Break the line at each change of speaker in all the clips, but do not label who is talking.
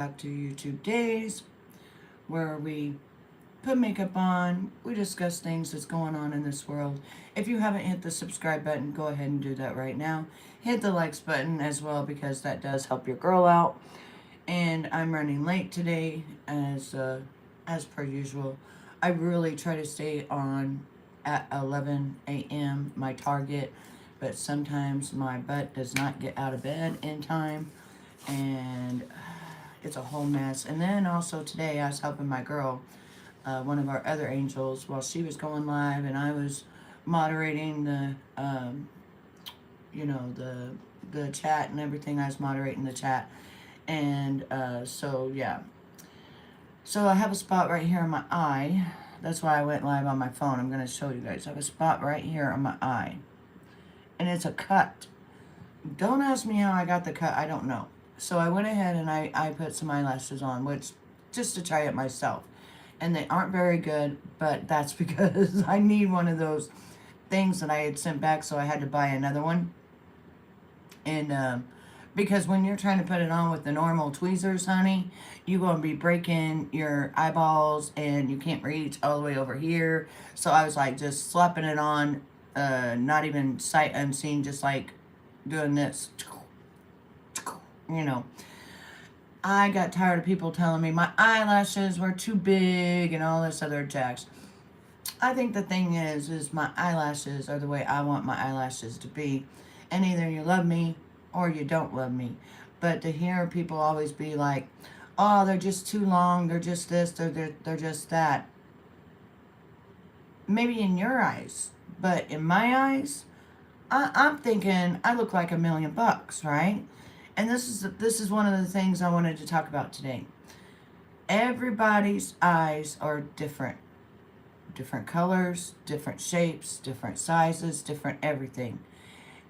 back to YouTube Daze, where we put makeup on, we discuss things that's going on in this world. If you haven't hit the subscribe button, go ahead and do that right now. Hit the likes button as well because that does help your girl out. And I'm running late today as per usual. I really try to stay on at 11 a.m. my target, but sometimes my butt does not get out of bed in time and it's a whole mess. And then also today I was helping my girl, one of our other angels, while she was going live, and I was moderating the chat and everything. I was moderating the chat, and so yeah. So I have a spot right here on my eye. That's why I went live on my phone. I'm gonna show you guys. I have a spot right here on my eye, and it's a cut. Don't ask me how I got the cut. I don't know. So I went ahead and I put some eyelashes on, which just to try it myself. And they aren't very good, but that's because I need one of those things that I had sent back, so I had to buy another one. And because when you're trying to put it on with the normal tweezers, honey, you're going to be breaking your eyeballs and you can't reach all the way over here. So I was like just slapping it on, not even sight unseen, just like doing this. You know, I got tired of people telling me my eyelashes were too big and all this other jacks. I think the thing is my eyelashes are the way I want my eyelashes to be. And either you love me or you don't love me. But to hear people always be like, oh, they're just too long, they're just this, they're just that. Maybe in your eyes, but in my eyes, I'm thinking I look like $1,000,000, right? And this is one of the things I wanted to talk about today. Everybody's eyes are different. Different colors, different shapes, different sizes, different everything.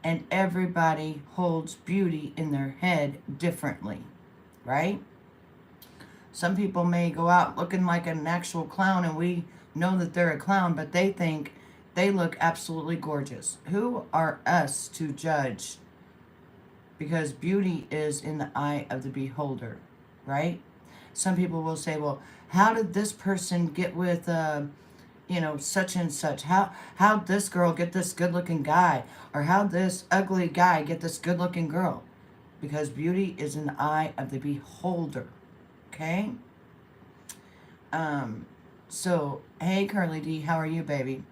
And everybody holds beauty in their head differently, right? Some people may go out looking like an actual clown and we know that they're a clown, but they think they look absolutely gorgeous. Who are us to judge? Because beauty is in the eye of the beholder, right? Some people will say, well, how did this person get with, such and such? How'd this girl get this good-looking guy? Or how'd this ugly guy get this good-looking girl? Because beauty is in the eye of the beholder, okay? So, hey, Curly D, how are you, baby?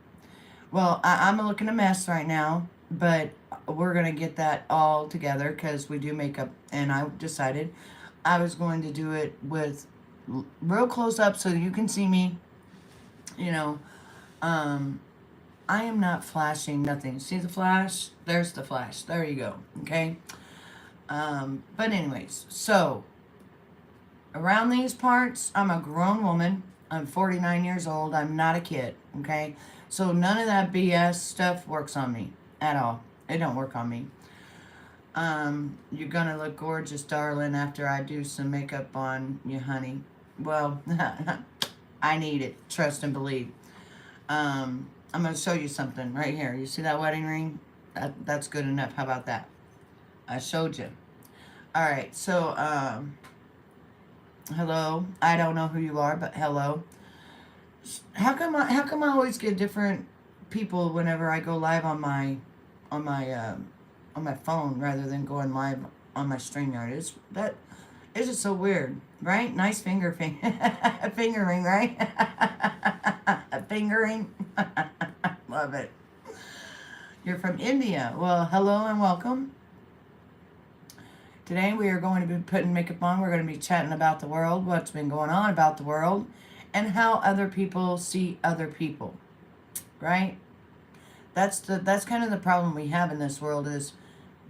Well, I'm looking a mess right now, but we're going to get that all together because we do makeup, and I decided I was going to do it with real close up so you can see me. You know, I am not flashing nothing. See the flash? There's the flash. There you go, okay? But anyways, so around these parts, I'm a grown woman. I'm 49 years old. I'm not a kid, okay? So none of that BS stuff works on me at all. It don't work on me. You're gonna look gorgeous, darling, after I do some makeup on you, honey. Well, I need it. Trust and believe. I'm gonna show you something right here. You see that wedding ring? That's good enough. How about that? I showed you. All right. So, hello. I don't know who you are, but hello. How come I always get different people whenever I go live on my phone rather than going live on my StreamYard? It's just so weird, right? Nice fingering, right? Fingering. Love it. You're from India. Well, hello and welcome. Today we are going to be putting makeup on. We're going to be chatting about the world, what's been going on about the world, and how other people see other people, right? That's kind of the problem we have in this world is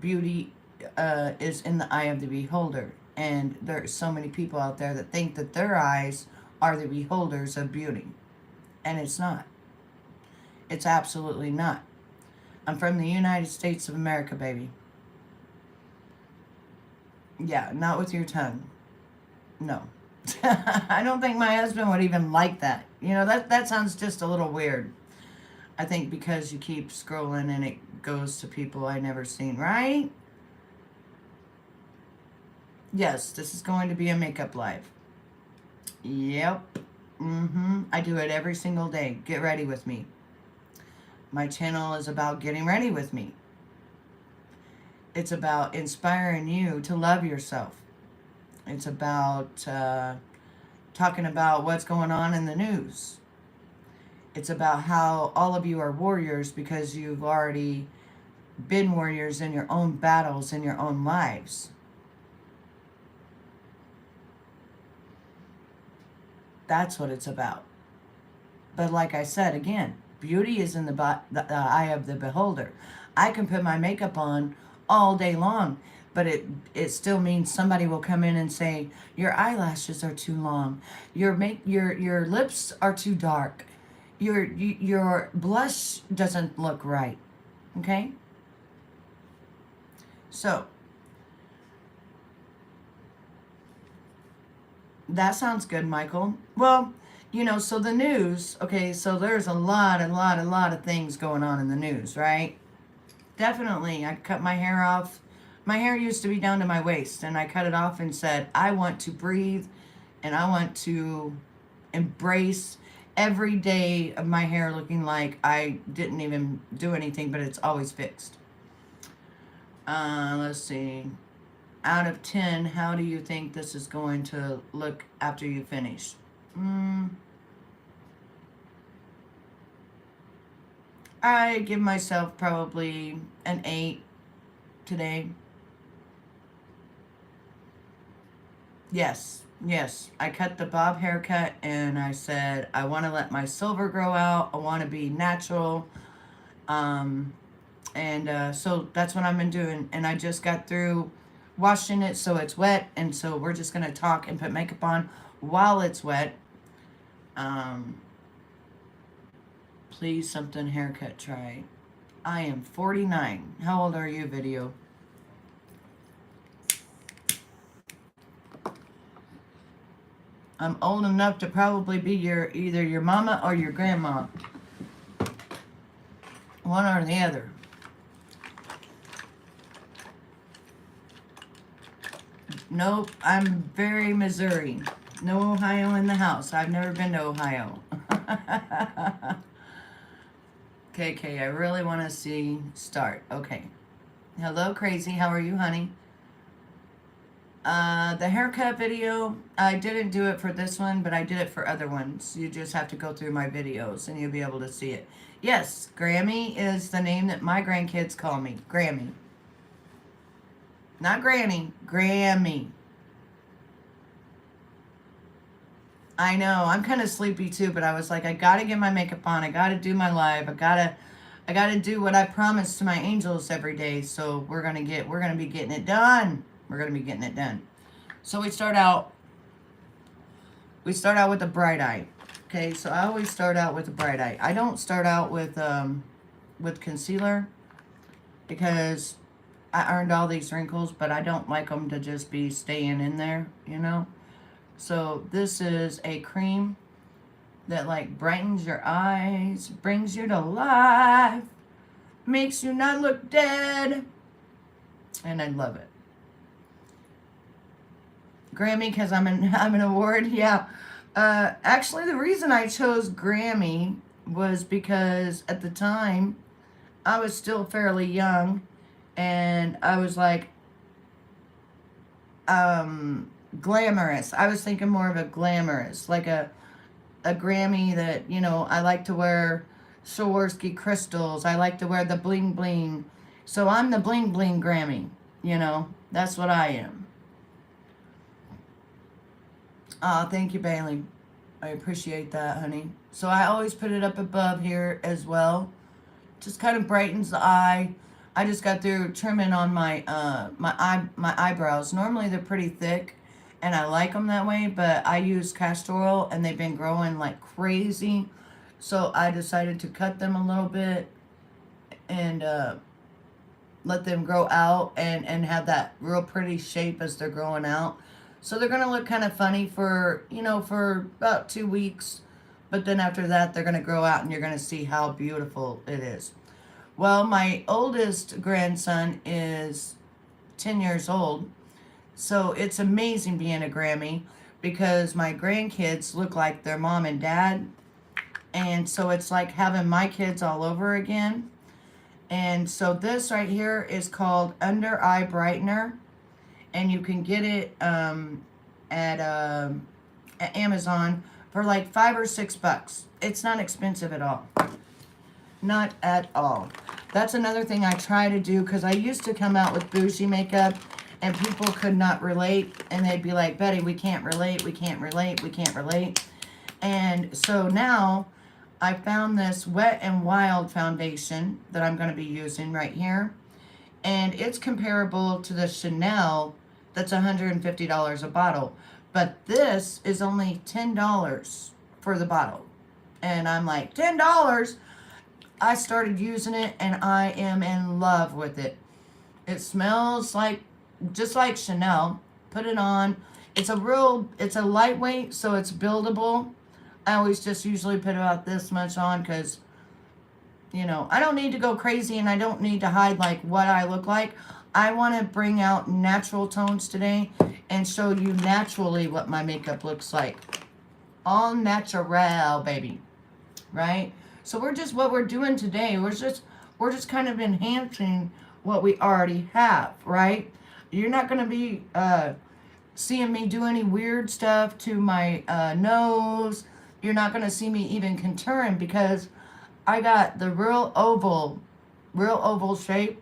beauty is in the eye of the beholder. And there's so many people out there that think that their eyes are the beholders of beauty. And it's not. It's absolutely not. I'm from the United States of America, baby. Yeah, not with your tongue. No. I don't think my husband would even like that. You know, that sounds just a little weird. I think because you keep scrolling and it goes to people I never seen, right? Yes, this is going to be a makeup live. Yep. I do it every single day. Get ready with me. My channel is about getting ready with me. It's about inspiring you to love yourself. It's about talking about what's going on in the news. It's about how all of you are warriors because you've already been warriors in your own battles in your own lives. That's what it's about. But like I said, again, beauty is in the eye of the beholder. I can put my makeup on all day long, but it still means somebody will come in and say, your eyelashes are too long, your lips are too dark, your blush doesn't look right. Okay? So, that sounds good, Michael. Well, so the news, okay, so there's a lot of things going on in the news, right? Definitely, I cut my hair off. My hair used to be down to my waist, and I cut it off and said, I want to breathe, and I want to embrace every day of my hair looking like I didn't even do anything, but it's always fixed. Let's see. Out of 10, how do you think this is going to look after you finish? I give myself probably an 8 today. Yes. I cut the bob haircut and I said, I want to let my silver grow out. I want to be natural. So that's what I've been doing. And I just got through washing it so it's wet. And so we're just going to talk and put makeup on while it's wet. Please, something haircut try. I am 49. How old are you, video? I'm old enough to probably be either your mama or your grandma. One or the other. Nope, I'm very Missouri. No Ohio in the house. I've never been to Ohio. KK, I really want to see start. Okay. Hello, Crazy. How are you, honey? The haircut video, I didn't do it for this one, but I did it for other ones. You just have to go through my videos and you'll be able to see it. Yes, Grammy is the name that my grandkids call me. Grammy. Not Granny. Grammy. I know. I'm kind of sleepy too, but I was like, I gotta get my makeup on. I gotta do my live. I gotta do what I promised to my angels every day. So we're gonna be getting it done. We're gonna be getting it done. So we start out with a bright eye. Okay, so I always start out with a bright eye. I don't start out with concealer because I earned all these wrinkles, but I don't like them to just be staying in there, So this is a cream that like brightens your eyes, brings you to life, makes you not look dead, and I love it. Grammy because I'm an award, yeah. Actually, the reason I chose Grammy was because at the time I was still fairly young, and I was like, glamorous. I was thinking more of a glamorous, like a Grammy that, I like to wear Swarovski crystals. I like to wear the bling bling. So I'm the bling bling Grammy, That's what I am. Thank you, Bailey. I appreciate that, honey. So I always put it up above here as well. Just kind of brightens the eye. I just got through trimming on my eyebrows. Normally they're pretty thick, and I like them that way, but I use castor oil, and they've been growing like crazy. So I decided to cut them a little bit and let them grow out and have that real pretty shape as they're growing out. So they're going to look kind of funny for about 2 weeks. But then after that, they're going to grow out and you're going to see how beautiful it is. Well, my oldest grandson is 10 years old. So it's amazing being a Grammy because my grandkids look like their mom and dad. And so it's like having my kids all over again. And so this right here is called Under Eye Brightener. And you can get it at Amazon for like $5 or $6. It's not expensive at all. Not at all. That's another thing I try to do because I used to come out with bougie makeup and people could not relate. And they'd be like, Betty, we can't relate, we can't relate, we can't relate. And so now I found this Wet n Wild foundation that I'm going to be using right here. And it's comparable to the Chanel that's $150 a bottle. But this is only $10 for the bottle. And I'm like, $10? I started using it and I am in love with it. It smells like, just like Chanel. Put it on. It's a lightweight, so it's buildable. I always just usually put about this much on because, you know, I don't need to go crazy and I don't need to hide like what I look like. I want to bring out natural tones today and show you naturally what my makeup looks like. All natural, baby. Right? So what we're doing today, we're just kind of enhancing what we already have, right? You're not going to be seeing me do any weird stuff to my nose. You're not going to see me even contouring because I got the real oval shape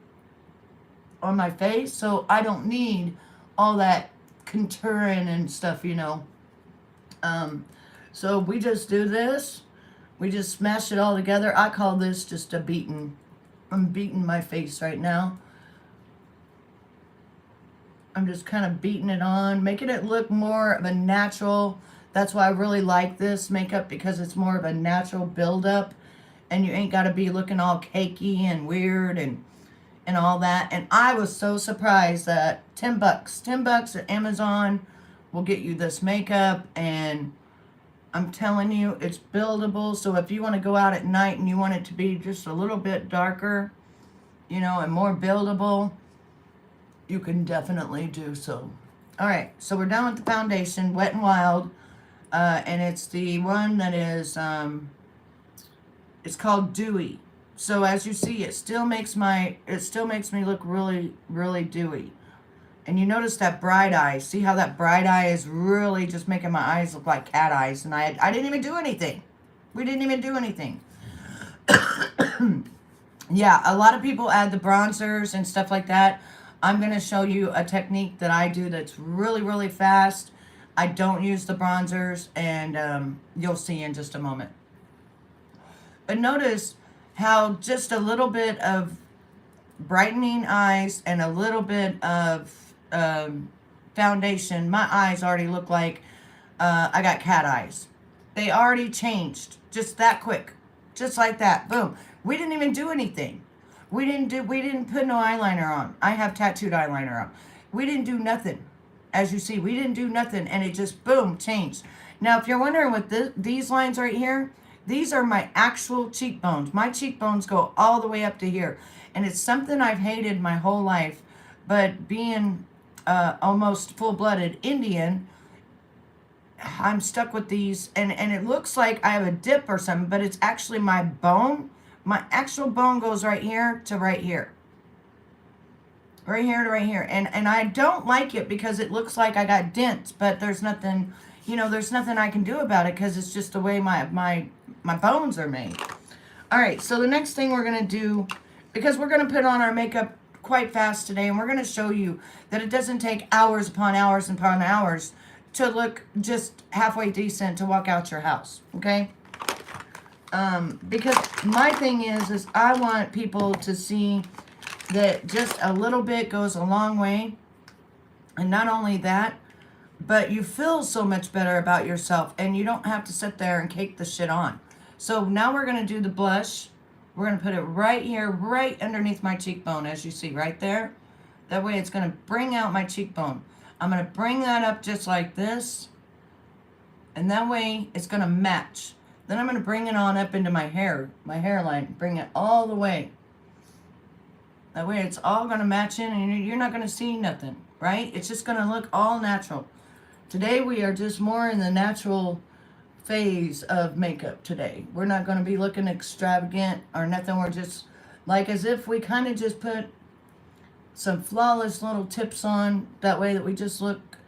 on my face, so I don't need all that contouring and stuff, you know. So we just do this. We just smash it all together. I call this just a beating. I'm beating my face right now. I'm just kind of beating it on, making it look more of a natural. That's why I really like this makeup, because it's more of a natural buildup. And you ain't got to be looking all cakey and weird and all that. And I was so surprised that $10 at Amazon will get you this makeup. And I'm telling you, it's buildable. So if you want to go out at night and you want it to be just a little bit darker, you know, and more buildable, you can definitely do so. All right, so we're done with the foundation, Wet n Wild, and it's the one that is, it's called Dewy. So as you see, it still makes me look really, really dewy. And you notice that bright eye. See how that bright eye is really just making my eyes look like cat eyes. And I didn't even do anything. We didn't even do anything. Yeah, a lot of people add the bronzers and stuff like that. I'm going to show you a technique that I do that's really, really fast. I don't use the bronzers, and you'll see in just a moment. But notice how just a little bit of brightening eyes and a little bit of foundation, my eyes already look like I got cat eyes. They already changed just that quick, just like that. Boom. We didn't even do anything. We didn't put no eyeliner on. I have tattooed eyeliner on. We didn't do nothing. As you see, we didn't do nothing, and it just boom changed. Now, if you're wondering what these lines right here, these are my actual cheekbones. My cheekbones go all the way up to here, and it's something I've hated my whole life. But being almost full-blooded Indian, I'm stuck with these, and it looks like I have a dip or something, but it's actually my bone. My actual bone goes right here to right here. Right here to right here. And I don't like it because it looks like I got dents, but there's nothing, you know, there's nothing I can do about it because it's just the way my bones are made. All right, so the next thing we're going to do, because we're going to put on our makeup quite fast today, and we're going to show you that it doesn't take hours upon hours upon hours to look just halfway decent to walk out your house, okay? Because my thing is I want people to see that just a little bit goes a long way. And not only that, but you feel so much better about yourself, and you don't have to sit there and cake the shit on. So now we're going to do the blush. We're going to put it right here, right underneath my cheekbone, as you see right there. That way it's going to bring out my cheekbone. I'm going to bring that up just like this. And that way it's going to match. Then I'm going to bring it on up into my hairline. Bring it all the way. That way it's all going to match in, and you're not going to see nothing. right? It's just going to look all natural. Today we are just more in the natural phase of makeup today. We're not going to be looking extravagant or nothing. We're just like as if we kind of just put some flawless little tips on, that way that we just look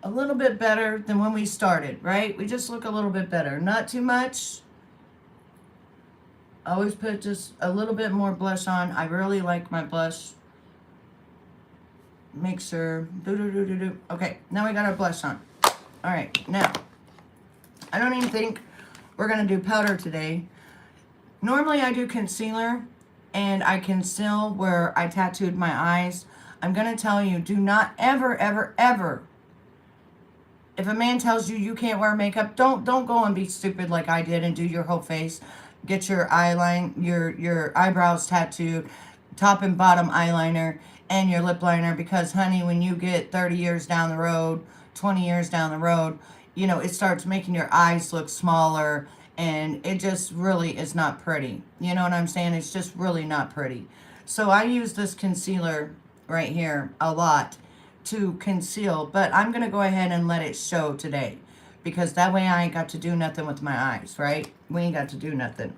a little bit better than when we started, right? We just look a little bit better. Not too much. I always put just a little bit more blush on. I really like my blush. Make sure. Okay, now we got our blush on. All right, now, I don't even think we're going to do powder today. Normally I do concealer and I conceal where I tattooed my eyes. I'm going to tell you, do not ever, ever, ever, if a man tells you you can't wear makeup, don't go and be stupid like I did and do your whole face. Get your eyeline, your eyebrows tattooed, top and bottom eyeliner, and your lip liner, because honey, when you get 30 years down the road, 20 years down the road, you know, it starts making your eyes look smaller, and it just really is not pretty. You know what I'm saying? It's just really not pretty. So I use this concealer right here a lot to conceal, but I'm going to go ahead and let it show today, because that way I ain't got to do nothing with my eyes, right? We ain't got to do nothing.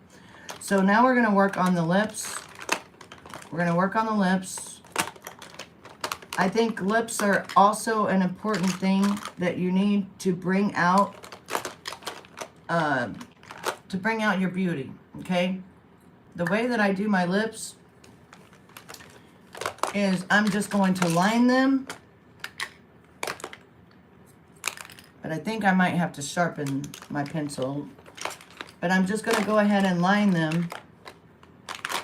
So now we're going to work on the lips. We're going to work on the lips. I think lips are also an important thing that you need to bring out your beauty, okay? The way that I do my lips is I'm just going to line them. But I think I might have to sharpen my pencil. But I'm just going to go ahead and line them.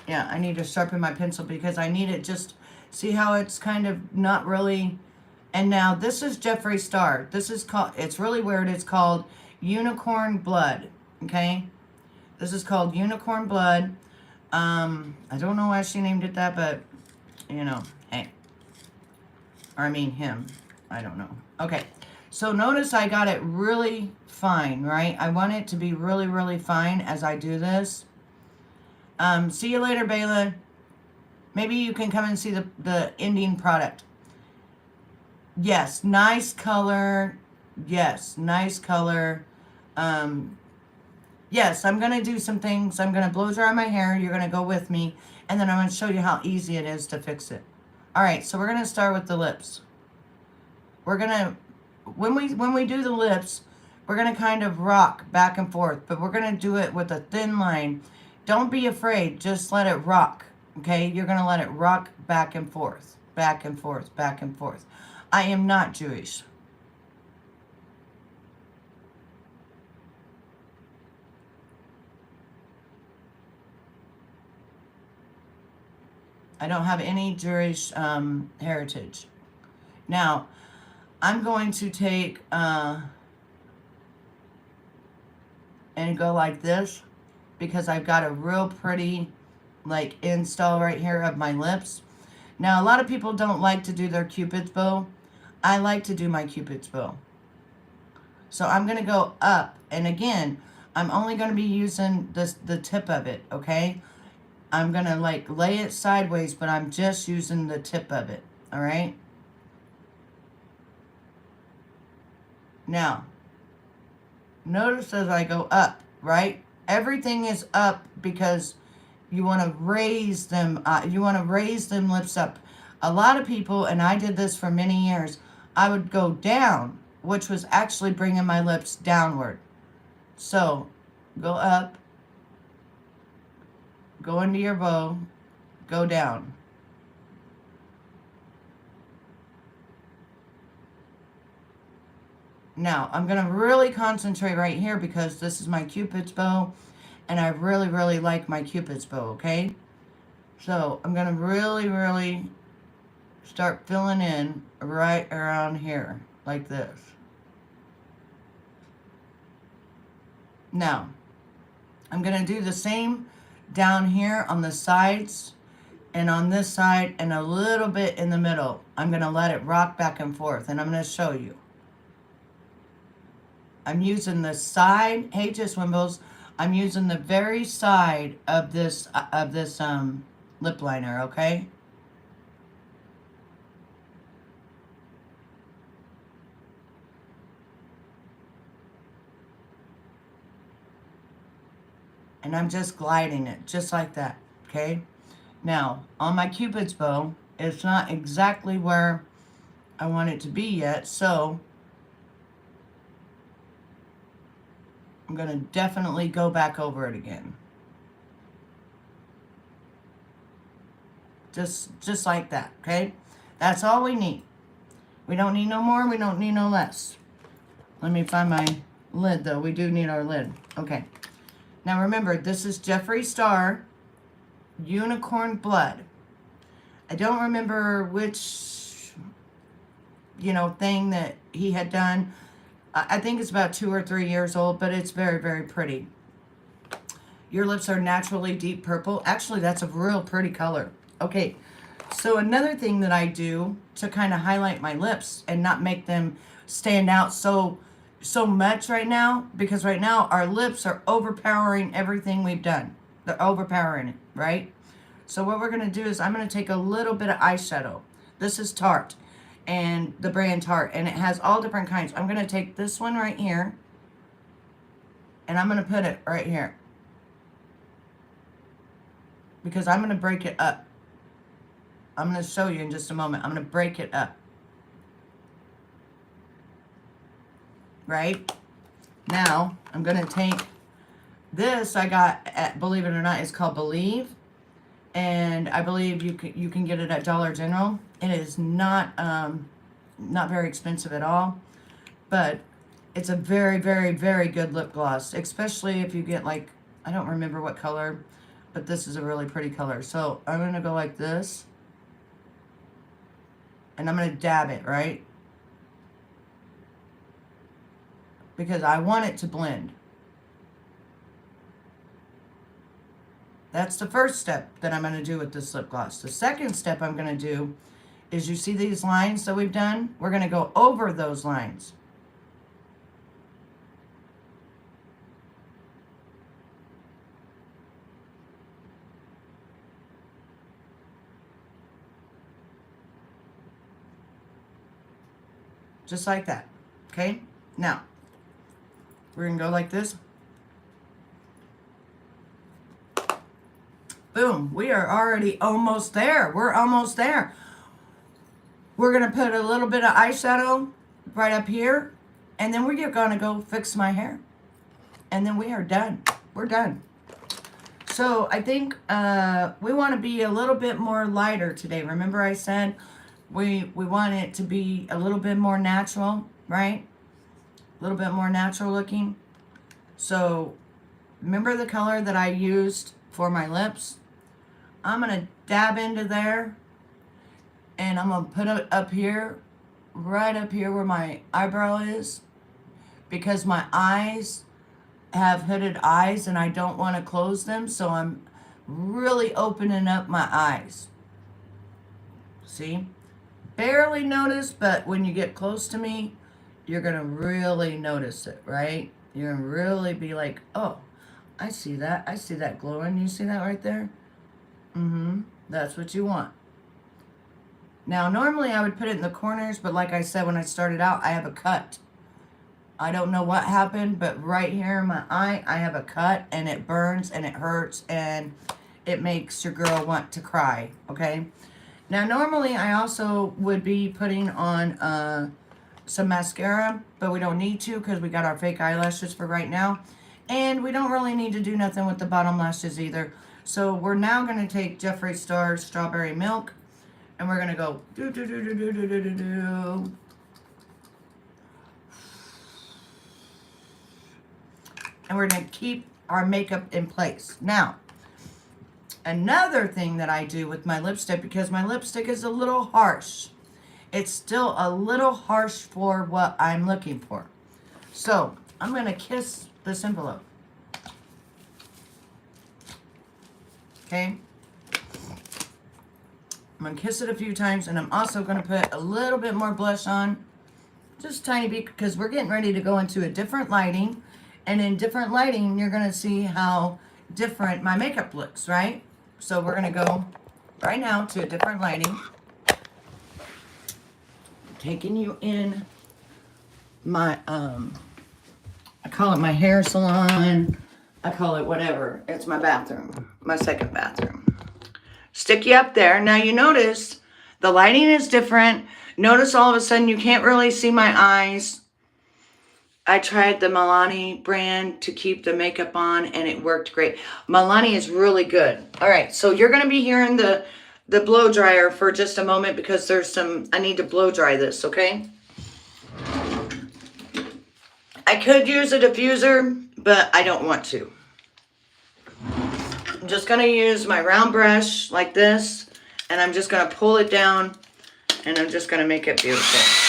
Yeah, I need to sharpen my pencil because I need it just... See how it's kind of not really... And now this is Jeffree Star. This is called... It's really weird. It's called Unicorn Blood. Okay? This is called Unicorn Blood. I don't know why she named it that, but... You know, hey. Or I mean him. I don't know. Okay. So notice I got it really fine, right? I want it to be really, really fine as I do this. See you later, Bayla. Maybe you can come and see the ending product. Yes, nice color. Yes, nice color. Yes, I'm going to do some things. I'm going to blow dry my hair. You're going to go with me. And then I'm going to show you how easy it is to fix it. All right, so we're going to start with the lips. We're going to... When we do the lips, we're going to kind of rock back and forth, but we're going to do it with a thin line. Don't be afraid. Just let it rock, okay? You're going to let it rock back and forth, back and forth, back and forth. I am not Jewish. I don't have any Jewish heritage. Now, I'm going to take and go like this, because I've got a real pretty like install right here of my lips. Now a lot of people don't like to do their Cupid's bow. I like to do my Cupid's bow. So I'm going to go up, and again, I'm only going to be using the tip of it, okay? I'm going to like lay it sideways, but I'm just using the tip of it, all right? Now, notice as I go up, right? Everything is up because you want to raise them. You want to raise them lips up. A lot of people, and I did this for many years, I would go down, which was actually bringing my lips downward. So, go up, go into your bow, go down. Now, I'm going to really concentrate right here because this is my Cupid's bow, and I really, really like my Cupid's bow, okay? So, I'm going to really, really start filling in right around here, like this. Now, I'm going to do the same down here on the sides and on this side and a little bit in the middle. I'm going to let it rock back and forth, and I'm going to show you. I'm using the side, hey Just Wimbles, I'm using the very side of this lip liner, okay? And I'm just gliding it, just like that, okay? Now, on my Cupid's bow, it's not exactly where I want it to be yet, so I'm going to definitely go back over it again. Just like that, okay? That's all we need. We don't need no more, we don't need no less. Let me find my lid, though. We do need our lid. Okay. Now, remember, this is Jeffree Star Unicorn Blood. I don't remember which, thing that he had done. I think it's about 2 or 3 years old, but it's very, very pretty. Your lips are naturally deep purple. Actually, that's a real pretty color. Okay, so another thing that I do to kind of highlight my lips and not make them stand out so much right now, because right now our lips are overpowering everything we've done. They're overpowering it, right? So what we're going to do is I'm going to take a little bit of eyeshadow. This is Tarte, and the brand Tarte, and it has all different kinds. I'm going to take this one right here, and I'm going to put it right here, because I'm going to break it up. I'm going to show you in just a moment. I'm going to break it up. Right? Now, I'm going to take this I got at, believe it or not, it's called Believe. And I believe you can get it at Dollar General. It is not very expensive at all. But it's a very, very, very good lip gloss. Especially if you get like, I don't remember what color, but this is a really pretty color. So I'm going to go like this. And I'm going to dab it, right? Because I want it to blend. That's the first step that I'm going to do with this lip gloss. The second step I'm going to do is, you see these lines that we've done? We're going to go over those lines. Just like that. Okay? Now, we're going to go like this. Boom. We are already almost there. We're almost there. We're going to put a little bit of eyeshadow right up here. And then we're going to go fix my hair. And then we are done. We're done. So I think we want to be a little bit more lighter today. Remember I said we want it to be a little bit more natural, right? A little bit more natural looking. So remember the color that I used for my lips? I'm going to dab into there, and I'm going to put it up here, right up here where my eyebrow is, because my eyes have hooded eyes and I don't want to close them, so I'm really opening up my eyes. See? Barely notice, but when you get close to me, you're going to really notice it, right? You're going to really be like, oh, I see that. I see that glowing. You see that right there? That's what you want. Now, normally I would put it in the corners, but like I said when I started out, I have a cut. I don't know what happened, but right here in my eye, I have a cut, and it burns, and it hurts, and it makes your girl want to cry, okay? Now, normally I also would be putting on some mascara, but we don't need to because we got our fake eyelashes for right now. And we don't really need to do nothing with the bottom lashes either. So we're now going to take Jeffree Star's Strawberry Milk, and we're going to go do. And we're going to keep our makeup in place. Now, another thing that I do with my lipstick, because my lipstick is a little harsh. It's still a little harsh for what I'm looking for. So, I'm going to kiss this envelope. Okay? I'm going to kiss it a few times, and I'm also going to put a little bit more blush on. Just tiny bit, because we're getting ready to go into a different lighting. And in different lighting, you're going to see how different my makeup looks, right? So we're going to go right now to a different lighting. Taking you in my, I call it my hair salon, I call it whatever. It's my bathroom, my second bathroom. Stick you up there. Now you notice the lighting is different. Notice all of a sudden you can't really see my eyes. I tried the Milani brand to keep the makeup on and it worked great. Milani is really good. All right, so you're going to be hearing the blow dryer for just a moment because there's some, I need to blow dry this, okay? I could use a diffuser, but I don't want to. I'm just going to use my round brush like this, and I'm just going to pull it down, and I'm just going to make it beautiful.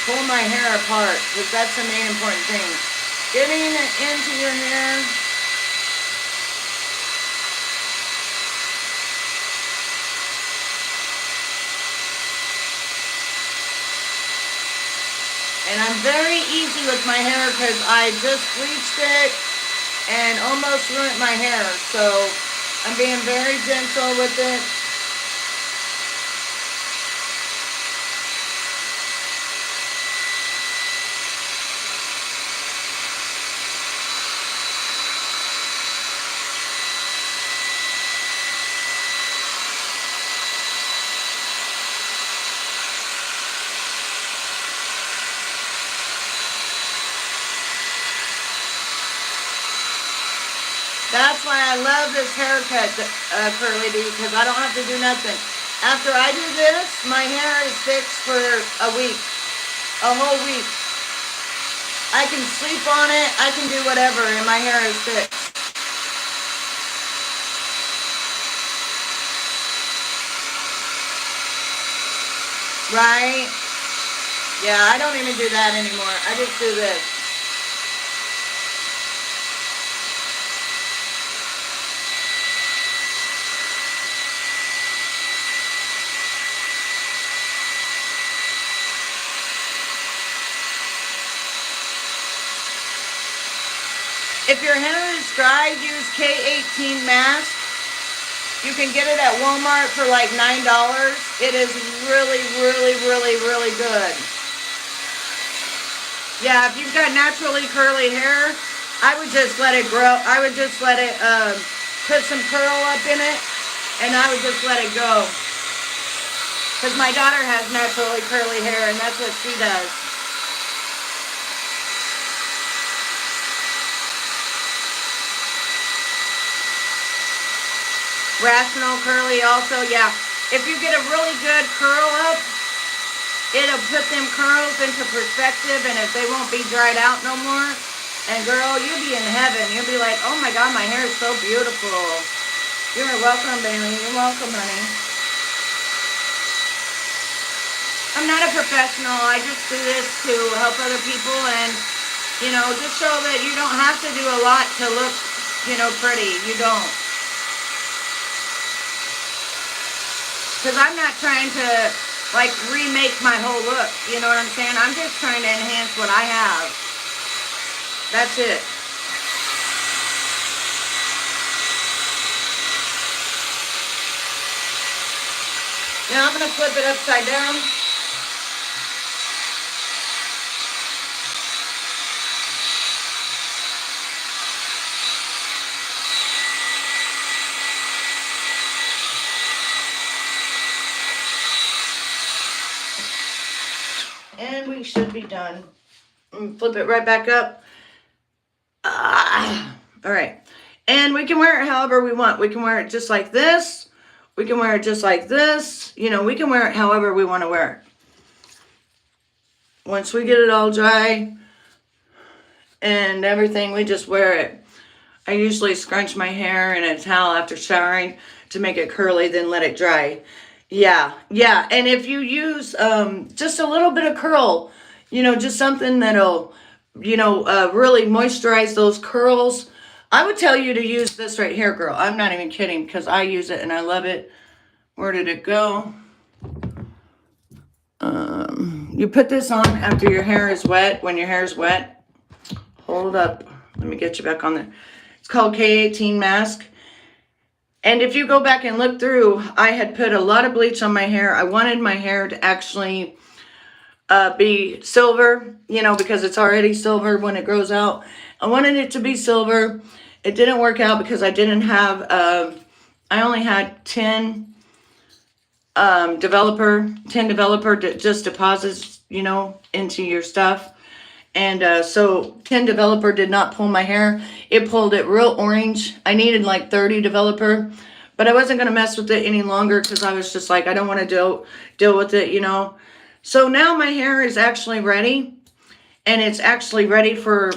Pull my hair apart because that's the main important thing. Getting it into your hair. And I'm very easy with my hair because I just bleached it and almost ruined my hair. So I'm being very gentle with it. That's why I love this haircut, Curly D, because I don't have to do nothing. After I do this, my hair is fixed for a week, a whole week. I can sleep on it, I can do whatever, and my hair is fixed. Right? Yeah, I don't even do that anymore. I just do this. If your hair is dry, use K18 mask. You can get it at Walmart for like $9. It is really, really, really, really good. Yeah, if you've got naturally curly hair, I would just let it grow. I would just let it put some curl up in it, and I would just let it go. Because my daughter has naturally curly hair, and that's what she does. Rational curly also, yeah. If you get a really good curl up, it'll put them curls into perspective, and if they won't be dried out no more, and girl, you'll be in heaven. You'll be like, oh my God, my hair is so beautiful. You're welcome, baby. You're welcome, honey. I'm not a professional. I just do this to help other people and, you know, just show that you don't have to do a lot to look, you know, pretty. You don't. Because I'm not trying to, like, remake my whole look. You know what I'm saying? I'm just trying to enhance what I have. That's it. Now I'm going to flip it upside down. And we should be done. Flip it right back up. All right. And we can wear it however we want. We can wear it just like this. We can wear it just like this. You know, we can wear it however we want to wear it. Once we get it all dry and everything, we just wear it. I usually scrunch my hair in a towel after showering to make it curly, then let it dry. Yeah. And if you use just a little bit of curl, you know, just something that'll, you know, really moisturize those curls, I would tell you to use this right here, girl. I'm not even kidding, because I use it and I love it. Where did it go? You put this on after your hair is wet. When your hair is wet, hold up. Let me get you back on there. It's called K18 mask. And if you go back and look through, I had put a lot of bleach on my hair. I wanted my hair to actually be silver, you know, because it's already silver when it grows out. I wanted it to be silver. It didn't work out because I didn't have, I only had 10 developer just deposits, you know, into your stuff. And so 10 developer did not pull my hair. It pulled it real orange. I needed like 30 developer, but I wasn't going to mess with it any longer because I was just like, I don't want to deal with it, you know. So now my hair is actually ready, and it's actually ready for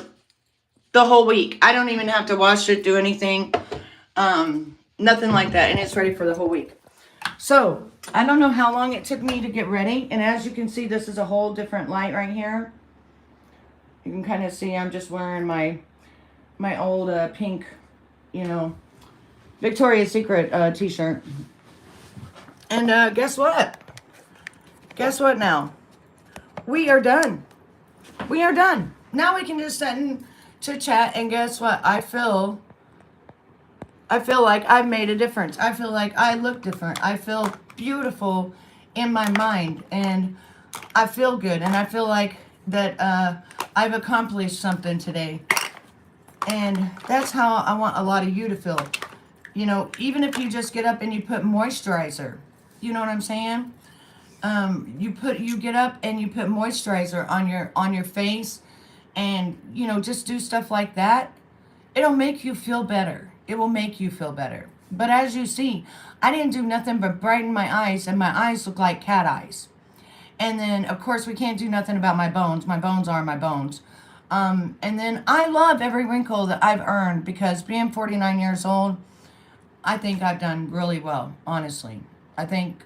the whole week. I don't even have to wash it, do anything, nothing like that. And it's ready for the whole week. So I don't know how long it took me to get ready. And as you can see, this is a whole different light right here. You can kind of see I'm just wearing my old pink, you know, Victoria's Secret t-shirt. And guess what? Guess what now? We are done. We are done. Now we can just sit and chit chat, and guess what? I feel like I've made a difference. I feel like I look different. I feel beautiful in my mind, and I feel good, and I feel like that I've accomplished something today. And that's how I want a lot of you to feel. You know, even if you just get up and you put moisturizer, you know what I'm saying? You get up and you put moisturizer on your face, and you know, just do stuff like that. It'll make you feel better. It will make you feel better. But as you see, I didn't do nothing but brighten my eyes, and my eyes look like cat eyes. And then, of course, we can't do nothing about my bones. My bones are my bones. And then I love every wrinkle that I've earned, because being 49 years old, I think I've done really well, honestly. I think,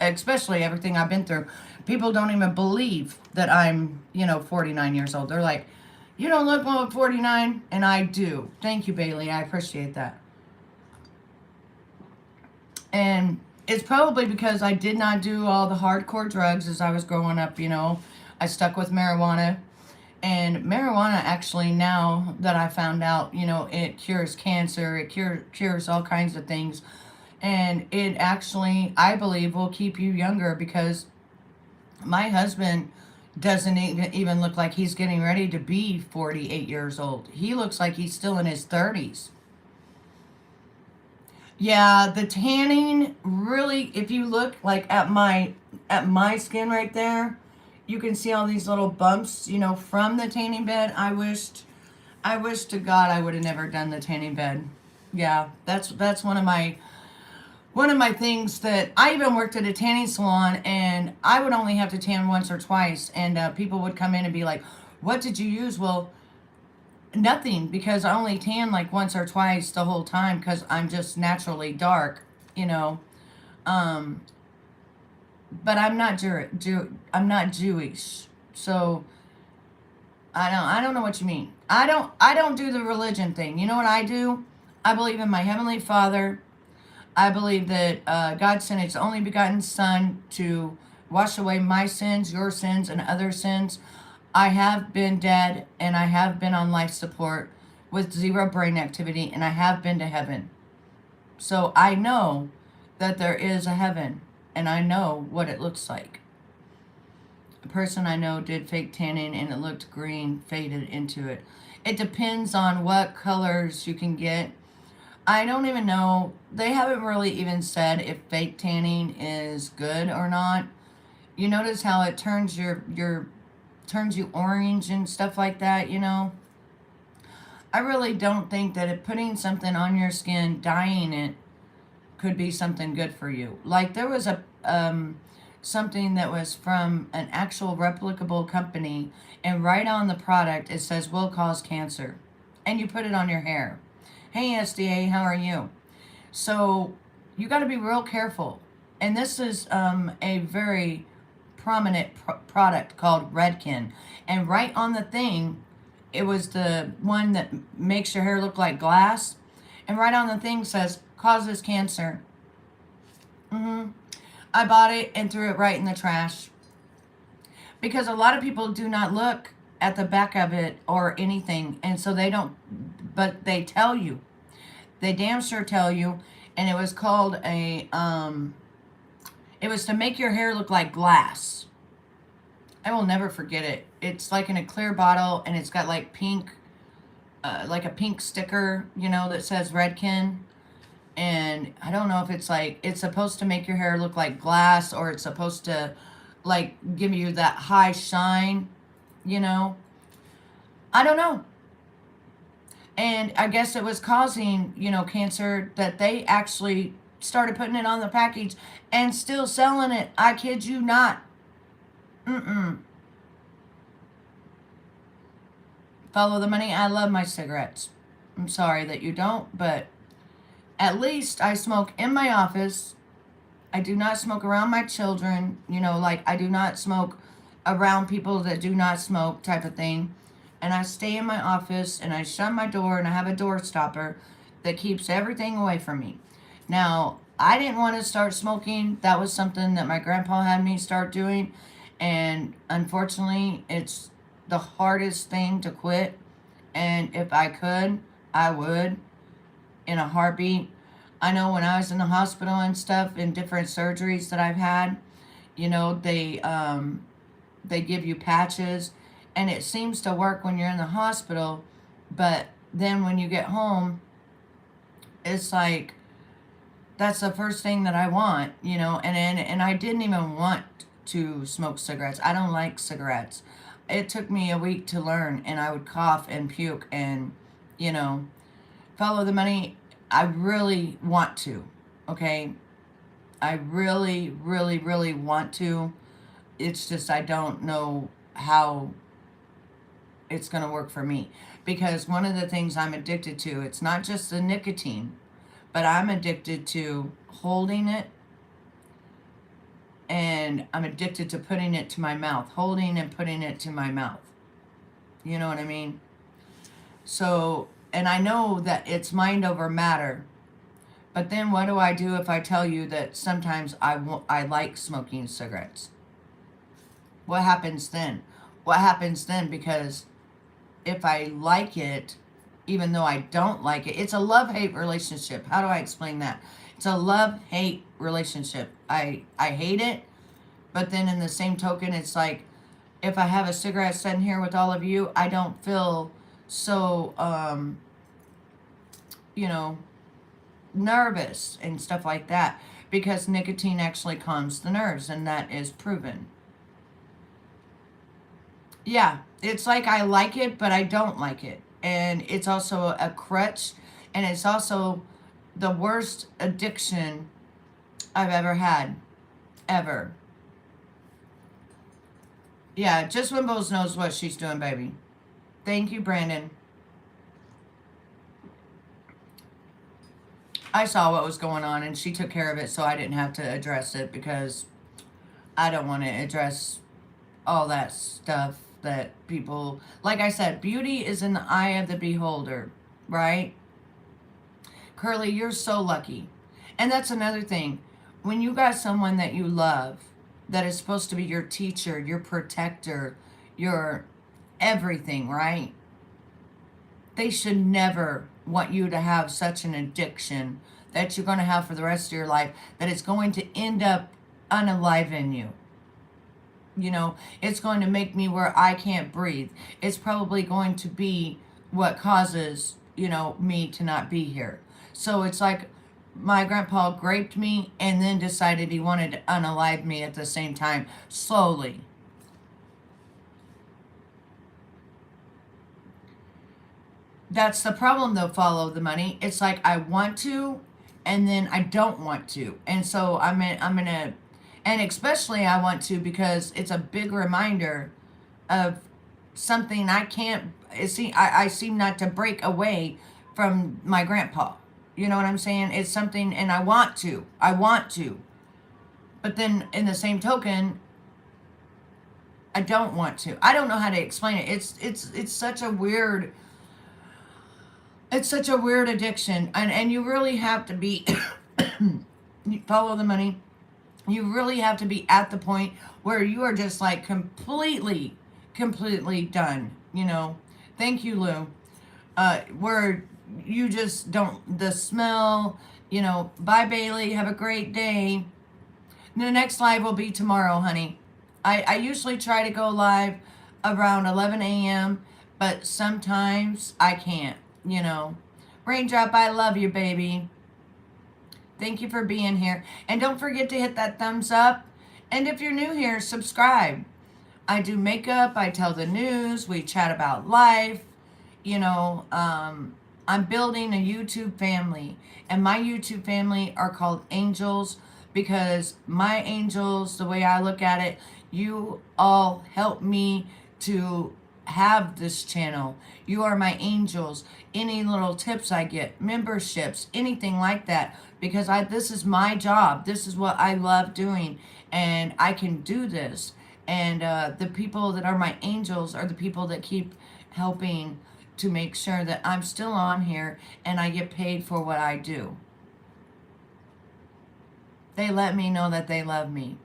especially everything I've been through, people don't even believe that I'm, you know, 49 years old. They're like, you don't look well at 49, and I do. Thank you, Bailey. I appreciate that. And it's probably because I did not do all the hardcore drugs as I was growing up, you know. I stuck with marijuana. And marijuana actually, now that I found out, you know, it cures cancer, it cures all kinds of things. And it actually, I believe, will keep you younger, because my husband doesn't even look like he's getting ready to be 48 years old. He looks like he's still in his 30s. Yeah, the tanning really, if you look like at my skin right there, you can see all these little bumps, you know, from the tanning bed. I wish to God I would have never done the tanning bed. Yeah, that's one of my things that I even worked at a tanning salon, and I would only have to tan once or twice, and people would come in and be like, "What did you use?" Well, nothing, because I only tan like once or twice the whole time, because I'm just naturally dark, you know. But I'm not I'm not Jewish, so I don't know what you mean. I don't do the religion thing. You know what I do? I believe in my Heavenly Father. I believe that God sent His only begotten Son to wash away my sins, your sins, and other sins. I have been dead, and I have been on life support with 0 brain activity, and I have been to heaven. So I know that there is a heaven, and I know what it looks like. A person I know did fake tanning, and it looked green, faded into it. It depends on what colors you can get. I don't even know. They haven't really even said if fake tanning is good or not. You notice how it turns turns you orange and stuff like that, you know? I really don't think that if putting something on your skin, dyeing it, could be something good for you. Like, there was a something that was from an actual replicable company, and right on the product it says will cause cancer, and you put it on your hair. Hey SDA, how are you? So you got to be real careful. And this is a very prominent product called Redken, and right on the thing It was the one that makes your hair look like glass. And right on the thing says, causes cancer. I bought it and threw it right in the trash. Because a lot of people do not look at the back of it or anything. And so they don't, but they tell you. They damn sure tell you. And it was called it was to make your hair look like glass. I will never forget it. It's like in a clear bottle and it's got like pink, like a pink sticker, you know, that says Redken. And I don't know if it's like, it's supposed to make your hair look like glass or it's supposed to like give you that high shine, you know. I don't know. And I guess it was causing, you know, cancer, that they actually started putting it on the package and still selling it. I kid you not. Follow the money. I love my cigarettes. I'm sorry that you don't, but at least I smoke in my office. I do not smoke around my children. You know, like I do not smoke around people that do not smoke, type of thing. And I stay in my office and I shut my door and I have a door stopper that keeps everything away from me. Now, I didn't want to start smoking. That was something that my grandpa had me start doing. And unfortunately, it's the hardest thing to quit. And if I could, I would in a heartbeat. I know when I was in the hospital and stuff, in different surgeries that I've had, you know, they give you patches. And it seems to work when you're in the hospital. But then when you get home, it's like, that's the first thing that I want, you know, and I didn't even want to smoke cigarettes. I don't like cigarettes. It took me a week to learn, and I would cough and puke and, you know, follow the money. I really want to, okay? I really, really, really want to. It's just I don't know how it's going to work for me. Because one of the things I'm addicted to, it's not just the nicotine, but I'm addicted to holding it, and I'm addicted to putting it to my mouth, holding and putting it to my mouth. You know what I mean? So, and I know that it's mind over matter, but then what do I do if I tell you that sometimes I like smoking cigarettes? What happens then? What happens then? Because if I like it, even though I don't like it, it's a love-hate relationship. How do I explain that? It's a love-hate relationship. I hate it, but then in the same token, it's like, if I have a cigarette sitting here with all of you, I don't feel so, you know, nervous and stuff like that, because nicotine actually calms the nerves, and that is proven. Yeah, it's like I like it, but I don't like it. And it's also a crutch, and it's also the worst addiction I've ever had. Ever. Yeah, just Wimbles knows what she's doing, baby. Thank you, Brandon. I saw what was going on, and she took care of it, so I didn't have to address it, because I don't want to address all that stuff that people, like I said, beauty is in the eye of the beholder, right? Curly, you're so lucky. And that's another thing. When you got someone that you love, that is supposed to be your teacher, your protector, your everything, right? They should never want you to have such an addiction that you're going to have for the rest of your life, that it's going to end up unaliving you. You know, it's going to make me where I can't breathe. It's probably going to be what causes, you know, me to not be here. So it's like my grandpa raped me and then decided he wanted to unalive me at the same time, slowly. That's the problem, though, follow the money. It's like I want to, and then I don't want to. And so I'm gonna, and especially I want to, because it's a big reminder of something I can't see. I seem not to break away from my grandpa. You know what I'm saying? It's something, and I want to. But then in the same token, I don't want to. I don't know how to explain it. It's such a weird, it's such a weird addiction, and you really have to be follow the money. You really have to be at the point where you are just like completely done. You know, thank you, Lou. Where you just don't, the smell. You know, bye Bailey. Have a great day. The next live will be tomorrow, honey. I usually try to go live around 11 a.m., but sometimes I can't, you know. Raindrop, I love you, baby. Thank you for being here. And don't forget to hit that thumbs up. And if you're new here, subscribe. I do makeup. I tell the news. We chat about life. You know, I'm building a YouTube family. And my YouTube family are called Angels because my angels, the way I look at it, you all help me to have this channel. You are my angels. Any little tips I get, memberships, anything like that, because this is my job. This is what I love doing, and I can do this. And the people that are my angels are the people that keep helping to make sure that I'm still on here and I get paid for what I do. They let me know that they love me.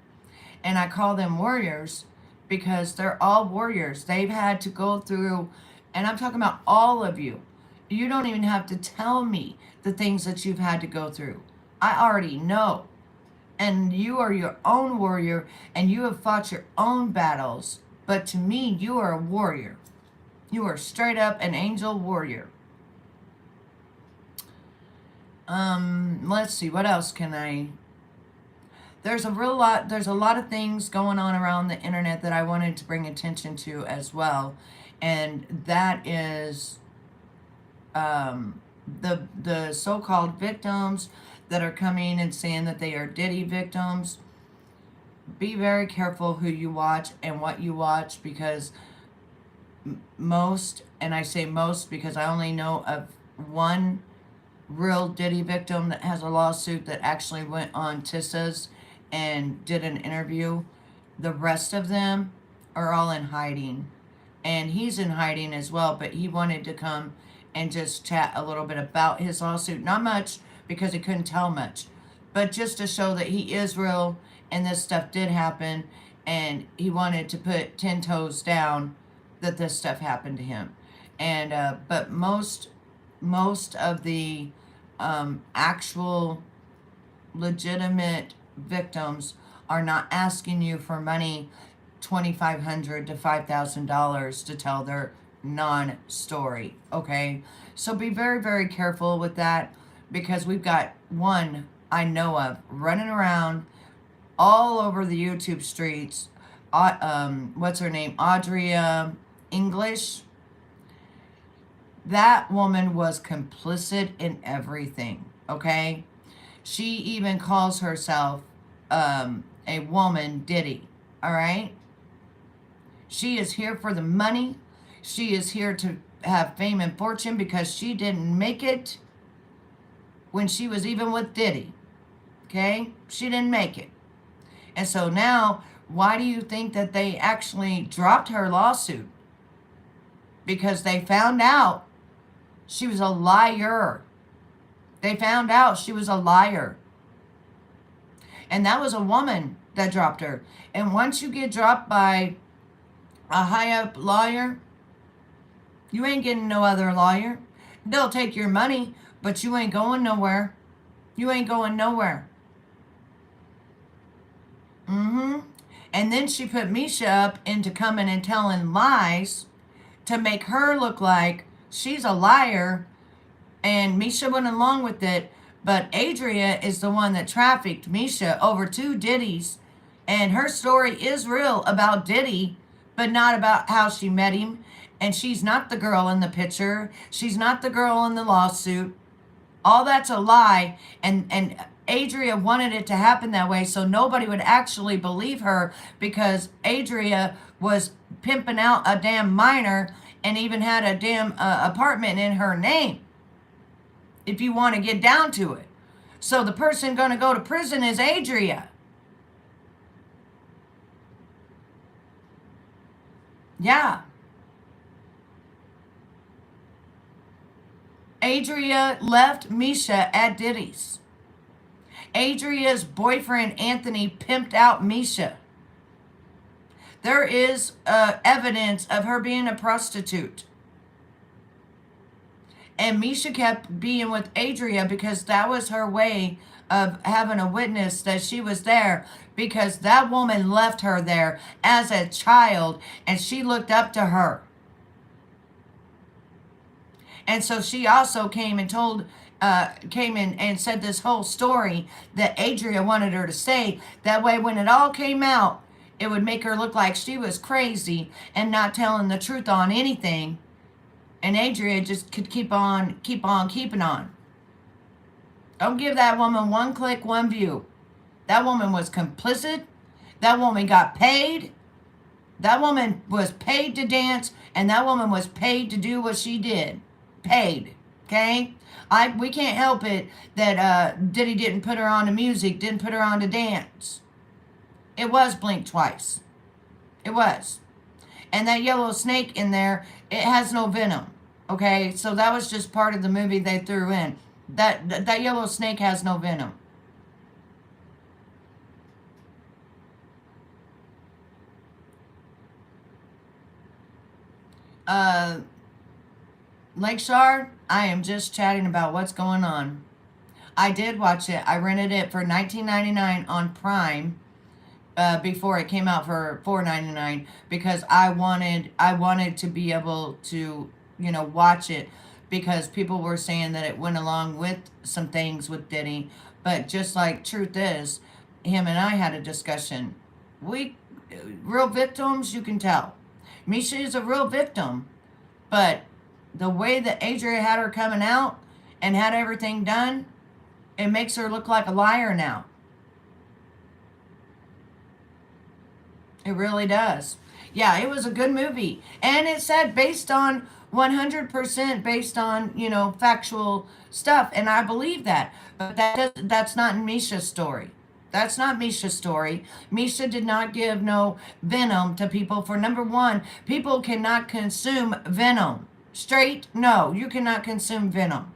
And I call them warriors because they're all warriors. They've had to go through, and I'm talking about all of you. You don't even have to tell me the things that you've had to go through. I already know. And you are your own warrior, and you have fought your own battles. But to me, you are a warrior. You are straight up an angel warrior. Let's see, what else can I... There's a lot of things going on around the internet that I wanted to bring attention to as well. And that is the so-called victims that are coming and saying that they are Diddy victims. Be very careful who you watch and what you watch, because most, and I say most because I only know of one real Diddy victim that has a lawsuit that actually went on Tissa's and did an interview. The rest of them are all in hiding. And he's in hiding as well, but he wanted to come and just chat a little bit about his lawsuit. Not much, because he couldn't tell much, but just to show that he is real and this stuff did happen, and he wanted to put 10 toes down that this stuff happened to him. And but most of the actual legitimate victims are not asking you for money, $2,500 to $5,000 to tell their non-story. Okay, so be very, very careful with that, because we've got one I know of running around all over the YouTube streets. What's her name? Audrey English. That woman was complicit in everything. Okay. She even calls herself a woman Diddy, all right? She is here for the money. She is here to have fame and fortune, because she didn't make it when she was even with Diddy, okay? She didn't make it. And so now, why do you think that they actually dropped her lawsuit? Because they found out she was a liar. They found out she was a liar. And that was a woman that dropped her. And once you get dropped by a high-up lawyer, you ain't getting no other lawyer. They'll take your money, but you ain't going nowhere. You ain't going nowhere. And then she put Misha up into coming and telling lies to make her look like she's a liar. And Misha went along with it. But Adria is the one that trafficked Misha over to Diddy's. And her story is real about Diddy, but not about how she met him. And she's not the girl in the picture. She's not the girl in the lawsuit. All that's a lie. And Adria wanted it to happen that way so nobody would actually believe her, because Adria was pimping out a damn minor and even had a damn apartment in her name, if you want to get down to it. So the person going to go to prison is Adria. Yeah. Adria left Misha at Diddy's. Adria's boyfriend Anthony pimped out Misha. There is evidence of her being a prostitute. And Misha kept being with Adria because that was her way of having a witness that she was there, because that woman left her there as a child and she looked up to her. And so she also came and came in and said this whole story that Adria wanted her to say. That way, when it all came out, it would make her look like she was crazy and not telling the truth on anything. And Adria just could keep on keeping on. Don't give that woman one click, one view. That woman was complicit. That woman got paid. That woman was paid to dance, and that woman was paid to do what she did. Paid. Okay? We can't help it that Diddy didn't put her on to music, didn't put her on to dance. It was Blink Twice. It was. And that yellow snake in there, it has no venom. Okay? So that was just part of the movie they threw in. That yellow snake has no venom. Lakeshore, I am just chatting about what's going on. I did watch it. I rented it for $19.99 on Prime before it came out for $4.99 because I wanted to be able to, watch it, because people were saying that it went along with some things with Diddy. But just like truth is, him and I had a discussion. Real victims, you can tell. Misha is a real victim, but the way that Adria had her coming out and had everything done, it makes her look like a liar now. It really does. Yeah, it was a good movie. And it said based on 100% based on, factual stuff. And I believe that. But that's not Misha's story. That's not Misha's story. Misha did not give no venom to people. For number one, people cannot consume venom. Straight, no, you cannot consume venom.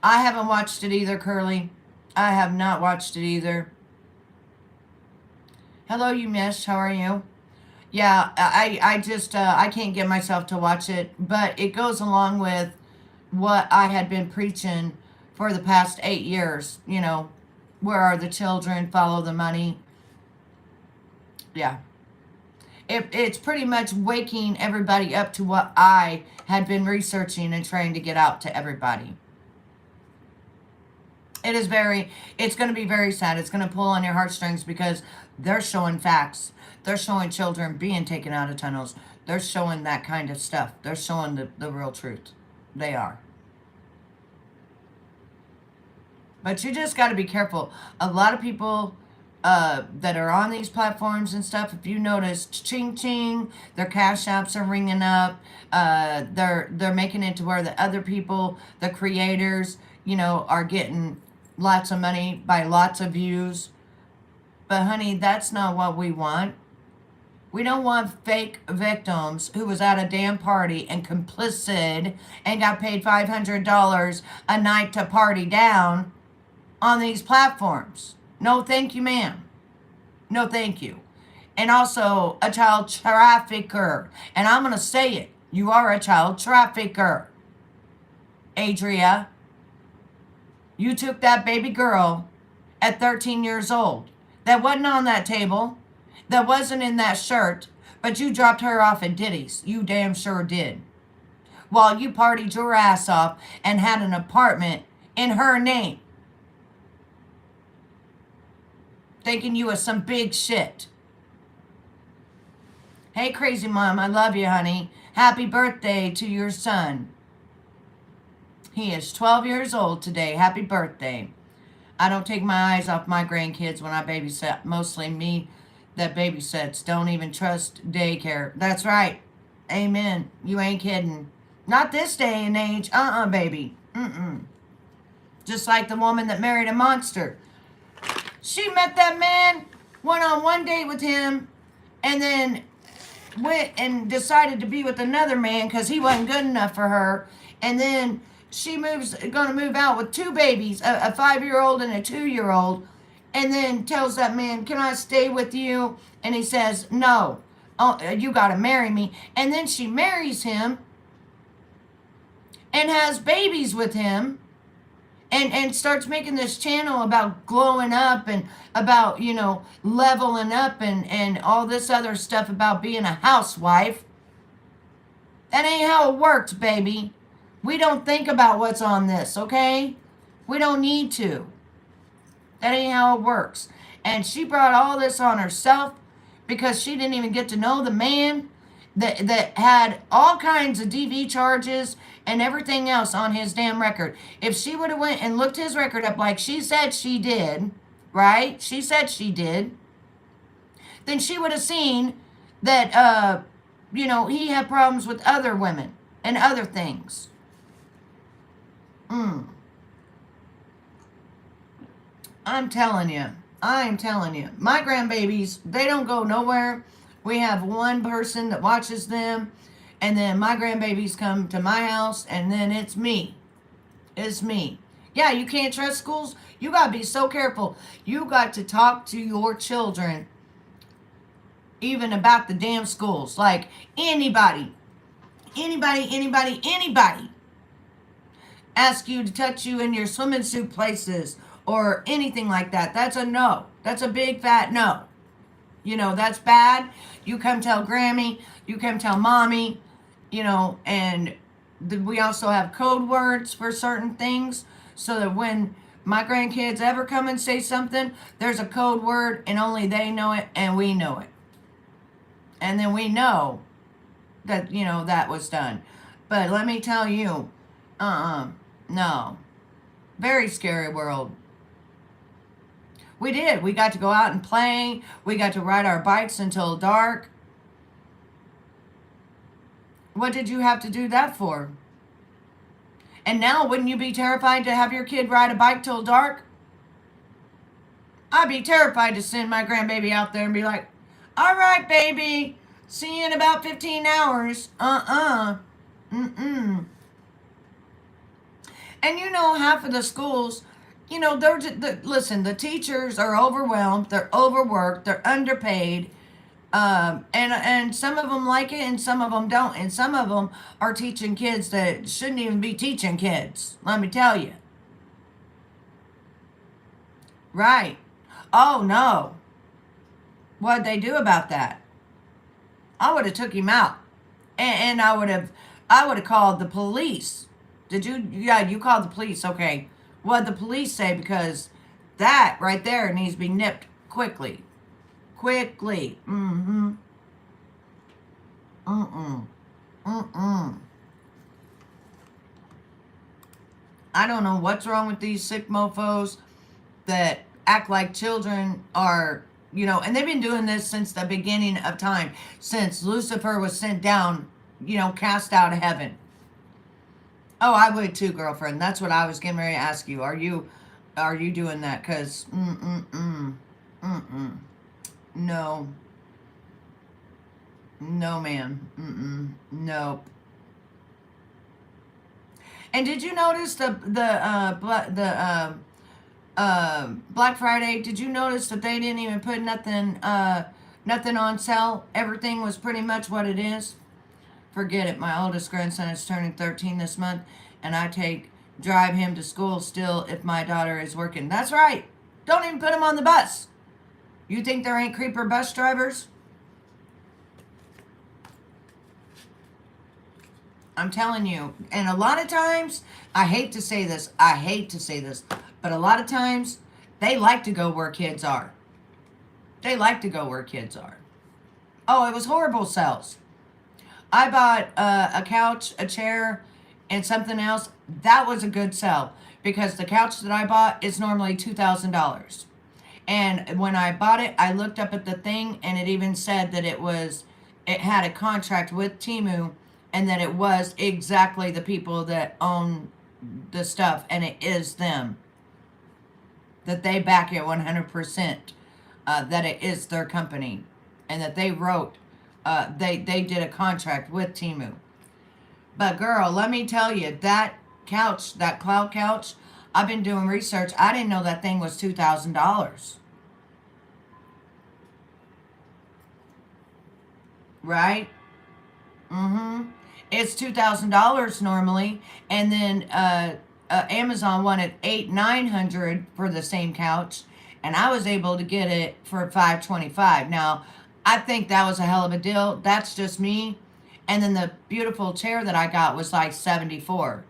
I haven't watched it either, Curly. I have not watched it either. Hello, you miss. How are you? Yeah, I just, I can't get myself to watch it. But it goes along with what I had been preaching for the past 8 years. Where are the children? Follow the money. Yeah. It's pretty much waking everybody up to what I had been researching and trying to get out to everybody. It's going to be very sad. It's going to pull on your heartstrings because they're showing facts. They're showing children being taken out of tunnels. They're showing that kind of stuff. They're showing the real truth. They are. But you just got to be careful. A lot of people that are on these platforms and stuff, if you notice, ching ching, their cash apps are ringing up. They're making it to where the other people, the creators, are getting lots of money by lots of views. But honey, that's not what we want. We don't want fake victims who was at a damn party and complicit and got paid $500 a night to party down on these platforms. No, thank you, ma'am. No, thank you. And also a child trafficker. And I'm going to say it. You are a child trafficker. Adria, you took that baby girl at 13 years old that wasn't on that table, that wasn't in that shirt, but you dropped her off at Diddy's. You damn sure did. While you partied your ass off and had an apartment in her name. Thinking you was some big shit. Hey, crazy mom, I love you, honey. Happy birthday to your son. He is 12 years old today. Happy birthday. I don't take my eyes off my grandkids when I babysit. Mostly me that babysits. Don't even trust daycare. That's right. Amen. You ain't kidding. Not this day and age. Baby. Just like the woman that married a monster. She met that man went on one date with him, and then went and decided to be with another man because he wasn't good enough for her. And then she gonna move out with two babies, a 5-year-old and a 2-year-old, and then tells that man, "Can I stay with you?" And he says, "No, oh, you gotta marry me." And then she marries him and has babies with him, and starts making this channel about glowing up and about, leveling up and all this other stuff about being a housewife. That ain't how it works, baby. We don't think about what's on this, okay? We don't need to. That ain't how it works. And she brought all this on herself because she didn't even get to know the man that had all kinds of DV charges and everything else on his damn record. If she would have went and looked his record up like she said she did, right? She said she did. Then she would have seen that, he had problems with other women and other things. I'm telling you. My grandbabies, they don't go nowhere. We have one person that watches them, and then my grandbabies come to my house, and then it's me. It's me. Yeah, you can't trust schools. You got to be so careful. You got to talk to your children even about the damn schools. Like anybody ask you to touch you in your swimming suit places or anything like that. That's a no. That's a big fat no. That's bad. You come tell Grammy. You come tell Mommy. And we also have code words for certain things so that when my grandkids ever come and say something, there's a code word and only they know it and we know it. And then we know that, that was done. But let me tell you, no. Very scary world. We did. We got to go out and play. We got to ride our bikes until dark. What did you have to do that for? And now, wouldn't you be terrified to have your kid ride a bike till dark? I'd be terrified to send my grandbaby out there and be like, "All right, baby, see you in about 15 hours. Mm-mm. And half of the schools, listen, the teachers are overwhelmed, they're overworked, they're underpaid, and some of them like it and some of them don't, and some of them are teaching kids that shouldn't even be teaching kids, let me tell you. Right. Oh, no. What'd they do about that? I would have took him out, and I would have called the police. Did you? Yeah, you called the police. Okay. What'd the police say? Because that right there needs to be nipped quickly. Quickly. Mm-hmm. I don't know what's wrong with these sick mofos that act like children are, and they've been doing this since the beginning of time, since Lucifer was sent down, cast out of heaven. Oh, I would too, girlfriend. That's what I was getting ready to ask you. Are you doing that? Because, no. No, ma'am. Nope. And did you notice the Black Friday? Did you notice that they didn't even put nothing on sale? Everything was pretty much what it is. Forget it. My oldest grandson is turning 13 this month, and I drive him to school still if my daughter is working. That's right. Don't even put him on the bus. You think there ain't creeper bus drivers? I'm telling you. And a lot of times, I hate to say this, but a lot of times, they like to go where kids are. Oh, it was horrible sales. I bought a couch, a chair, and something else. That was a good sell because the couch that I bought is normally $2,000. And when I bought it, I looked up at the thing and it even said that it had a contract with Temu and that it was exactly the people that own the stuff, and it is them. That they back it 100%. that it is their company and that they wrote, they did a contract with Temu. But girl, let me tell you, that couch, that cloud couch, I've been doing research. I didn't know that thing was $2,000. Right? Mm-hmm. It's $2,000 normally, and then Amazon wanted 800-900 for the same couch, and I was able to get it for $525. Now, I think that was a hell of a deal. That's just me. And then the beautiful chair that I got was like 74.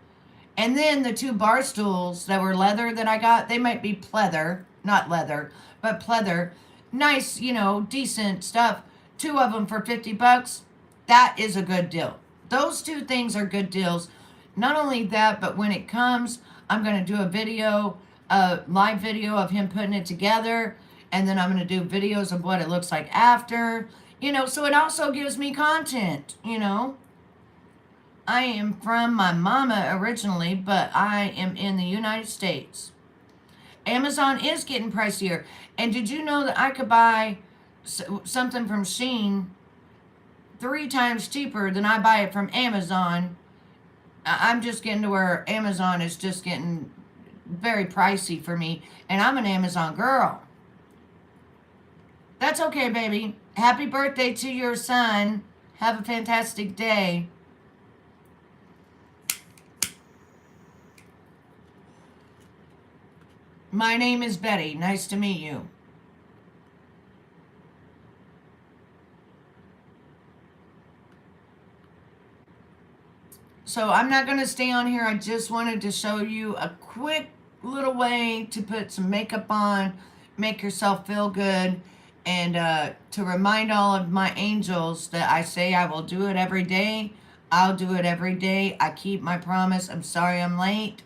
And then the two bar stools that were leather that I got, they might be pleather, not leather, but pleather. Nice, decent stuff. Two of them for $50. That is a good deal. Those two things are good deals. Not only that, but when it comes, I'm going to do a live video of him putting it together. And then I'm going to do videos of what it looks like after. So it also gives me content. I am from my mama originally, but I am in the United States. Amazon is getting pricier. And did you know that I could buy something from Shein 3 times cheaper than I buy it from Amazon? I'm just getting to where Amazon is just getting very pricey for me. And I'm an Amazon girl. That's okay, baby. Happy birthday to your son. Have a fantastic day. My name is Betty. Nice to meet you. So I'm not going to stay on here. I just wanted to show you a quick little way to put some makeup on, make yourself feel good, and to remind all of my angels that I say I will do it every day. I'll do it every day. I keep my promise. I'm sorry I'm late.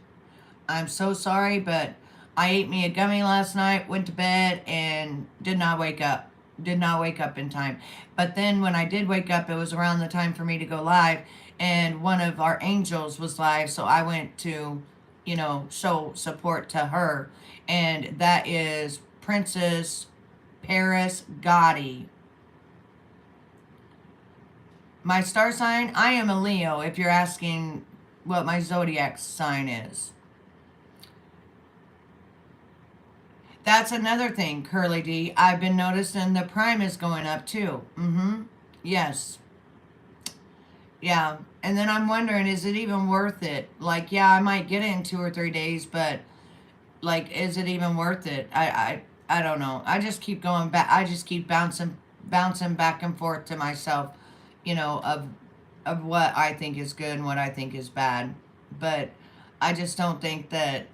I'm so sorry, but I ate me a gummy last night, went to bed, and did not wake up. Did not wake up in time. But then when I did wake up, it was around the time for me to go live, and one of our angels was live, so I went to, show support to her, and that is Princess Paris Gotti. My star sign, I am a Leo, if you're asking what my zodiac sign is. That's another thing, Curly D. I've been noticing the prime is going up too. Yes. Yeah. And then I'm wondering, is it even worth it? Like, yeah, I might get it in 2 or 3 days, but like, is it even worth it? I don't know. I just keep going back. I just keep bouncing back and forth to myself, of what I think is good and what I think is bad. But I just don't think that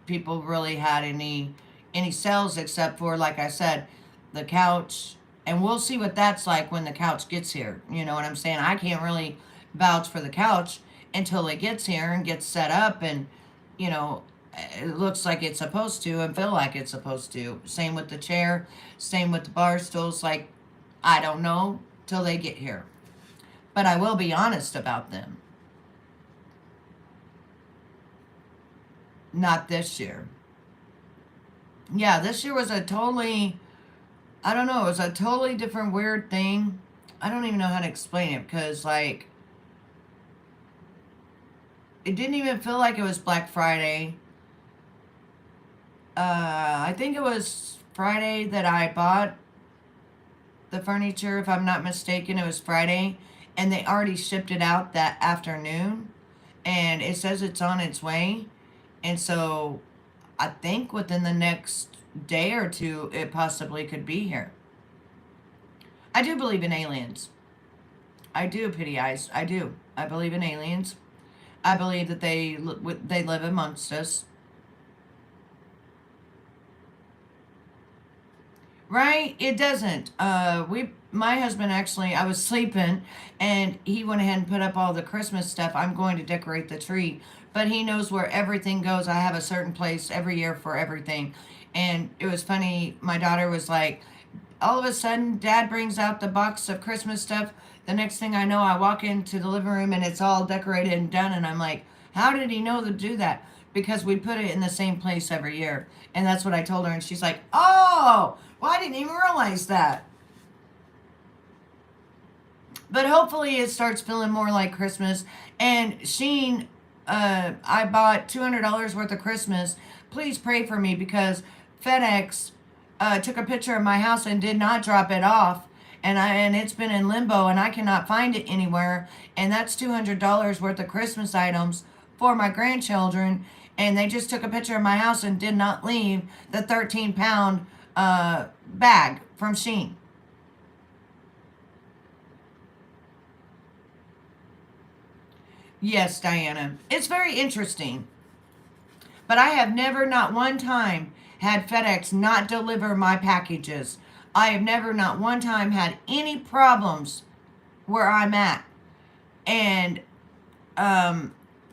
people really had any sales except for, like I said, the couch. And we'll see what that's like when the couch gets here. You know what I'm saying? I can't really vouch for the couch until it gets here and gets set up and, it looks like it's supposed to and feel like it's supposed to. Same with the chair. Same with the bar stools. Like, I don't know till they get here. But I will be honest about them. Not this year. Yeah, this year was a totally, I don't know, it was a totally different weird thing. I don't even know how to explain it because, like, it didn't even feel like it was Black Friday. I think it was Friday that I bought the furniture, if I'm not mistaken. It was Friday, and they already shipped it out that afternoon, and it says it's on its way. And so I think within the next day or two, it possibly could be here. I do believe in aliens. I do, Pity Eyes. I do. I believe in aliens. I believe that they live amongst us. Right? It doesn't. My husband actually, I was sleeping, and he went ahead and put up all the Christmas stuff. I'm going to decorate the tree, but he knows where everything goes. I have a certain place every year for everything. And it was funny. My daughter was like, all of a sudden, Dad brings out the box of Christmas stuff. The next thing I know, I walk into the living room, and it's all decorated and done. And I'm like, how did he know to do that? Because we put it in the same place every year. And that's what I told her. And she's like, oh, Well, I didn't even realize that. But hopefully it starts feeling more like Christmas. And Sheen, I bought $200 worth of Christmas. Please pray for me because FedEx took a picture of my house and did not drop it off. And it's been in limbo and I cannot find it anywhere. And that's $200 worth of Christmas items for my grandchildren. And they just took a picture of my house and did not leave the 13-pound bag from Sheen. Yes, Diana. It's very interesting. But I have never, not one time, had FedEx not deliver my packages. I have never, not one time, had any problems where I'm at. And,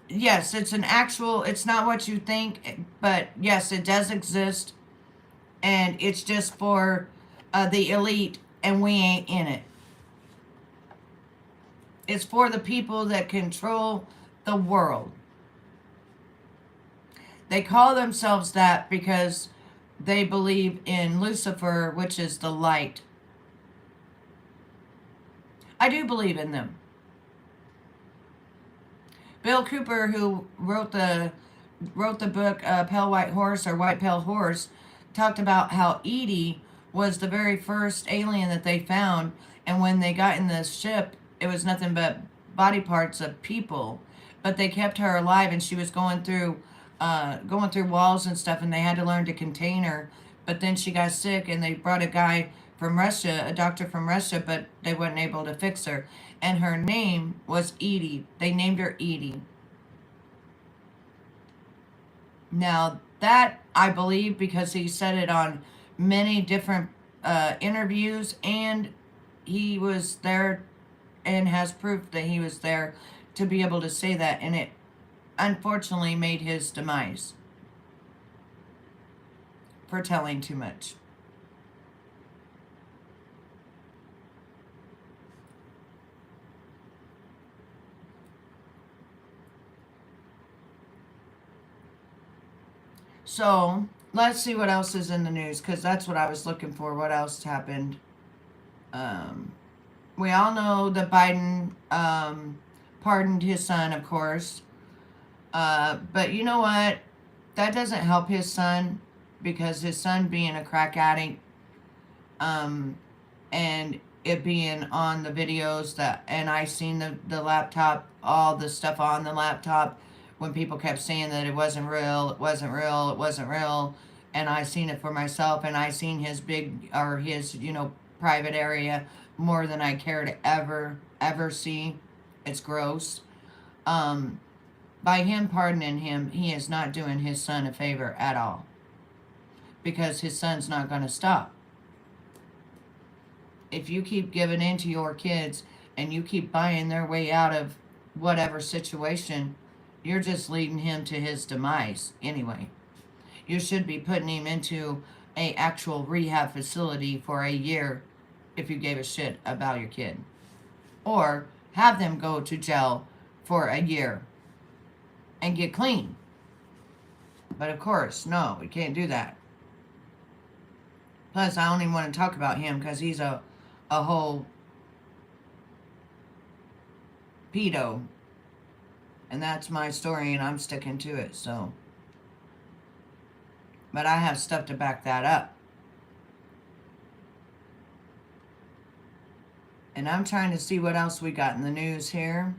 yes, it's an actual, it's not what you think, but yes, it does exist. And it's just for the elite, and we ain't in it. It's for the people that control the world. They call themselves that because they believe in Lucifer, which is the light. I do believe in them. Bill Cooper, who wrote the book Pale White Horse or White Pale Horse, talked about how Edie was the very first alien that they found, and when they got in the ship, it was nothing but body parts of people, but they kept her alive, and she was going through walls and stuff, and they had to learn to contain her. But then she got sick, and they brought a guy from Russia, a doctor from Russia, but they weren't able to fix her. And her name was Edie. They named her Edie. Now that I believe because he said it on many different interviews, and he was there and has proof that he was there to be able to say that, and it unfortunately made his demise for telling too much. So let's see what else is in the news, because that's what I was looking for. What else happened? We all know that Biden pardoned his son, of course. But you know what? That doesn't help his son, because his son being a crack addict, and it being on the videos and I seen the laptop, all the stuff on the laptop, when people kept saying that it wasn't real, it wasn't real, it wasn't real, and I seen it for myself, and I seen his private area more than I care to ever see. It's gross. By him pardoning him, he is not doing his son a favor at all, because his son's not going to stop. If you keep giving in to your kids and you keep buying their way out of whatever situation, you're just leading him to his demise anyway. You should be putting him into a actual rehab facility for a year if you gave a shit about your kid. Or have them go to jail for a year and get clean. But of course, no, we can't do that. Plus, I don't even want to talk about him because he's a whole pedo. And that's my story, and I'm sticking to it, so. But I have stuff to back that up. And I'm trying to see what else we got in the news here.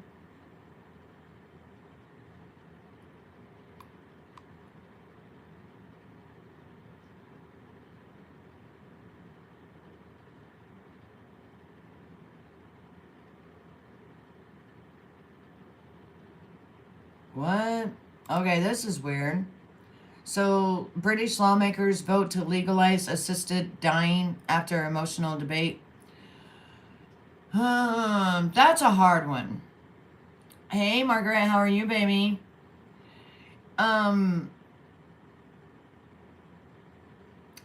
What? Okay, this is weird. So, British lawmakers vote to legalize assisted dying after emotional debate. That's a hard one. Hey, Margaret, how are you, baby?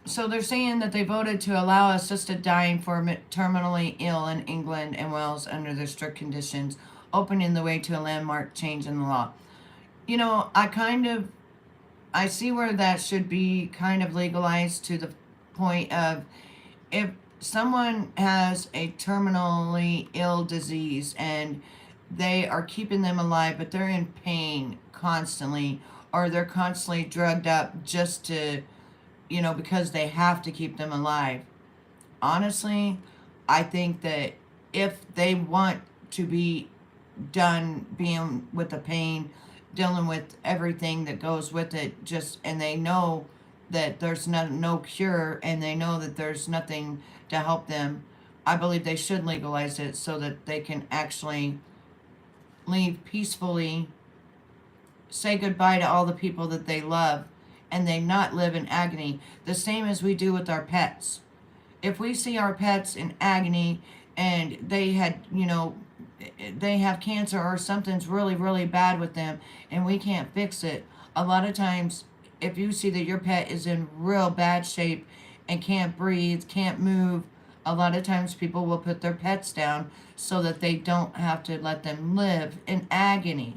So they're saying that they voted to allow assisted dying for terminally ill in England and Wales under the strict conditions, opening the way to a landmark change in the law. You know, I see where that should be kind of legalized to the point of if someone has a terminally ill disease and they are keeping them alive, but they're in pain constantly, or they're constantly drugged up just to, because they have to keep them alive. Honestly, I think that if they want to be done being with the pain, dealing with everything that goes with it, and they know that there's no cure, and they know that there's nothing to help them, I believe they should legalize it so that they can actually leave peacefully, say goodbye to all the people that they love, and they not live in agony, the same as we do with our pets. If we see our pets in agony and they have cancer or something's really, really bad with them and we can't fix it, a lot of times, if you see that your pet is in real bad shape and can't breathe, can't move, a lot of times people will put their pets down so that they don't have to let them live in agony.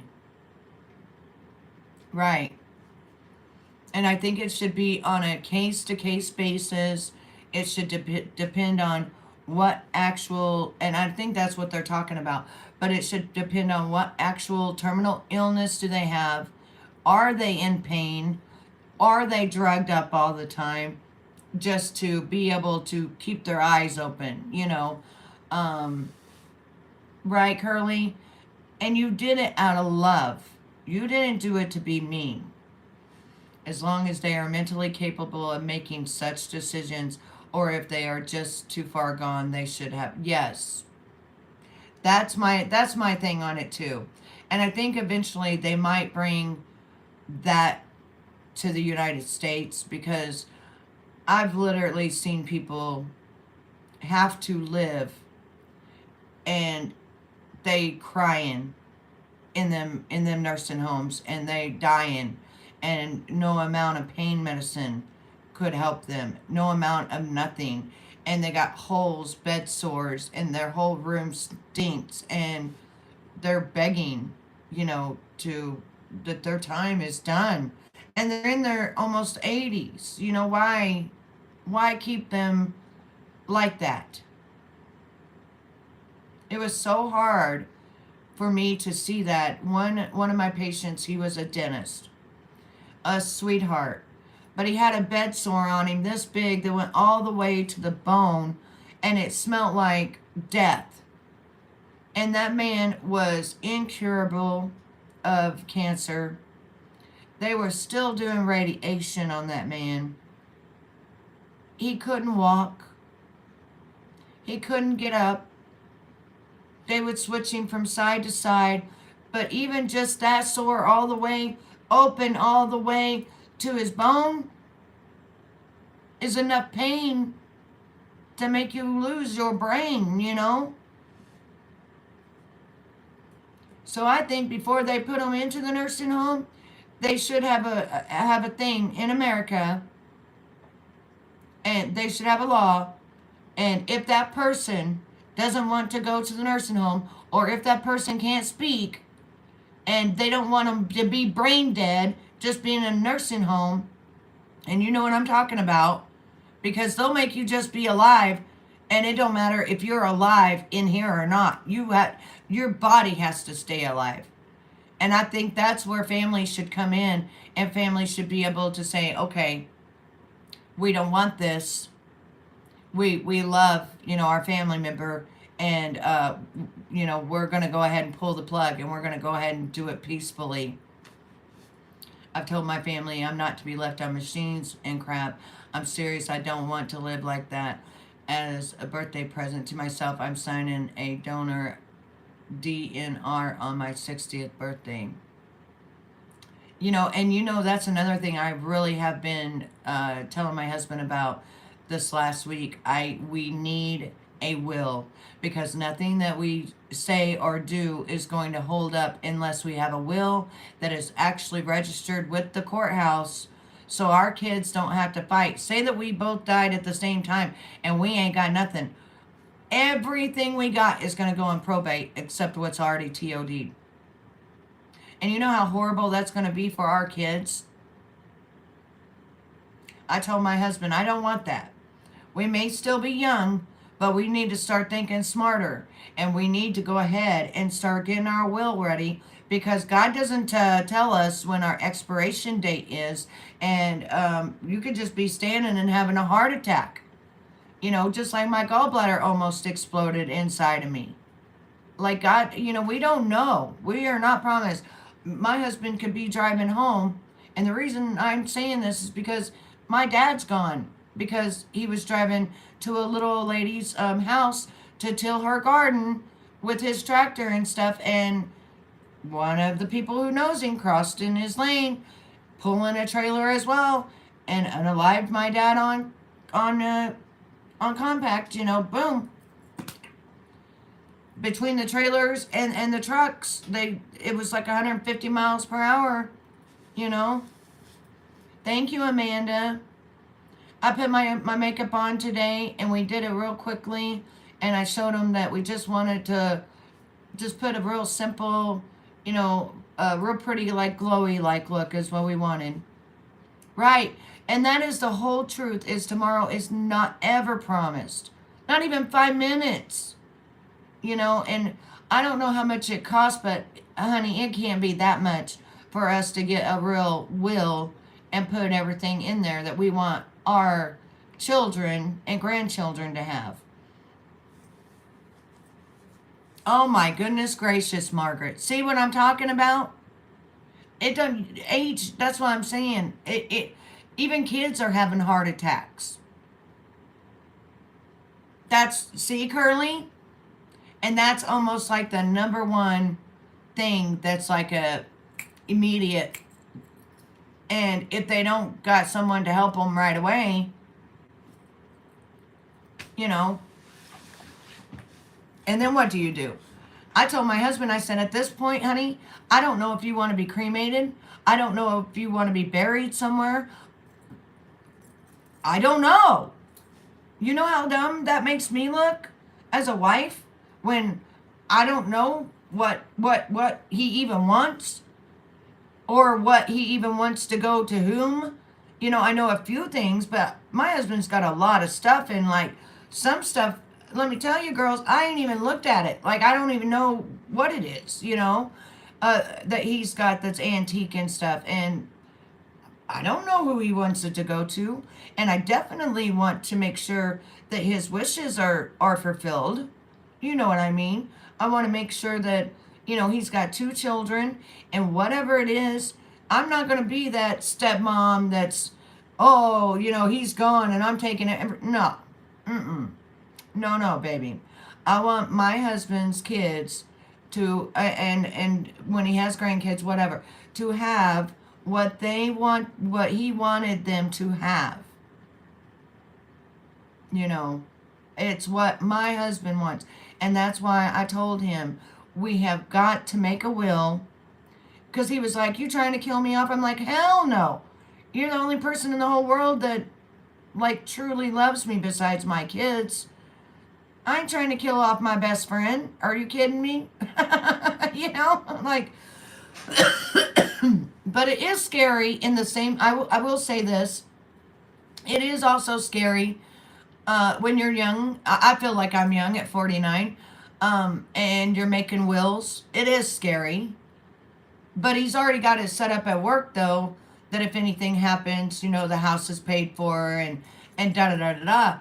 Right. And I think it should be on a case-to-case basis. It should depend on what actual, and I think that's what they're talking about, but it should depend on what actual terminal illness do they have. Are they in pain? Are they drugged up all the time just to be able to keep their eyes open, right, Curly? And you did it out of love. You didn't do it to be mean. As long as they are mentally capable of making such decisions, or if they are just too far gone, they should have. Yes, that's my thing on it too. And I think eventually they might bring that to the United States, because I've literally seen people have to live and they crying in them nursing homes, and they dying, and no amount of pain medicine could help them, no amount of nothing, and they got holes, bed sores, and their whole room stinks, and they're begging, to that their time is done, and they're in their almost 80s. Why keep them like that? It was so hard for me to see that. One of my patients, he was a dentist, a sweetheart, but he had a bed sore on him this big that went all the way to the bone, and it smelled like death. And that man was incurable of cancer. They were still doing radiation on that man. He couldn't walk. He couldn't get up. They would switch him from side to side. But even just that sore all the way, open all the way to his bone, is enough pain to make you lose your brain. So I think before they put him into the nursing home, they should have a thing in America, and they should have a law. And if that person doesn't want to go to the nursing home, or if that person can't speak, and they don't want them to be brain dead just being in a nursing home, and you know what I'm talking about, because they'll make you just be alive, and it don't matter if you're alive in here or not. Your body has to stay alive. And I think that's where families should come in, and families should be able to say, okay, we don't want this. We love, our family member, and, we're going to go ahead and pull the plug, and we're going to go ahead and do it peacefully. I've told my family I'm not to be left on machines and crap. I'm serious. I don't want to live like that. As a birthday present to myself, I'm signing a donor DNR on my 60th birthday. And that's another thing I really have been telling my husband about this last week. We need a will, because nothing that we say or do is going to hold up unless we have a will that is actually registered with the courthouse, so our kids don't have to fight. Say that we both died at the same time and we ain't got nothing. Everything we got is going to go in probate except what's already TOD'd. And you know how horrible that's going to be for our kids? I told my husband, I don't want that. We may still be young, but we need to start thinking smarter. And we need to go ahead and start getting our will ready, because God doesn't tell us when our expiration date is. And you could just be standing and having a heart attack. Just like my gallbladder almost exploded inside of me. Like God, we don't know. We are not promised. My husband could be driving home, and the reason I'm saying this is because my dad's gone, because he was driving to a little old lady's house to till her garden with his tractor and stuff, and one of the people who knows him crossed in his lane, pulling a trailer as well, and unalived my dad on compact. Boom, between the trailers and the trucks, it was like 150 miles per hour. Thank you, Amanda. I put my makeup on today, and we did it real quickly, and I showed them that we just wanted to just put a real simple, real pretty, like glowy like look is what we wanted. Right. And that is the whole truth, is tomorrow is not ever promised. Not even 5 minutes. And I don't know how much it costs, but honey, it can't be that much for us to get a real will and put everything in there that we want our children and grandchildren to have. Oh my goodness gracious, Margaret. See what I'm talking about? It doesn't age, that's what I'm saying. Even kids are having heart attacks. See, Curly? And that's almost like the number one thing that's like a immediate. And if they don't got someone to help them right away, and then what do you do? I told my husband, I said, at this point, honey, I don't know if you want to be cremated. I don't know if you want to be buried somewhere. I don't know. You know how dumb that makes me look as a wife, when I don't know what he even wants, or what he even wants to go to whom. I know a few things, but my husband's got a lot of stuff, and like some stuff, let me tell you girls, I ain't even looked at it. Like, I don't even know what it is, that he's got that's antique and stuff. And I don't know who he wants it to go to. And I definitely want to make sure that his wishes are fulfilled. You know what I mean? I want to make sure that, he's got 2 children, and whatever it is, I'm not going to be that stepmom that's, he's gone and I'm taking it. No. No, baby. I want my husband's kids to, and when he has grandkids, whatever, to have what they want, what he wanted them to have. It's what my husband wants. And that's why I told him, we have got to make a will. Because he was like, you trying to kill me off? I'm like, hell no. You're the only person in the whole world that, like, truly loves me besides my kids. I ain't trying to kill off my best friend. Are you kidding me? Like, but it is scary in the same, I will say this. It is also scary when you're young. I feel like I'm young at 49, and you're making wills. It is scary. But he's already got it set up at work, though, that if anything happens, the house is paid for, and da-da-da-da-da.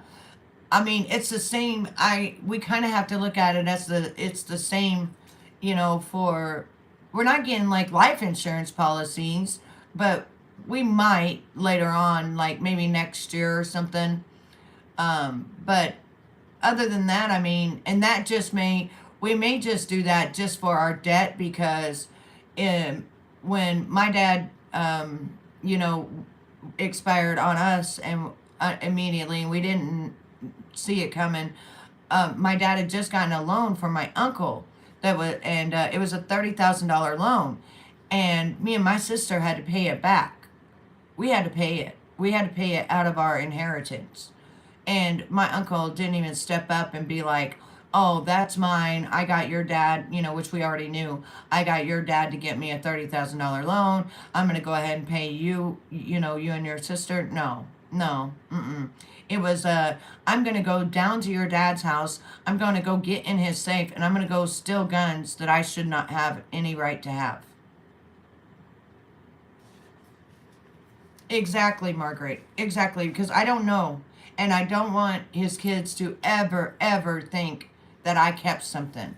I mean, it's the same. We kind of have to look at it as it's the same, for, we're not getting like life insurance policies, but we might later on, like maybe next year or something. But other than that, I mean, and that we may just do that just for our debt, because when my dad, expired on us, and immediately, and we didn't see it coming. My dad had just gotten a loan from my uncle it was a $30,000 loan, and me and my sister had to pay it back. We had to pay it. We had to pay it out of our inheritance. And my uncle didn't even step up and be like, oh, that's mine. I got your dad, which we already knew. I got your dad to get me a $30,000 loan. I'm going to go ahead and pay you, you and your sister. No. No. Mm-mm. It was, I'm going to go down to your dad's house. I'm going to go get in his safe, and I'm going to go steal guns that I should not have any right to have. Exactly, Margaret. Exactly, because I don't know. And I don't want his kids to ever, ever think that I kept something,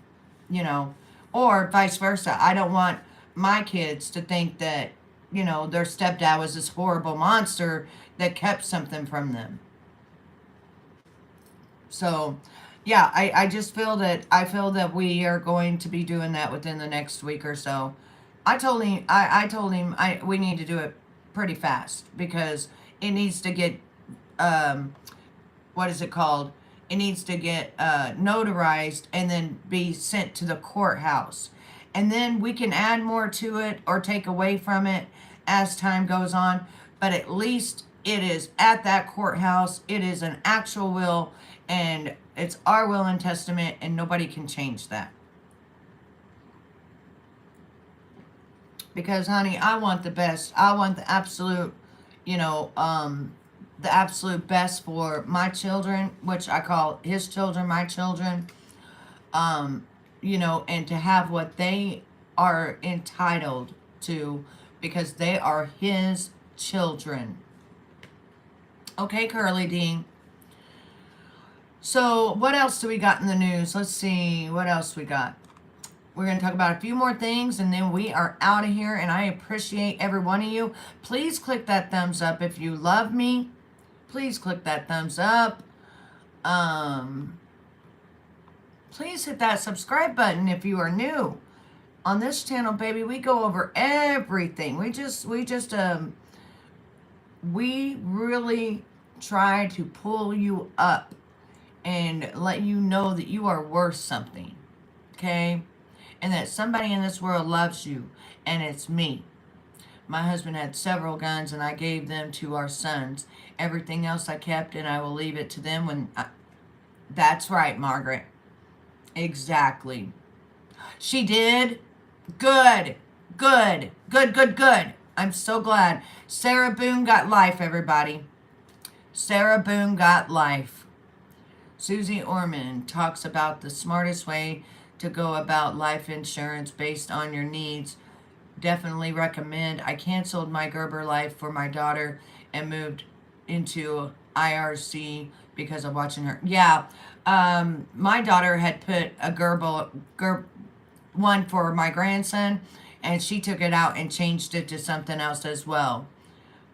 you know, or vice versa. I don't want my kids to think that, you know, their stepdad was this horrible monster that kept something from them. So, yeah, I just feel that we are going to be doing that within the next week or so. I told him we need to do it pretty fast because it needs to get um, what is it called? It needs to get notarized and then be sent to the courthouse. And then we can add more to it or take away from it as time goes on. But at least it is at that courthouse. It is an actual will, and it's our will and testament, and nobody can change that. Because, honey, I want the best. I want the absolute, you know, the absolute best for my children, which I call his children, my children, you know, and to have what they are entitled to because they are his children. Okay, Curly Dean. So, what else do we got in the news? Let's see what else we got. We're going to talk about a few more things, and then we are out of here, and I appreciate every one of you. Please click that thumbs up if you love me. Please click that thumbs up. Please hit that subscribe button if you are new. On this channel, baby, we go over everything. We really try to pull you up and let you know that you are worth something, okay? And that somebody in this world loves you, and it's me. My husband had several guns, and I gave them to our sons. Everything else I kept, and I will leave it to them when That's right, Margaret. Exactly. She did? Good. Good. Good, good, good. I'm so glad. Sarah Boone got life, everybody. Sarah Boone got life. Susie Orman talks about the smartest way to go about life insurance based on your needs. Definitely recommend. I canceled my Gerber life for my daughter and moved into IRC because of watching her. Yeah, my daughter had put a Gerber one for my grandson, and she took it out and changed it to something else as well.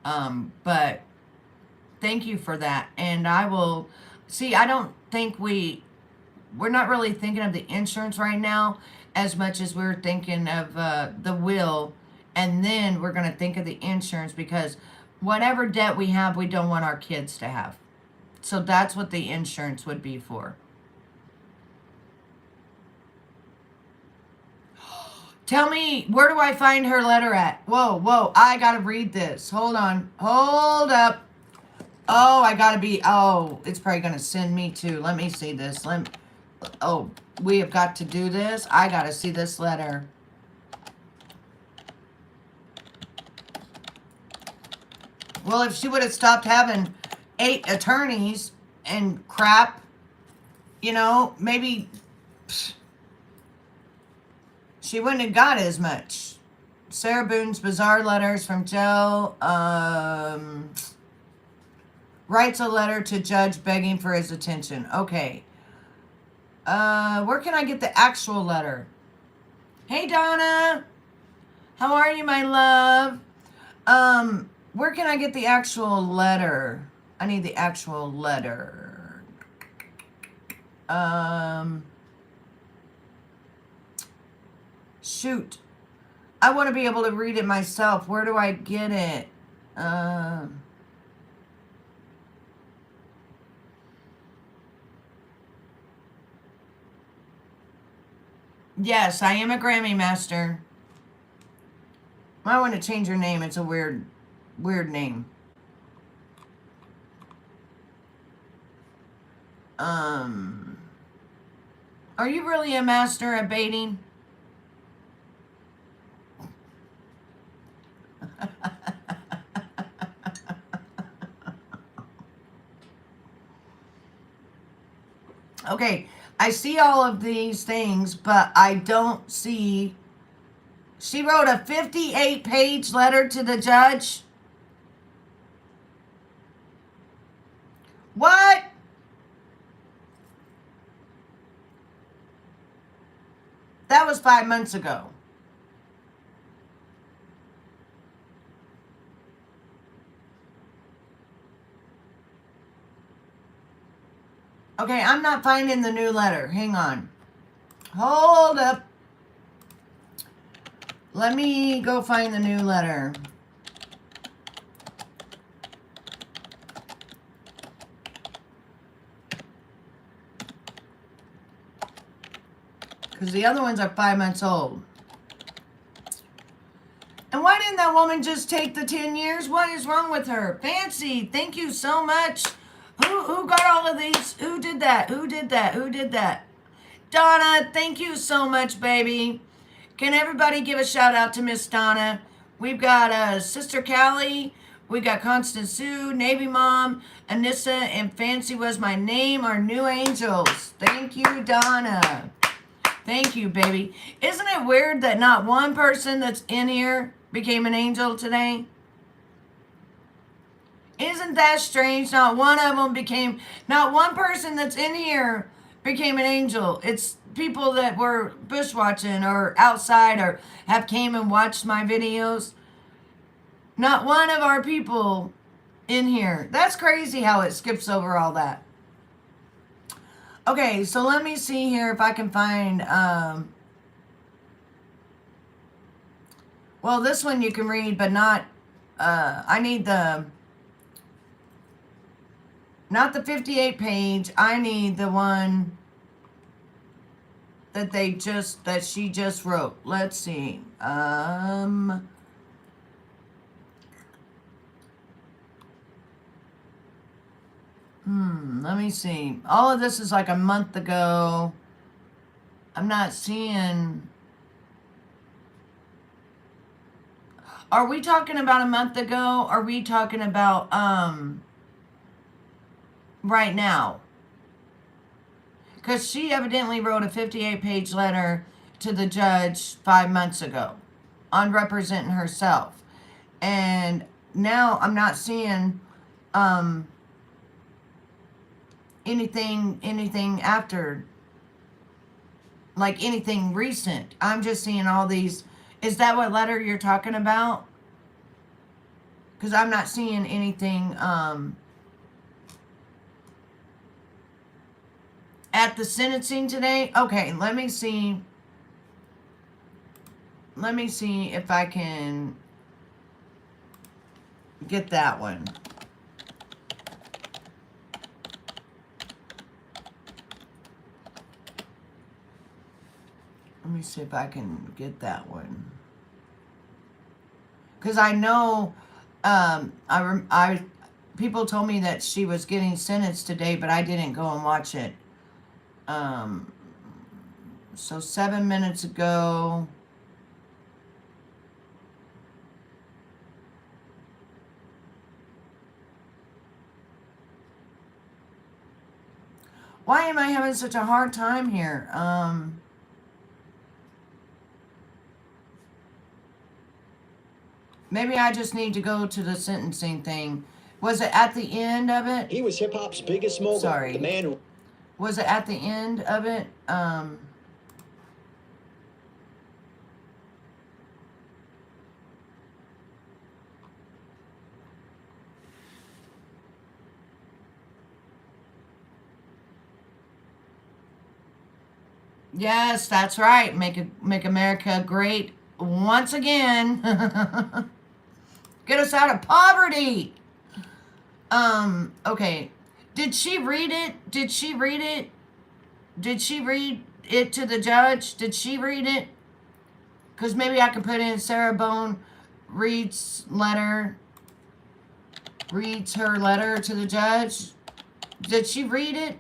But thank you for that. And I will see. I don't think we're not really thinking of the insurance right now as much as we're thinking of the will, and then we're going to think of the insurance because whatever debt we have, we don't want our kids to have. So that's what the insurance would be for. Tell me, where do I find her letter at? Whoa, whoa, I got to read this. Hold on. Hold up. Oh, I got to be, oh, it's probably going to send me to, let me see this. Oh, we have got to do this. I got to see this letter. Well, if she would have stopped having 8 attorneys and crap, you know, maybe she wouldn't have got as much. Sarah Boone's bizarre letters from jail. Writes a letter to judge begging for his attention. Okay. Where can I get the actual letter? Hey, Donna. How are you, my love? Where can I get the actual letter? I need the actual letter. Shoot. I want to be able to read it myself. Where do I get it? Yes, I am a Grammy Master. I want to change your name. It's a weird name. Are you really a master at baiting? Okay, I see all of these things, but I don't see. She wrote a 58-page letter to the judge. What? That was 5 months ago. Okay, I'm not finding the new letter. Hang on. Hold up. Let me go find the new letter. Because the other ones are 5 months old. And why didn't that woman just take the 10 years? What is wrong with her? Fancy, thank you so much. Who got all of these? Who did that? Who did that? Who did that? Donna, thank you so much, baby. Can everybody give a shout out to Miss Donna? We've got Sister Callie. We got Constance Sue, Navy Mom, Anissa, and Fancy was my name, our new angels. Thank you, Donna. Thank you, baby. Isn't it weird that not one person that's in here became an angel today? Isn't that strange? Not one of them became, not one person that's in here became an angel. It's people that were bushwatching or outside or have came and watched my videos. Not one of our people in here. That's crazy how it skips over all that. Okay, so let me see here if I can find, well, this one you can read, but not, I need not the 58 page. I need the one that she just wrote. Let's see. Let me see. All of this is like a month ago. I'm not seeing. Are we talking about a month ago? Are we talking about right now? Because she evidently wrote a 58-page letter to the judge 5 months ago on representing herself. And now I'm not seeing anything after, like anything recent. I'm just seeing all these. Is that what letter you're talking about? Because I'm not seeing anything at the sentencing today. Okay, let me see. Let me see if I can get that one. Let me see if I can get that one. Because I know, people told me that she was getting sentenced today, but I didn't go and watch it. So 7 minutes ago. Why am I having such a hard time here? Maybe I just need to go to the sentencing thing. Was it at the end of it?
He was hip-hop's biggest mogul.
Sorry.
The man who...
Was it at the end of it? Yes, that's right. Make America great once again. Get us out of poverty. Okay. Did she read it? Did she read it? Did she read it to the judge? Did she read it? Because maybe I can put in Sarah Boone reads her letter to the judge. Did she read it?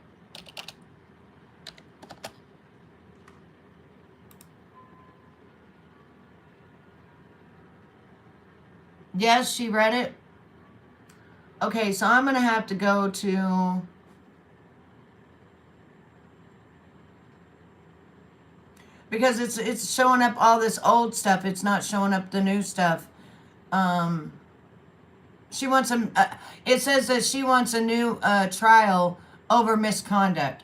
Yes, she read it. Okay, so I'm going to have to go to... because it's showing up all this old stuff. It's not showing up the new stuff. She wants a. It says that she wants a new trial over misconduct.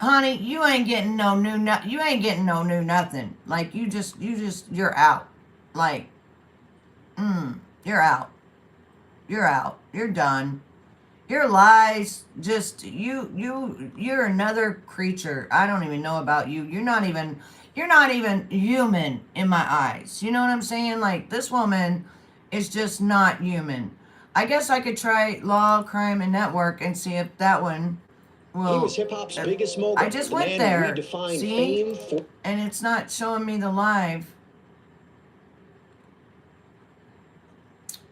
Honey, you ain't getting no new. You ain't getting no new nothing. Like you're out. Like, you're out. You're out. You're done. Your lies, just you're another creature. I don't even know about you. You're not even human in my eyes. You know what I'm saying? Like, this woman is just not human. I guess I could try Law, Crime, and Network and see if that one will.
He was hip-hop's biggest mogul.
I just went there. See? And it's not showing me the live.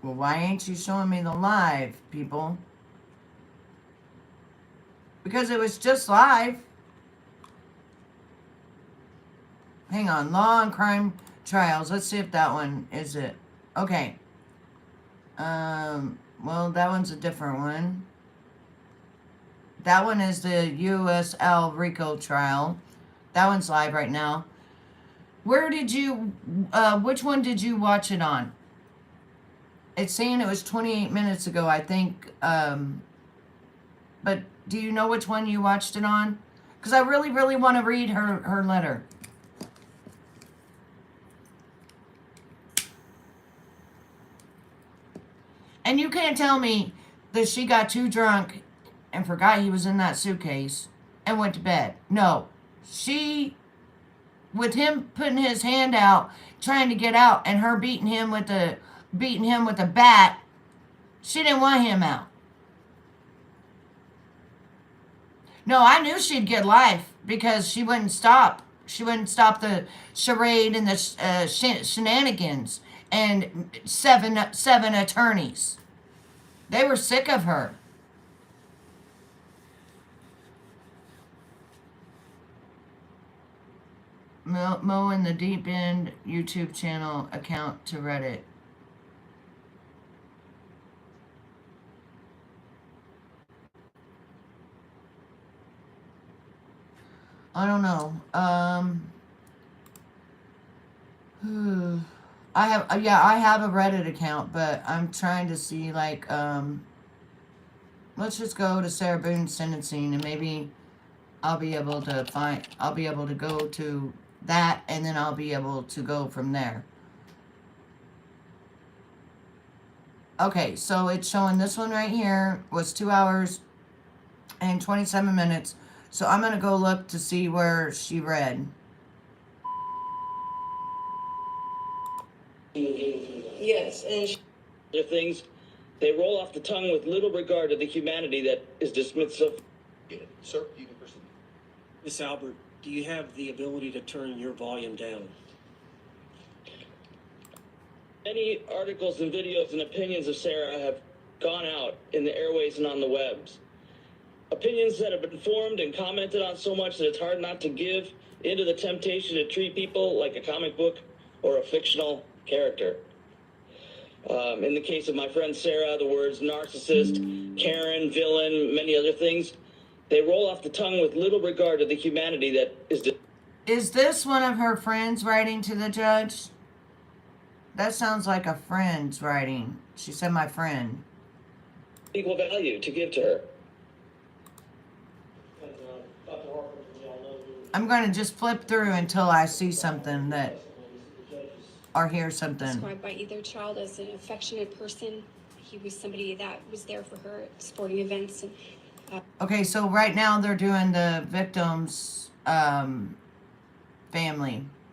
Well, why ain't you showing me the live, people? Because it was just live. Hang on. Law and Crime Trials. Let's see if that one is it. Okay. Well, that one's a different one. That one is the USL RICO trial. That one's live right now. Where did you, which one did you watch it on? It's saying it was 28 minutes ago, I think. But do you know which one you watched it on? Because I really, really want to read her letter. And you can't tell me that she got too drunk and forgot he was in that suitcase and went to bed. No. She, with him putting his hand out, trying to get out, and her beating him with a bat, she didn't want him out. No, I knew she'd get life because she wouldn't stop. She wouldn't stop the charade and the shenanigans and seven attorneys. They were sick of her. Mo in the Deep End YouTube channel account to Reddit. I don't know. I have a Reddit account, but I'm trying to see, like, let's just go to Sarah Boone's sentencing, and maybe I'll be able to go to that, and then I'll be able to go from there. Okay, so it's showing this one right here was 2 hours and 27 minutes. So I'm going to go look to see where she read.
Yes, and other things, they roll off the tongue with little regard to the humanity that is dismissive.
Sir, you can proceed.
Miss Albert, do you have the ability to turn your volume down?
Many articles and videos and opinions of Sarah have gone out in the airways and on the webs. Opinions that have been formed and commented on so much that it's hard not to give into the temptation to treat people like a comic book or a fictional character. In the case of my friend Sarah, the words narcissist, Karen, villain, many other things, they roll off the tongue with little regard to the humanity that is...
Is this one of her friends writing to the judge? That sounds like a friend's writing. She said my friend.
Equal value to give to her.
I'm going to just flip through until I see something that, or hear something.
Described by either child as an affectionate person. He was somebody that was there for her at sporting events. And,
okay, so right now they're doing the victim's family.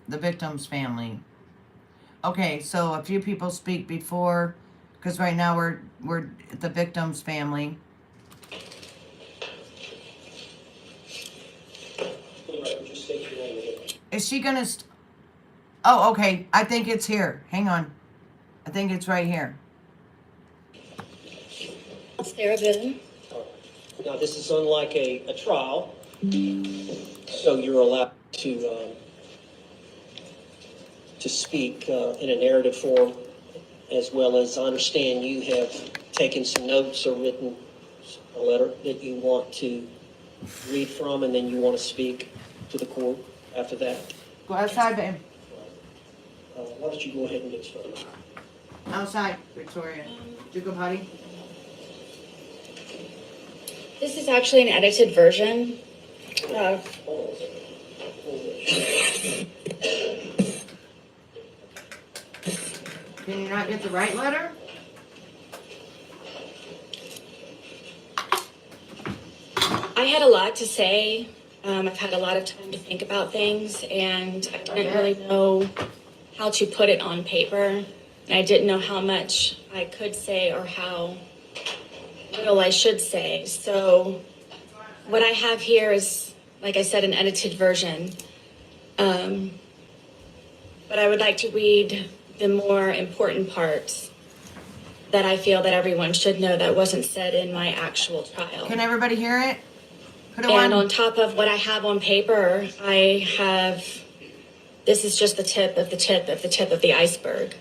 The victim's family. Okay, so a few people speak before, because right now we're at the victim's family. Is she gonna... Oh, okay. I think it's here. Hang on. I think it's right here.
Sarah Boone.
Now, this is unlike a trial, so you're allowed to speak in a narrative form, as well as I understand you have taken some notes or written a letter that you want to read from, and then you want to speak to the court after that.
Go outside, babe.
Why don't you go ahead and get started?
Outside, Victoria. Did you go potty?
This is actually an edited version.
Can you not get the right letter?
I had a lot to say. I've had a lot of time to think about things, and I didn't really know how to put it on paper. And I didn't know how much I could say or how little I should say. So what I have here is, like I said, an edited version. But I would like to read the more important parts that I feel that everyone should know that wasn't said in my actual trial.
Can everybody hear it? Put it
And on top of what I have on paper, I have, this is just the tip of the tip of the tip of the iceberg.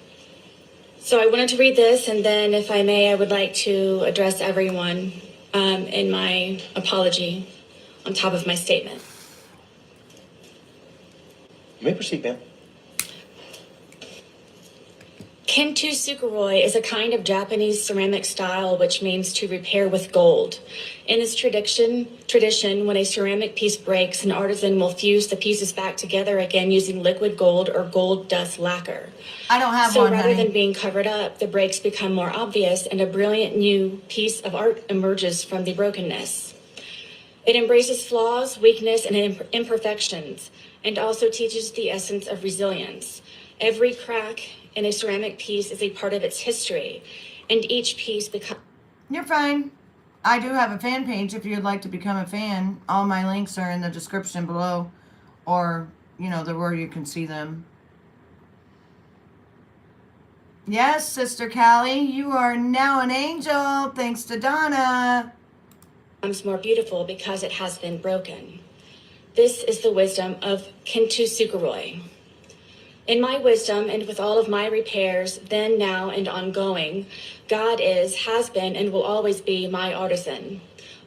So I wanted to read this, and then if I may, I would like to address everyone in my apology on top of my statement.
You may proceed, ma'am.
Kintu Sukuroi is a kind of Japanese ceramic style which means to repair with gold. In this tradition, when a ceramic piece breaks, an artisan will fuse the pieces back together again using liquid gold or gold dust lacquer.
I don't have
So
one,
rather
honey.
than being covered up, the breaks become more obvious and a brilliant new piece of art emerges from the brokenness. It embraces flaws, weakness, and imperfections, and also teaches the essence of resilience. Every crack in a ceramic piece is a part of its history, and each piece becomes...
You're fine. I do have a fan page if you'd like to become a fan. All my links are in the description below, or, you know, where you can see them. Yes, Sister Callie, you are now an angel, thanks to Donna.
more beautiful because it has been broken. This is the wisdom of Kintu Sukuroi. In my wisdom and with all of my repairs, then, now, and ongoing, God is, has been, and will always be my artisan.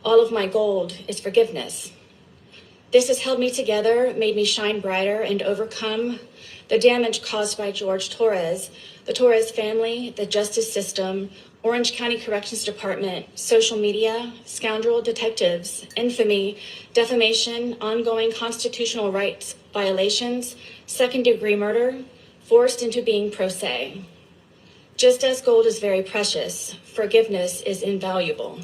All of my gold is forgiveness. This has held me together, made me shine brighter, and overcome the damage caused by George Torres, the Torres family, the justice system, Orange County Corrections Department, social media, scoundrel detectives, infamy, defamation, ongoing constitutional rights violations, second-degree murder, forced into being pro se. Just as gold is very precious, forgiveness is invaluable.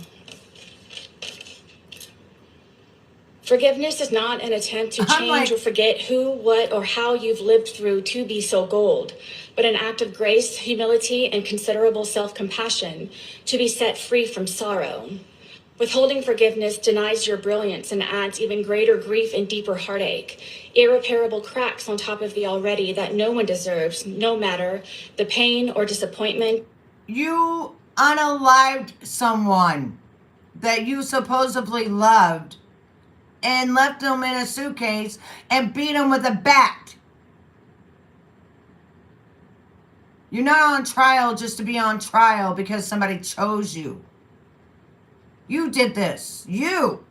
Forgiveness is not an attempt to change or forget who, what, or how you've lived through to be so gold, but an act of grace, humility, and considerable self-compassion to be set free from sorrow. Withholding forgiveness denies your brilliance and adds even greater grief and deeper heartache, irreparable cracks on top of the already that no one deserves, no matter the pain or disappointment.
You unalived someone that you supposedly loved and left them in a suitcase and beat them with a bat. You're not on trial just to be on trial because somebody chose you. You did this. You.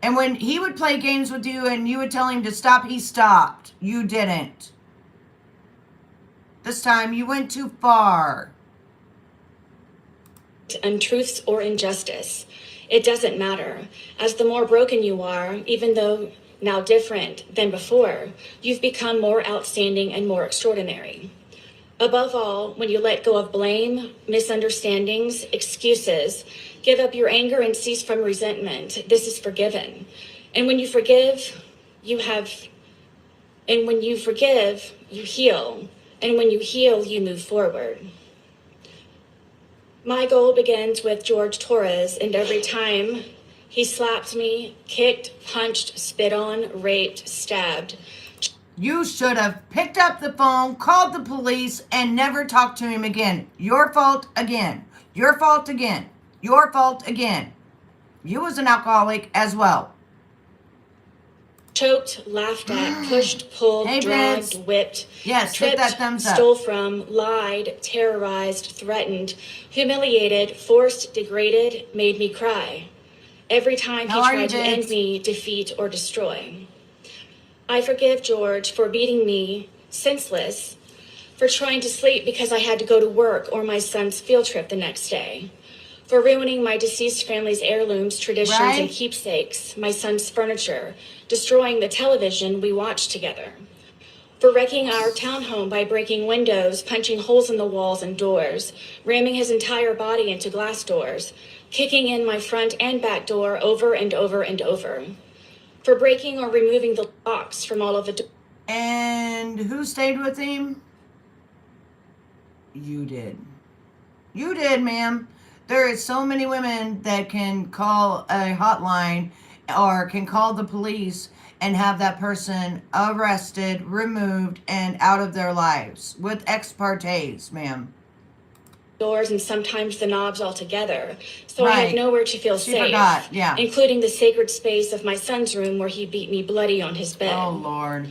And when he would play games with you and you would tell him to stop, he stopped. You didn't. This time you went too far.
Untruths or injustice. It doesn't matter. As the more broken you are, even though now different than before, you've become more outstanding and more extraordinary. Above all, when you let go of blame, misunderstandings, excuses, give up your anger and cease from resentment, this is forgiven. And when you forgive, you heal. And when you heal, you move forward. My goal begins with George Torres, and every time he slapped me, kicked, punched, spit on, raped, stabbed.
You should have picked up the phone, called the police, and never talked to him again. Your fault again. Your fault again. Your fault again. You was an alcoholic as well.
Choked, laughed at, pushed, pulled,
Hey,
dragged,
Vince.
whipped,
Yes, hit
tripped,
that thumbs up.
stole from, lied, terrorized, threatened, humiliated, forced, degraded, made me cry. Every time he
How are you,
tried to end
Vince?
me, defeat, or destroy. I forgive George for beating me senseless, for trying to sleep because I had to go to work or my son's field trip the next day, for ruining my deceased family's heirlooms, traditions, and
Right?
keepsakes, my son's furniture, destroying the television we watched together, for wrecking our townhome by breaking windows, punching holes in the walls and doors, ramming his entire body into glass doors, kicking in my front and back door over and over and over, for breaking or removing the locks from all of the doors.
And who stayed with him? You did. You did, ma'am. There is so many women that can call a hotline or can call the police and have that person arrested, removed, and out of their lives with ex partes, ma'am.
Doors and sometimes the knobs altogether. So I
Right.
had nowhere to feel
She
safe.
forgot, yeah.
Including the sacred space of my son's room where he beat me bloody on his bed.
Oh, Lord.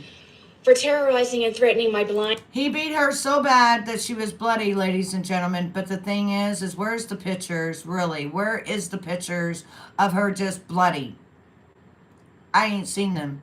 For terrorizing and threatening my blind.
He beat her so bad that she was bloody, ladies and gentlemen. But the thing is where's the pictures, really? Where is the pictures of her just bloody? I ain't seen them.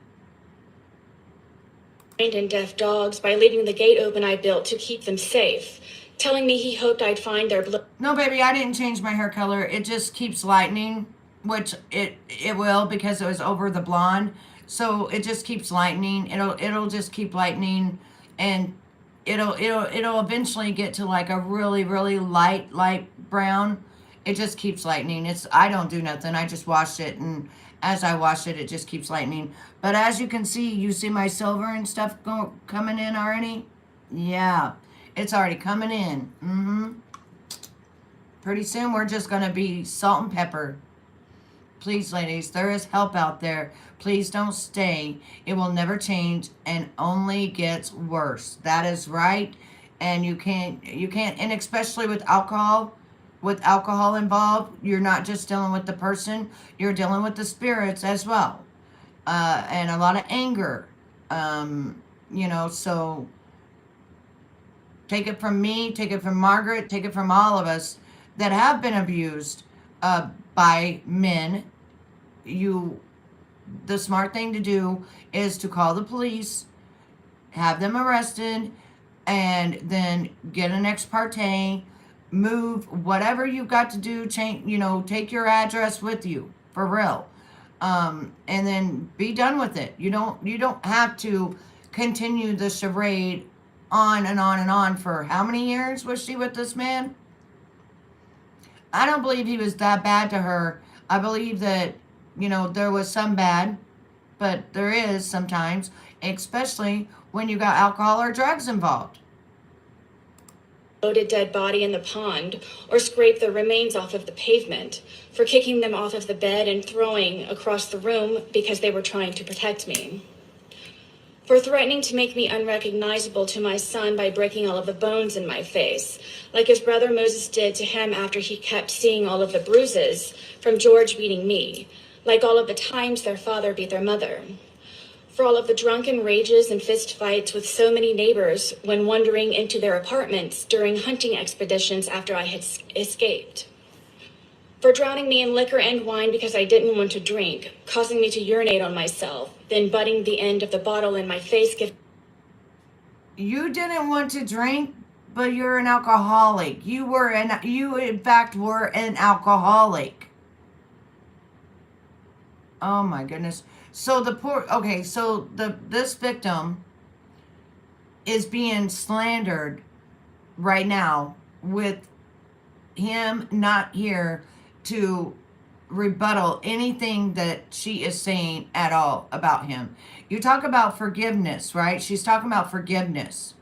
And deaf dogs by leaving the gate open I built to keep them safe, telling me he hoped I'd find their blood.
No, baby, I didn't change my hair color. It just keeps lightening, which it will because it was over the blonde. So it just keeps lightening. It'll just keep lightening, and it'll eventually get to like a really light brown. It just keeps lightening. I don't do nothing. I just wash it, and as I wash it, it just keeps lightening. But as you can see, you see my silver and stuff coming in already. Yeah, it's already coming in. Pretty soon we're just gonna be salt and pepper. Please, ladies, there is help out there. Please don't stay. It will never change and only gets worse. That is right. And you can't, and especially with alcohol involved, you're not just dealing with the person, you're dealing with the spirits as well. And a lot of anger. So take it from me, take it from Margaret, take it from all of us that have been abused by men. The smart thing to do is to call the police, have them arrested, and then get an ex parte, move whatever you've got to do, change, take your address with you for real, and then be done with it. You don't have to continue the charade on and on and on for how many years was she with this man? I don't believe he was that bad to her. I believe that, there was some bad, but there is sometimes, especially when you got alcohol or drugs involved.
Loaded dead body in the pond, or scrape the remains off of the pavement, for kicking them off of the bed and throwing across the room because they were trying to protect me. For threatening to make me unrecognizable to my son by breaking all of the bones in my face, like his brother Moses did to him after he kept seeing all of the bruises from George beating me, like all of the times their father beat their mother. For all of the drunken rages and fist fights with so many neighbors when wandering into their apartments during hunting expeditions after I had escaped. For drowning me in liquor and wine because I didn't want to drink, causing me to urinate on myself, then butting the end of the bottle in my face.
You didn't want to drink, but you're an alcoholic. You in fact were an alcoholic. Oh my goodness. So this victim is being slandered right now with him not here to rebuttal anything that she is saying at all about him. You talk about forgiveness, right? She's talking about forgiveness.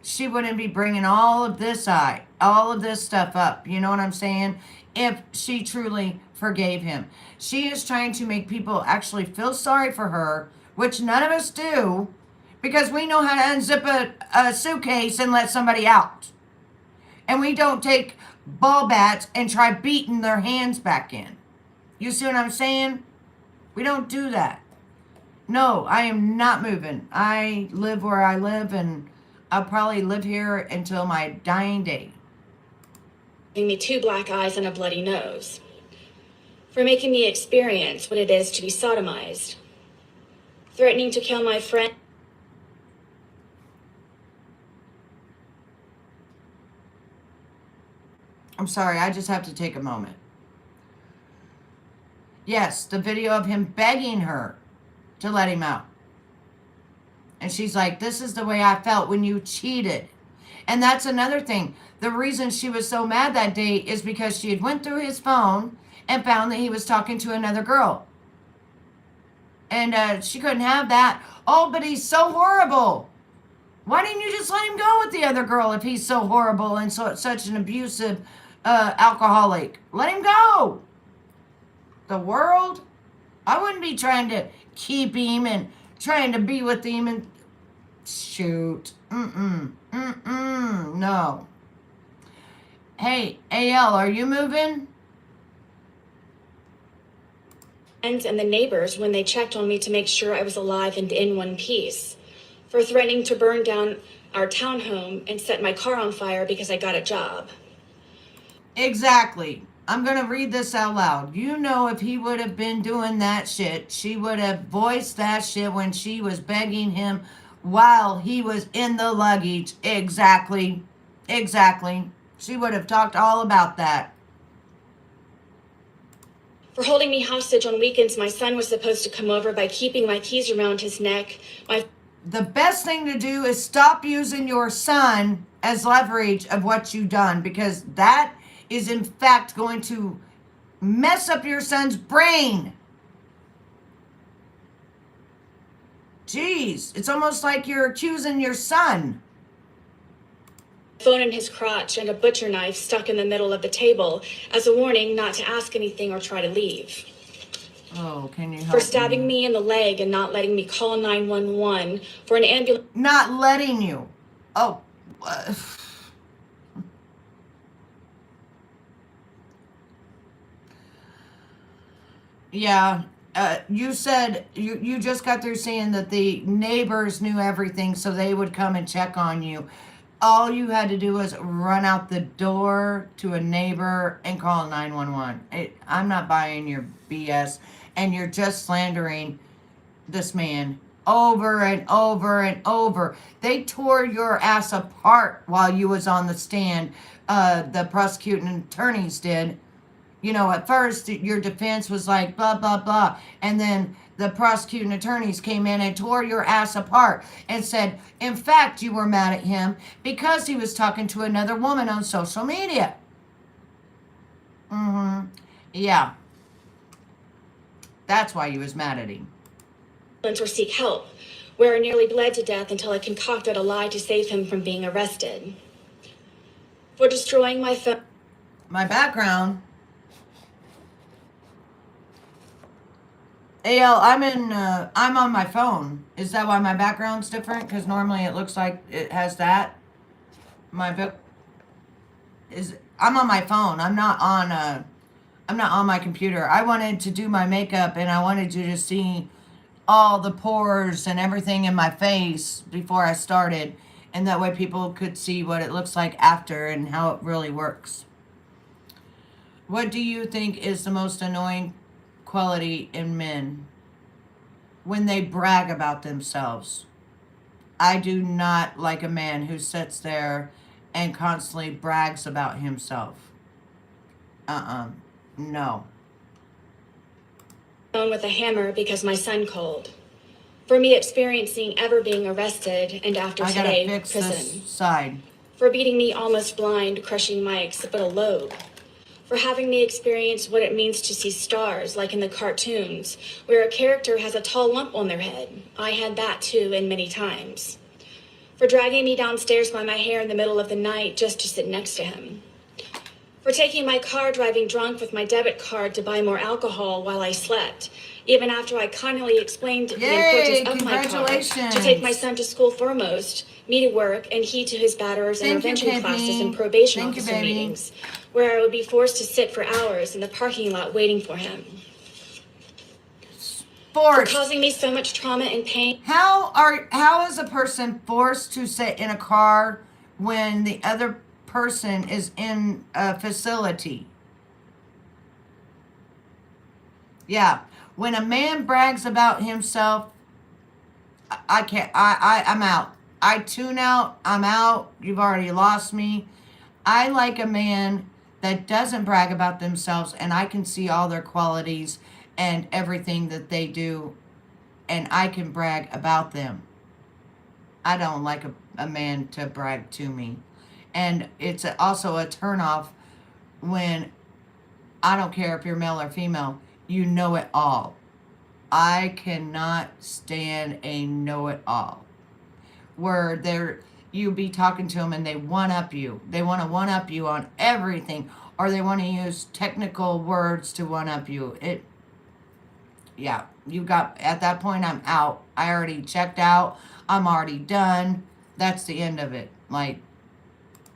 She wouldn't be bringing all of this stuff up. You know what I'm saying? If she truly forgave him. She is trying to make people actually feel sorry for her, which none of us do, because we know how to unzip a suitcase and let somebody out. And we don't take ball bats and try beating their hands back in. You see what I'm saying? We don't do that. No, I am not moving. I live where I live, and I'll probably live here until my dying day.
Giving me 2 black eyes and a bloody nose. For making me experience what it is to be sodomized. threatening to kill my friend.
I'm sorry, I just have to take a moment. Yes, the video of him begging her to let him out. And she's like, this is the way I felt when you cheated. And that's another thing. The reason she was so mad that day is because she had went through his phone and found that he was talking to another girl. And she couldn't have that. Oh, but he's so horrible. Why didn't you just let him go with the other girl if he's so horrible and such an abusive alcoholic? Let him go. The world? I wouldn't be trying to keep him and trying to be with him and shoot. No. Hey, AL, are you moving?
And the neighbors when they checked on me to make sure I was alive and in one piece, for threatening to burn down our townhome and set my car on fire because I got a job.
Exactly. I'm going to read this out loud. You know, if he would have been doing that shit, she would have voiced that shit when she was begging him while he was in the luggage. Exactly. Exactly. She would have talked all about that.
For holding me hostage on weekends, my son was supposed to come over by keeping my keys around his neck.
The best thing to do is stop using your son as leverage of what you've done, because that is in fact going to mess up your son's brain. Jeez, it's almost like you're accusing your son.
Phone in his crotch and a butcher knife stuck in the middle of the table as a warning not to ask anything or try to leave.
Oh, can you help
For stabbing me in the leg and not letting me call 911 for an ambulance.
Not letting you. Oh. Yeah. You said you just got through saying that the neighbors knew everything, so they would come and check on you. All you had to do was run out the door to a neighbor and call 911. I'm not buying your BS, and you're just slandering this man over and over and over. They tore your ass apart while you was on the stand. The prosecuting attorneys did. You know, at first your defense was like blah blah blah, and then the prosecuting attorneys came in and tore your ass apart and said, in fact, you were mad at him because he was talking to another woman on social media. Yeah. That's why you was mad at him.
Or seek help, where I nearly bled to death until I concocted a lie to save him from being arrested. For destroying my phone.
My background. AL, I'm on my phone. Is that why my background's different? Because normally it looks like it has that. I'm on my phone. I'm not on my computer. I wanted to do my makeup and I wanted you to see all the pores and everything in my face before I started. And that way people could see what it looks like after and how it really works. What do you think is the most annoying quality in men? When they brag about themselves. I do not like a man who sits there and constantly brags about himself. No.
With a hammer because my son called. For me experiencing ever being arrested and after
I gotta
today,
fix
prison.
this side.
For beating me almost blind, crushing my occipital lobe. For having me experience what it means to see stars, like in the cartoons, where a character has a tall lump on their head. I had that too, and many times. For dragging me downstairs by my hair in the middle of the night just to sit next to him. For taking my car driving drunk with my debit card to buy more alcohol while I slept, even after I kindly explained the importance of my car to take my son to school foremost, me to work, and he to his batterers intervention classes and probation officer meetings, where I would be forced to sit for hours in the parking lot waiting for him. For causing me so much trauma and pain.
How is a person forced to sit in a car when the other person is in a facility? Yeah. When a man brags about himself, I can't. I'm out. I tune out. I'm out. You've already lost me. I like a man that doesn't brag about themselves, and I can see all their qualities and everything that they do, and I can brag about them. I don't like a man to brag to me. And it's also a turnoff when I don't care if you're male or female, you know it all. I cannot stand a know it all where you be talking to them and they one up you. They want to one up you on everything, or they want to use technical words to one up you. Yeah, you got, at that point, I'm out. I already checked out. I'm already done. That's the end of it. Like,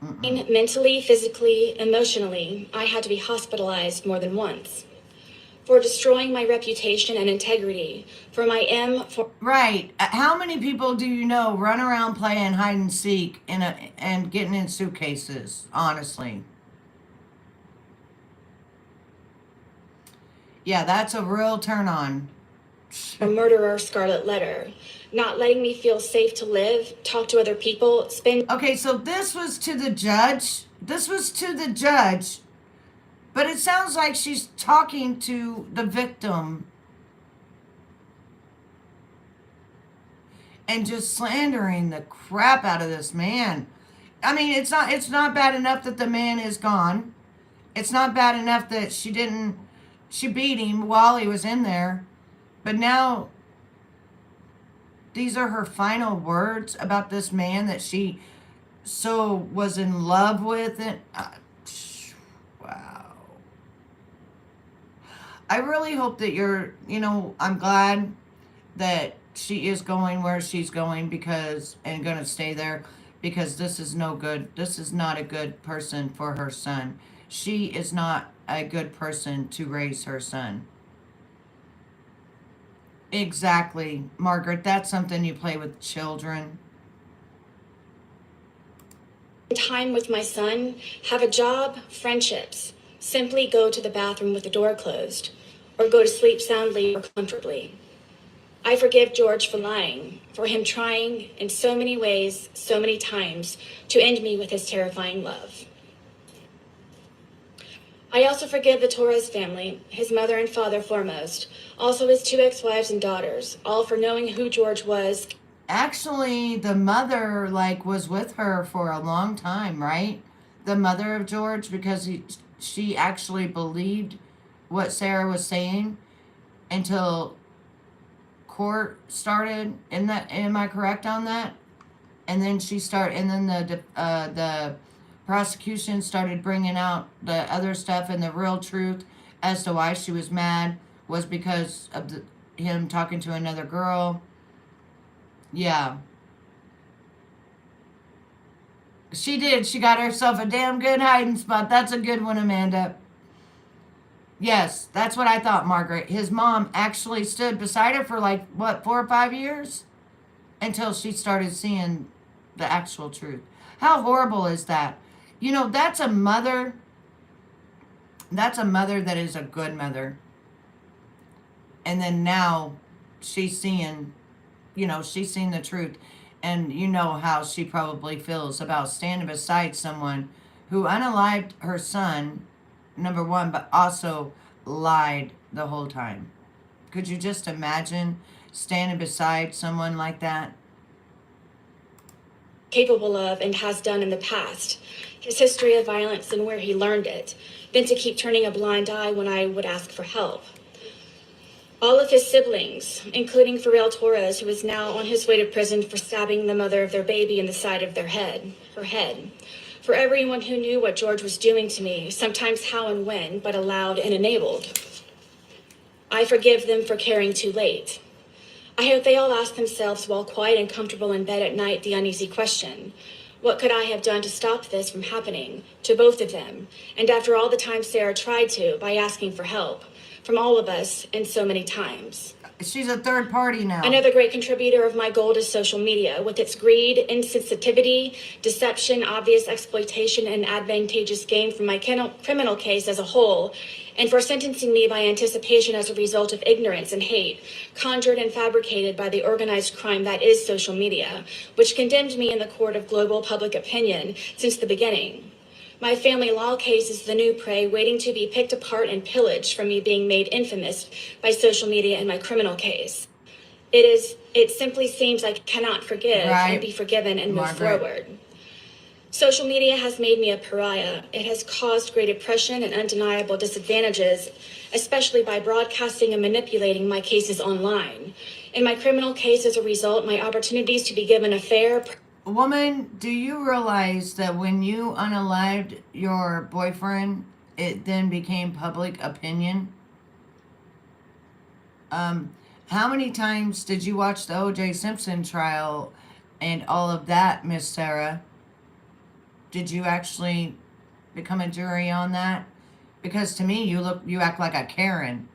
mentally, physically, emotionally, I had to be hospitalized more than once. For destroying my reputation and integrity, for my
right. How many people do you know run around playing hide and seek and getting in suitcases? Honestly. Yeah, that's a real turn on.
a murderer scarlet letter, not letting me feel safe to live, talk to other people, spend.
Okay, so this was to the judge. This was to the judge. But it sounds like she's talking to the victim and just slandering the crap out of this man. I mean, it's not bad enough that the man is gone. It's not bad enough that she beat him while he was in there. But now these are her final words about this man that she so was in love with. And wow. I really hope that I'm glad that she is going where she's going and going to stay there, because this is no good. This is not a good person for her son. She is not a good person to raise her son. Exactly, Margaret. That's something you play with children.
Time with my son, have a job, friendships, simply go to the bathroom with the door closed, or go to sleep soundly or comfortably. I forgive George for lying, for him trying in so many ways, so many times, to end me with his terrifying love. I also forgive the Torres family, his mother and father foremost, also his 2 ex-wives and daughters, all for knowing who George was.
Actually, the mother was with her for a long time, right? The mother of George, because she actually believed what Sarah was saying until court started. Am I correct on that? And then the prosecution started bringing out the other stuff, and the real truth as to why she was mad was because of him talking to another girl. Yeah. She did. She got herself a damn good hiding spot. That's a good one, Amanda. Yes, that's what I thought, Margaret. His mom actually stood beside her for 4 or 5 years until she started seeing the actual truth. How horrible is that? That's a mother. That's a mother that is a good mother. And then now she's seeing the truth. And you know how she probably feels about standing beside someone who unalived her son, number one, but also lied the whole time. Could you just imagine standing beside someone like that?
Capable of and has done in the past, his history of violence and where he learned it, then to keep turning a blind eye when I would ask for help. All of his siblings, including Pharrell Torres, who is now on his way to prison for stabbing the mother of their baby in the side of her head. For everyone who knew what George was doing to me, sometimes how and when, but allowed and enabled. I forgive them for caring too late. I hope they all ask themselves while quiet and comfortable in bed at night the uneasy question, what could I have done to stop this from happening to both of them? And after all the time Sarah tried to, by asking for help from all of us and so many times.
She's a third party now.
Another great contributor of my gold is social media, with its greed, insensitivity, deception, obvious exploitation, and advantageous gain from my criminal case as a whole, and for sentencing me by anticipation as a result of ignorance and hate, conjured and fabricated by the organized crime that is social media, which condemned me in the court of global public opinion since the beginning. My family law case is the new prey waiting to be picked apart and pillaged from me being made infamous by social media in my criminal case. It simply seems I cannot forgive and be forgiven and move forward. Social media has made me a pariah. It has caused great oppression and undeniable disadvantages, especially by broadcasting and manipulating my cases online. In my criminal case, as a result, my opportunities to be given a fair...
Woman, do you realize that when you unalived your boyfriend, it then became public opinion? How many times did you watch the O.J. Simpson trial and all of that, Miss Sarah? Did you actually become a jury on that? Because to me, you act like a Karen.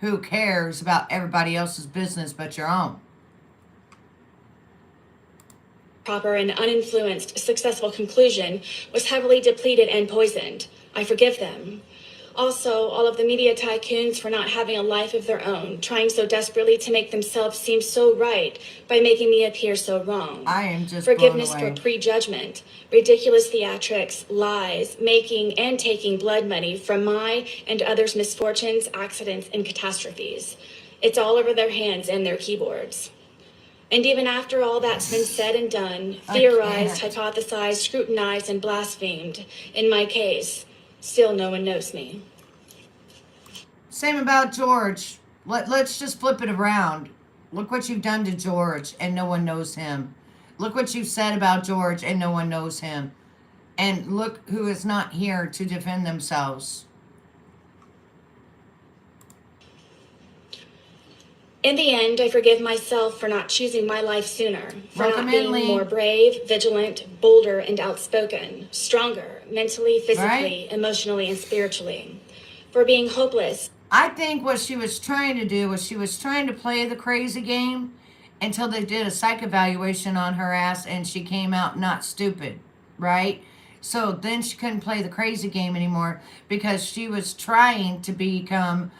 Who cares about everybody else's business but your own?
Proper and uninfluenced successful conclusion was heavily depleted and poisoned. I forgive them. Also, all of the media tycoons for not having a life of their own, trying so desperately to make themselves seem so right by making me appear so wrong.
I am just
forgiveness
blown away.
for prejudgment, ridiculous theatrics, lies, making and taking blood money from my and others' misfortunes, accidents, and catastrophes. It's all over their hands and their keyboards. And even after all that's been said and done, theorized, hypothesized, scrutinized, and blasphemed, in my case, still no one knows me.
Same about George. Let's just flip it around. Look what you've done to George, and no one knows him. Look what you've said about George, and no one knows him. And look who is not here to defend themselves.
In the end, I forgive myself for not choosing my life sooner, for not being more brave, vigilant, bolder, and outspoken, stronger, mentally, physically, emotionally, and spiritually, for being hopeless.
I think what she was trying to do was she was trying to play the crazy game until they did a psych evaluation on her ass and she came out not stupid, right? So then she couldn't play the crazy game anymore because she was trying to become...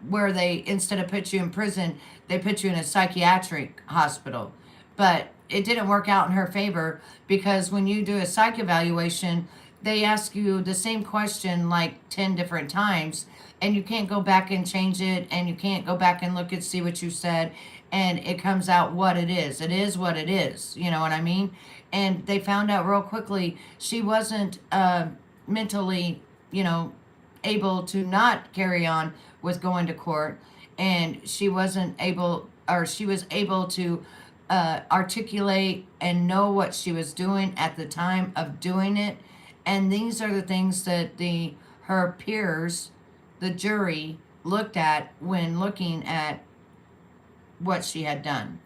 where they, instead of put you in prison, they put you in a psychiatric hospital. But it didn't work out in her favor because when you do a psych evaluation, they ask you the same question like 10 different times, and you can't go back and change it, and you can't go back and look and see what you said, and it comes out what it is. It is what it is, you know what I mean? And they found out real quickly she wasn't mentally, able to not carry on with going to court, and she wasn't able, or she was able to articulate and know what she was doing at the time of doing it. And these are the things that her peers, the jury, looked at when looking at what she had done.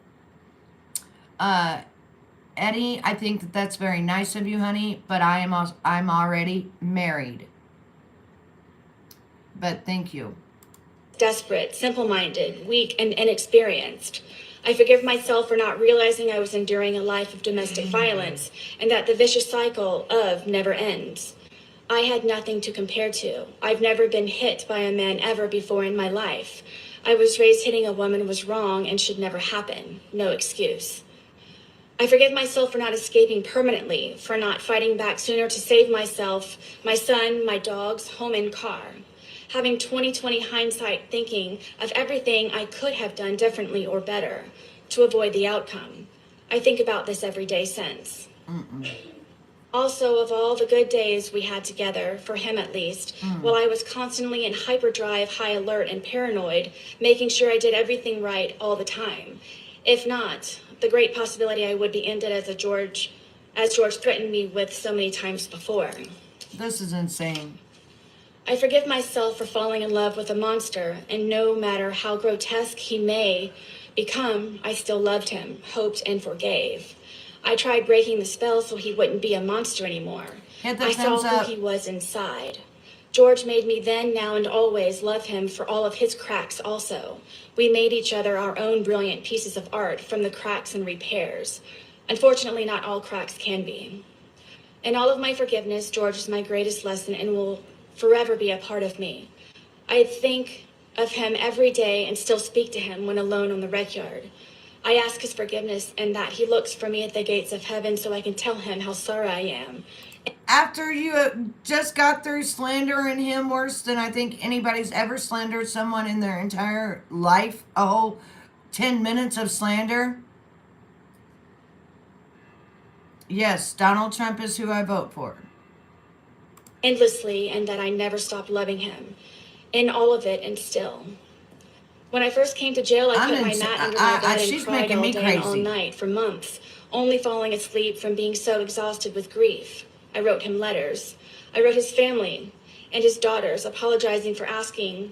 Eddie, I think that's very nice of you, honey, but I'm already married. But thank you.
Desperate, simple-minded, weak, and inexperienced. I forgive myself for not realizing I was enduring a life of domestic violence and that the vicious cycle of never ends. I had nothing to compare to. I've never been hit by a man ever before in my life. I was raised hitting a woman was wrong and should never happen. No excuse. I forgive myself for not escaping permanently, for not fighting back sooner to save myself, my son, my dogs, home, and car. Having 20/20 hindsight, thinking of everything I could have done differently or better to avoid the outcome. I think about this every day since. Also, of all the good days we had together, for him at least, while I was constantly in hyperdrive, high alert, and paranoid, making sure I did everything right all the time. If not, the great possibility I would be ended as George threatened me with so many times before.
This is insane.
I forgive myself for falling in love with a monster, and no matter how grotesque he may become, I still loved him, hoped, and forgave. I tried breaking the spell so he wouldn't be a monster anymore. I saw who he was inside. George made me then, now, and always love him for all of his cracks also. We made each other our own brilliant pieces of art from the cracks and repairs. Unfortunately, not all cracks can be. In all of my forgiveness, George is my greatest lesson and will forever be a part of me. I think of him every day and still speak to him when alone on the red yard. I ask his forgiveness and that he looks for me at the gates of heaven so I can tell him how sorry I am.
After you just got through slandering him worse than I think anybody's ever slandered someone in their entire life, a whole 10 minutes of slander. Yes, Donald Trump is who I vote for.
Endlessly, and that I never stopped loving him. In all of it and still. When I first came to jail, I put my mat under my bed and
she's
cried
making
all
me
day and all
crazy.
night for months, only falling asleep from being so exhausted with grief. I wrote him letters. I wrote his family and his daughters, apologizing for asking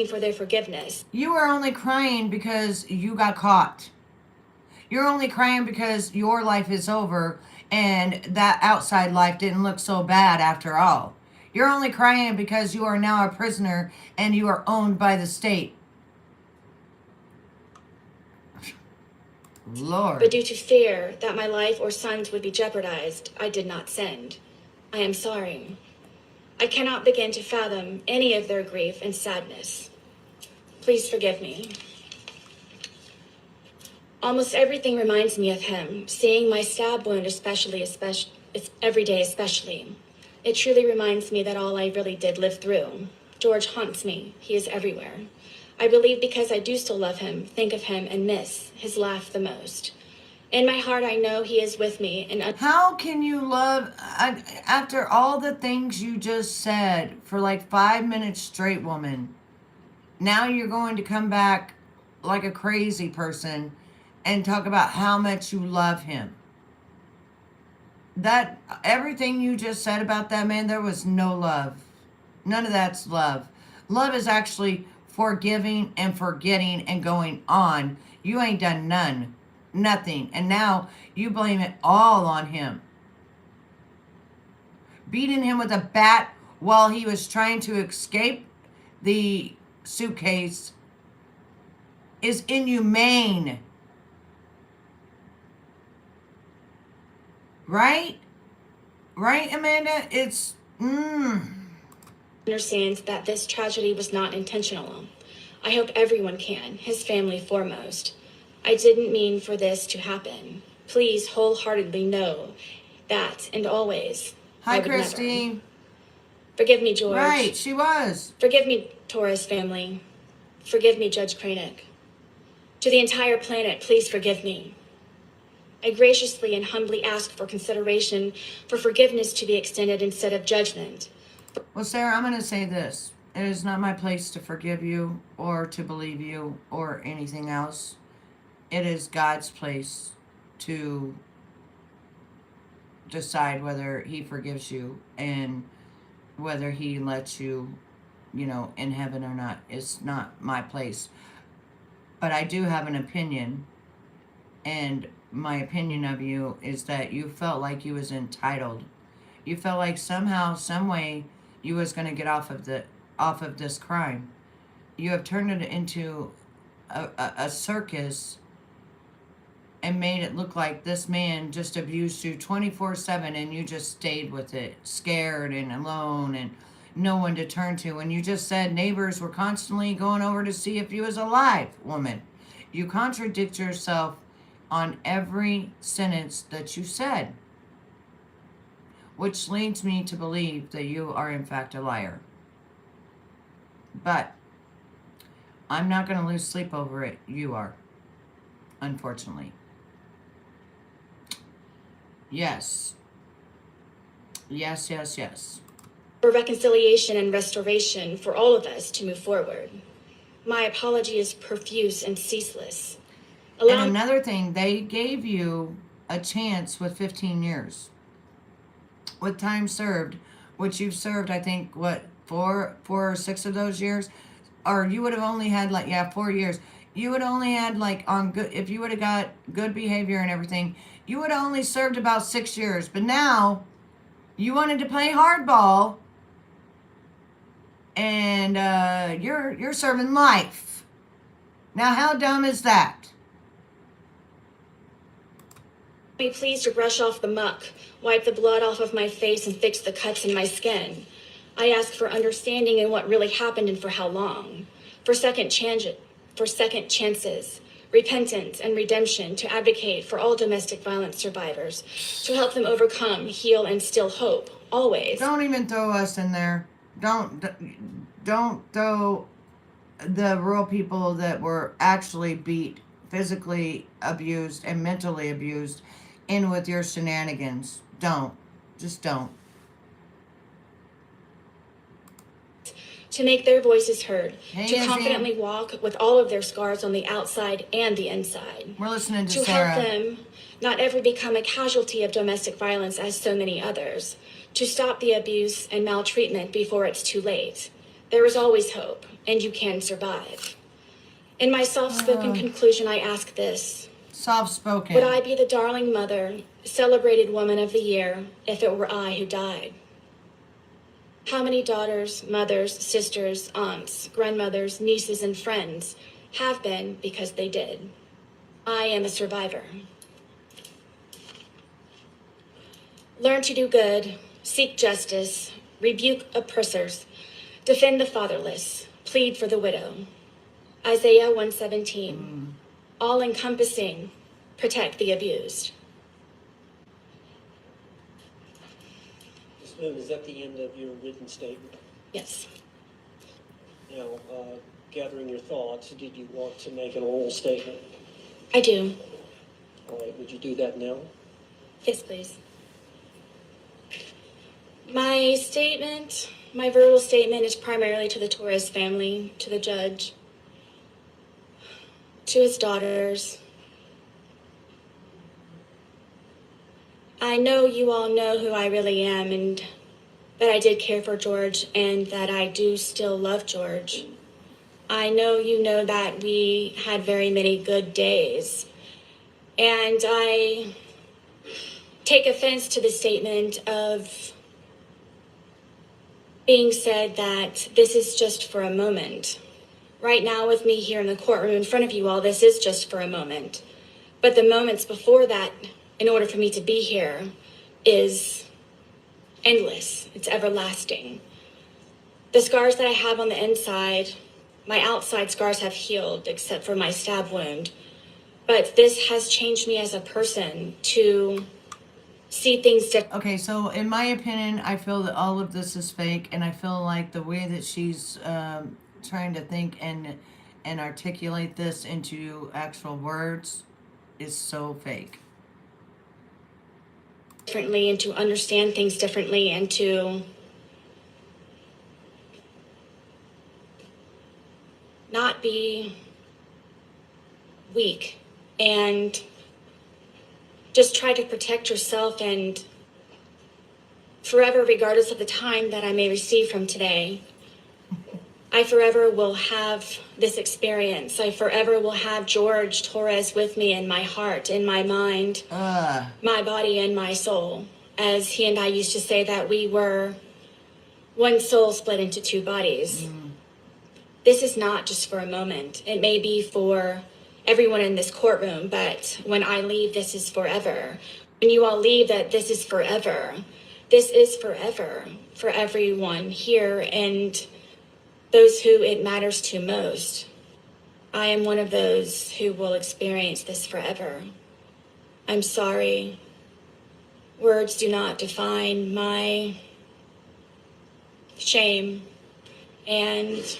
for their forgiveness.
You are only crying because you got caught. You're only crying because your life is over and that outside life didn't look so bad after all. You're only crying because you are now a prisoner and you are owned by the state. Lord.
But due to fear that my life or sons would be jeopardized, I did not send. I am sorry. I cannot begin to fathom any of their grief and sadness. Please forgive me. Almost everything reminds me of him, seeing my stab wound especially every day especially. It truly reminds me that all I really did live through. George haunts me. He is everywhere. I believe because I do still love him, think of him, and miss his laugh the most. In my heart, I know he is with me. And
how can you love, after all the things you just said for like 5 minutes straight, woman, now you're going to come back like a crazy person and talk about how much you love him. That, everything you just said about that man, there was no love. None of that's love. Love is actually forgiving and forgetting and going on. You ain't done nothing. And now you blame it all on him. Beating him with a bat while he was trying to escape the suitcase is inhumane. Right? Right, Amanda? It's,
understands that this tragedy was not intentional. I hope everyone can, his family foremost. I didn't mean for this to happen. Please wholeheartedly know that, and always.
Hi,
I would
Christy.
never. Forgive me, George.
Right, she was.
Forgive me, Torres family. Forgive me, Judge Cranick. To the entire planet, please forgive me. I graciously and humbly ask for consideration for forgiveness to be extended instead of judgment.
Well, Sarah, I'm going to say this. It is not my place to forgive you or to believe you or anything else. It is God's place to decide whether he forgives you and whether he lets you, in heaven or not. It's not my place. But I do have an opinion, and my opinion of you is that you felt like you was entitled. You felt like somehow, some way, you was going to get off of this crime. You have turned it into a circus and made it look like this man just abused you 24/7 and you just stayed with it, scared and alone and no one to turn to. And you just said neighbors were constantly going over to see if you was alive, woman. You contradict yourself on every sentence that you said, which leads me to believe that you are in fact a liar. But I'm not going to lose sleep over it. You are, unfortunately. Yes. Yes.
For reconciliation and restoration for all of us to move forward. My apology is profuse and ceaseless.
And another thing, they gave you a chance with 15 years. With time served, which you've served, I think, what, 4 or 6 of those years? Or you would have only had 4 years. You would only had on good, if you would have got good behavior and everything, you would have only served about 6 years. But now, you wanted to play hardball, and you're serving life. Now, how dumb is that?
Be pleased to brush off the muck, wipe the blood off of my face, and fix the cuts in my skin. I ask for understanding in what really happened and for how long, for second chances, repentance and redemption, to advocate for all domestic violence survivors, to help them overcome, heal, and still hope, always.
Don't even throw us in there. Don't throw the real people that were actually beat, physically abused, and mentally abused in with your shenanigans. Don't. Just don't.
To make their voices heard,
Hey,
to
Izzy.
confidently walk with all of their scars on the outside and the inside.
We're listening to
To
Sarah.
help them not ever become a casualty of domestic violence as so many others. To stop the abuse and maltreatment before it's too late. There is always hope, and you can survive. In my soft-spoken conclusion, I ask this.
Soft-spoken.
Would I be the darling mother, celebrated woman of the year, if it were I who died? How many daughters, mothers, sisters, aunts, grandmothers, nieces, and friends have been because they did? I am a survivor. Learn to do good, seek justice, rebuke oppressors, defend the fatherless, plead for the widow. Isaiah 1:17. All-encompassing, protect the abused.
Ms. Boone, is that the end of your written statement?
Yes.
Now, gathering your thoughts, did you want to make an oral statement?
I do.
All right, would you do that now?
Yes, please. My statement, my verbal statement, is primarily to the Torres family, to the judge, to his daughters. I know you all know who I really am, and that I did care for George, and that I do still love George. I know you know that we had very many good days, and I take offense to the statement of being said that this is just for a moment. Right now with me here in the courtroom in front of you all, this is just for a moment. But the moments before that, in order for me to be here, is endless. It's everlasting. The scars that I have on the inside, my outside scars have healed, except for my stab wound. But this has changed me as a person to see things differently.
Okay, so in my opinion, I feel that all of this is fake, and I feel like the way that she's trying to think and articulate this into actual words is so fake.
And to understand things differently, and to not be weak, and just try to protect yourself, and forever, regardless of the time that I may receive from today, I forever will have this experience. I forever will have George Torres with me in my heart, in my mind, my body, and my soul. As he and I used to say that we were one soul split into two bodies. This is not just for a moment. It may be for everyone in this courtroom, but when I leave, this is forever. When you all leave, that this is forever. This is forever for everyone here and those who it matters to most. I am one of those who will experience this forever. I'm sorry. Words do not define my shame, and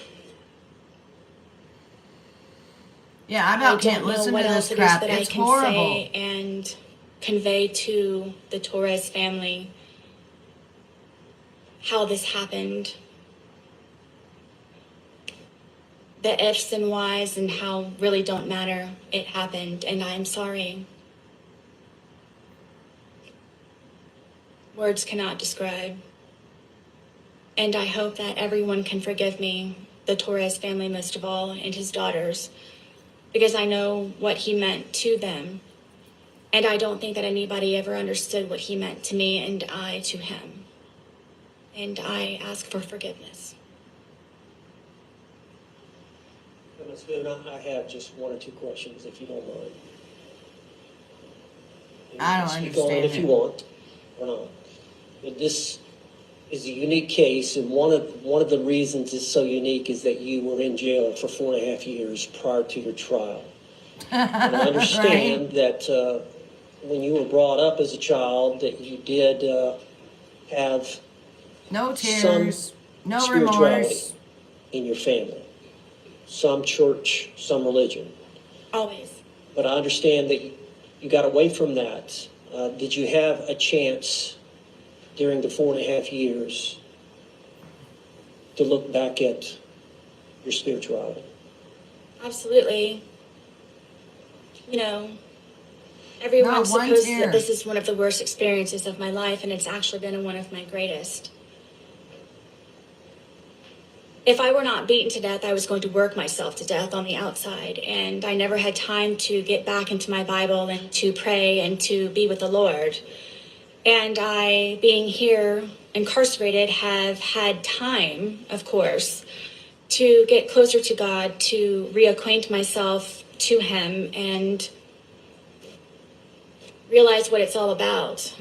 Yeah, I
I
about
don't
can't
know
listen
what
to
else
this
it is
crap.
that I
It's
can
horrible.
say and convey to the Torres family how this happened. The ifs and whys and how really don't matter. It happened, and I'm sorry. Words cannot describe. And I hope that everyone can forgive me, the Torres family most of all, and his daughters, because I know what he meant to them. And I don't think that anybody ever understood what he meant to me and I to him. And I ask for forgiveness.
Ms. Boone, I have just one or two questions, if you don't mind. And you
I
can
don't
speak on
understand
it if you
it.
want or not. But this is a unique case, and one of the reasons it's so unique is that you were in jail for 4.5 years prior to your trial. And I understand that when you were brought up as a child, that you did have
No tears, no
spirituality
remorse.
in your family, some church, some religion.
Always.
But I understand that you got away from that. Did you have a chance during the 4.5 years to look back at your spirituality?
Absolutely. You know, everyone
Not one
supposes
tear.
that this is one of the worst experiences of my life, and it's actually been one of my greatest. If I were not beaten to death, I was going to work myself to death on the outside, and I never had time to get back into my Bible and to pray and to be with the Lord. And I, being here incarcerated, have had time, of course, to get closer to God, to reacquaint myself to Him, and realize what it's all about.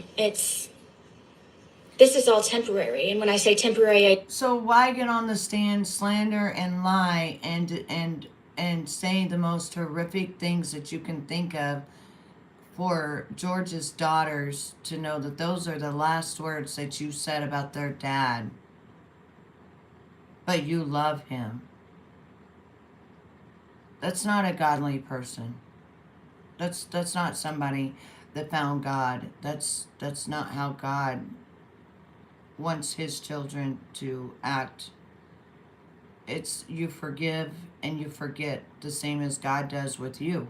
This is all temporary, and when I say temporary,
So why get on the stand, slander and lie, and say the most horrific things that you can think of for George's daughters to know that those are the last words that you said about their dad? But you love him. That's not a godly person. That's not somebody that found God. That's not how God wants his children to act. It's you forgive and you forget, the same as God does with you.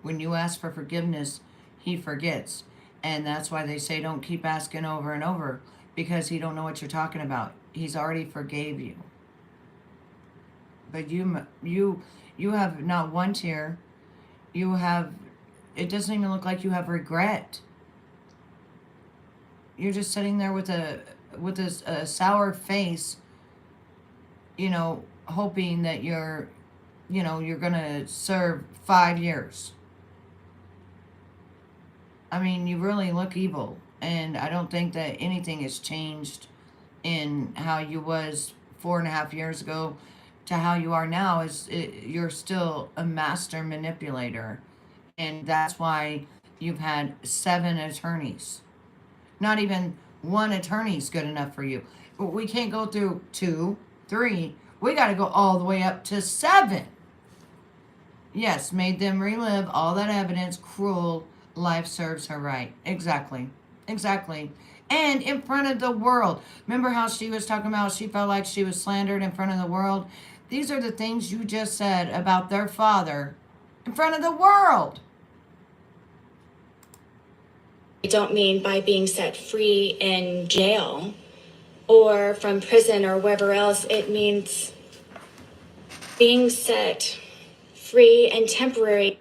When you ask for forgiveness, he forgets. And that's why they say don't keep asking over and over, because he don't know what you're talking about. He's already forgave you. But you have not one tear. You have, it doesn't even look like you have regret. You're just sitting there with a sour face, you know, hoping that you're gonna serve 5 years. I mean, you really look evil, and I don't think that anything has changed in how you was 4.5 years ago to how you are now. You're still a master manipulator, and that's why you've had 7 attorneys. Not even one attorney's good enough for you. We can't go through 2, 3. We got to go all the way up to 7. Yes, made them relive all that evidence. Cruel. Life serves her right. Exactly. And in front of the world. Remember how she was talking about she felt like she was slandered in front of the world? These are the things you just said about their father in front of the world.
I don't mean by being set free in jail or from prison or wherever else. It means being set free and temporary,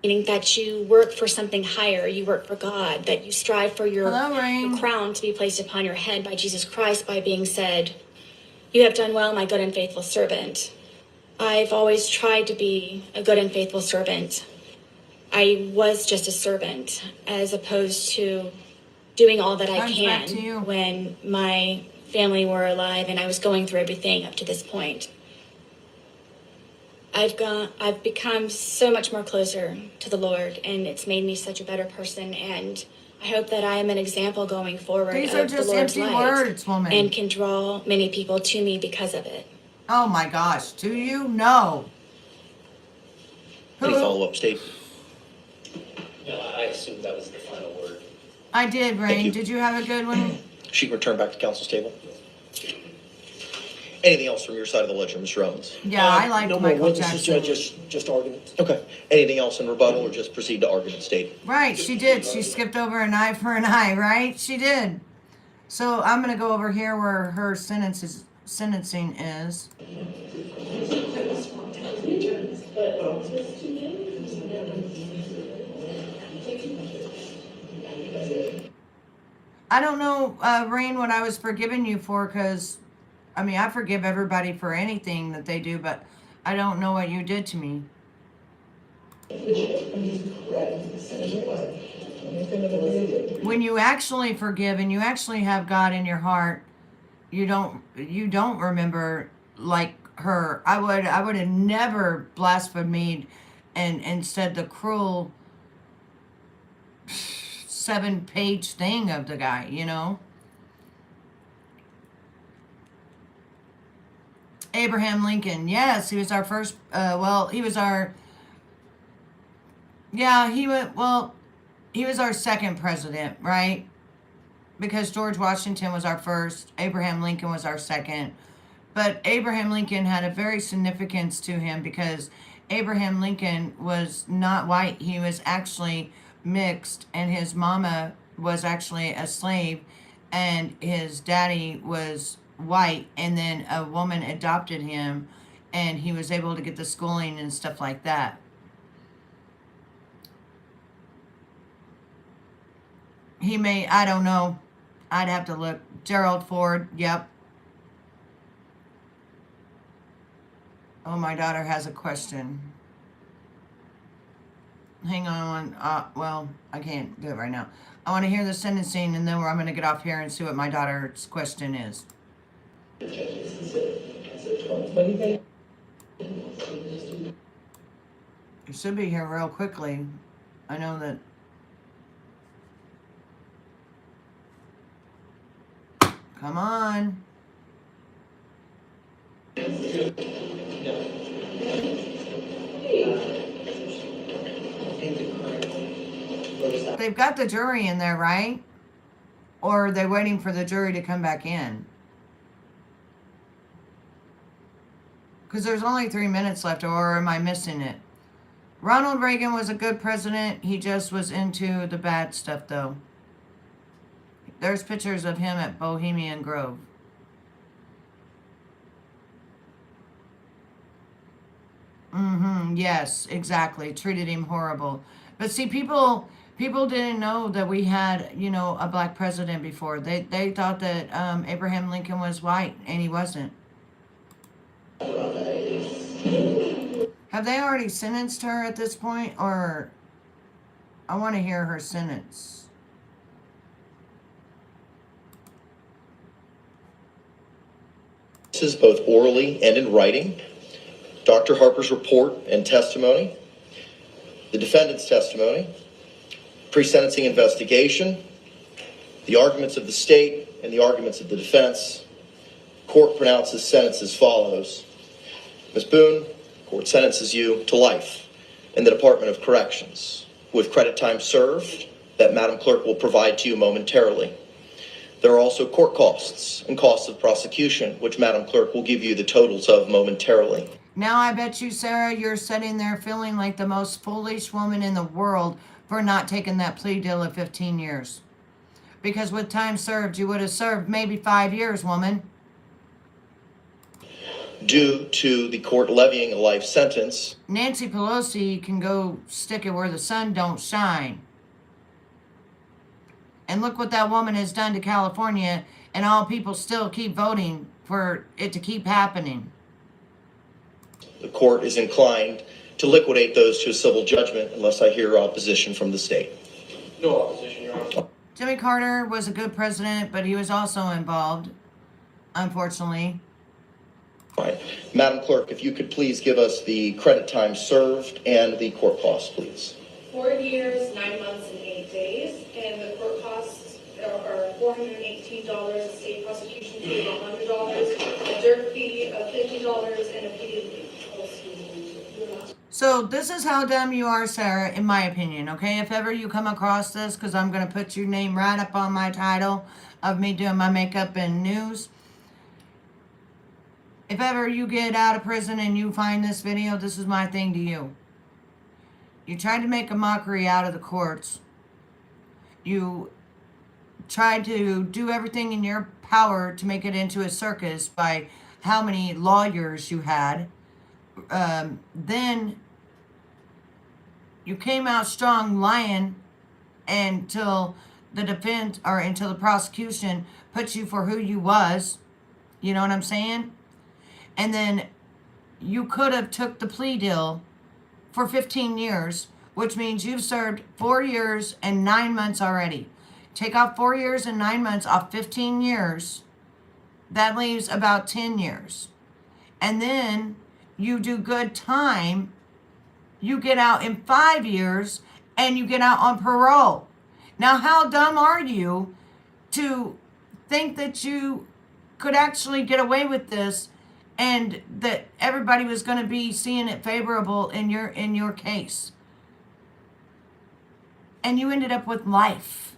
meaning that you work for something higher, you work for God, that you strive for your crown to be placed upon your head by Jesus Christ by being said, "You have done well, my good and faithful servant." I've always tried to be a good and faithful servant. I was just a servant as opposed to doing all that I can when my family were alive and I was going through everything up to this point. I've become so much more closer to the Lord, and it's made me such a better person, and I hope that I am an example going forward
These
of
are just
the Lord's
empty
light
words, woman.
and can draw many people to me because of it.
Oh my gosh, do you know?
Any follow-up statement?
No, I assume that was the final word.
I did, Rain.
you.
Did you have a good one?
She can return back to council's table. Anything else from your side of the ledger, Mr. Owens?
Yeah, I like
No more
Michael
witnesses,
Jackson.
just arguments.
Okay. Anything else in rebuttal, or just proceed to argument statement?
Right, she did. She skipped over an eye for an eye, right? She did. So I'm going to go over here where her sentencing is. I don't know, Rain, what I was forgiving you for, because, I mean, I forgive everybody for anything that they do, but I don't know what you did to me. When you actually forgive and you actually have God in your heart, you don't remember like her. I would have never blasphemed and said the cruel 7-page thing of the guy, you know. Abraham Lincoln, yes, he was our first. He was our. Yeah, he went. Well, he was our second president, right? Because George Washington was our first, Abraham Lincoln was our second. But Abraham Lincoln had a very significance to him because Abraham Lincoln was not white. He was actually mixed, and his mama was actually a slave, and his daddy was white, and then a woman adopted him, and he was able to get the schooling and stuff like that. He may, I don't know. I'd have to look. Gerald Ford, yep. Oh, my daughter has a question. Hang on. Well, I can't do it right now. I want to hear the sentencing, and then I'm going to get off here and see what my daughter's question is. It should be here real quickly. I know that. Come on. They've got the jury in there, right? Or are they waiting for the jury to come back in? Because there's only 3 minutes left, or am I missing it? Ronald Reagan was a good president. He just was into the bad stuff, though. There's pictures of him at Bohemian Grove. Yes, exactly. Treated him horrible. But see, people didn't know that we had, you know, a black president before. They thought that Abraham Lincoln was white, and he wasn't. Have they already sentenced her at this point, or I want to hear her sentence.
This is both orally and in writing. Dr. Harper's report and testimony, the defendant's testimony, pre-sentencing investigation, the arguments of the state and the arguments of the defense. Court pronounces sentence as follows. Ms. Boone, court sentences you to life in the Department of Corrections with credit time served that Madam Clerk will provide to you momentarily. There are also court costs and costs of prosecution, which Madam Clerk will give you the totals of momentarily.
Now I bet you, Sarah, you're sitting there feeling like the most foolish woman in the world for not taking that plea deal of 15 years. Because with time served, you would have served maybe 5 years, woman.
Due to the court levying a life sentence,
Nancy Pelosi can go stick it where the sun don't shine. And look what that woman has done to California, and all people still keep voting for it to keep happening.
the court is inclined to liquidate those to a civil judgment unless I hear opposition from the state.
No opposition, Your Honor.
Jimmy Carter was a good president, but he was also involved, unfortunately.
Fine. Madam Clerk, if you could please give us the credit time served and the court costs, please.
4 years, 9 months, and 8 days, and the court costs are $418, a state prosecution fee of $100, a jerk fee of $50, and a pleading fee.
So this is how dumb you are, Sarah, in my opinion, okay? If ever you come across this, because I'm going to put your name right up on my title of me doing my makeup and news. If ever you get out of prison and you find this video, this is my thing to you. You tried to make a mockery out of the courts. You tried to do everything in your power to make it into a circus by how many lawyers you had. Then you came out strong lying until the defense or until the prosecution put you for who you was. You know what I'm saying? And then you could have took the plea deal for 15 years which means you've served 4 years and 9 months already. Take off 4 years and 9 months off 15 years. That leaves about 10 years. And then you do good time. You get out in 5 years and you get out on parole. Now, how dumb are you to think that you could actually get away with this and that everybody was going to be seeing it favorable in your case? And you ended up with life.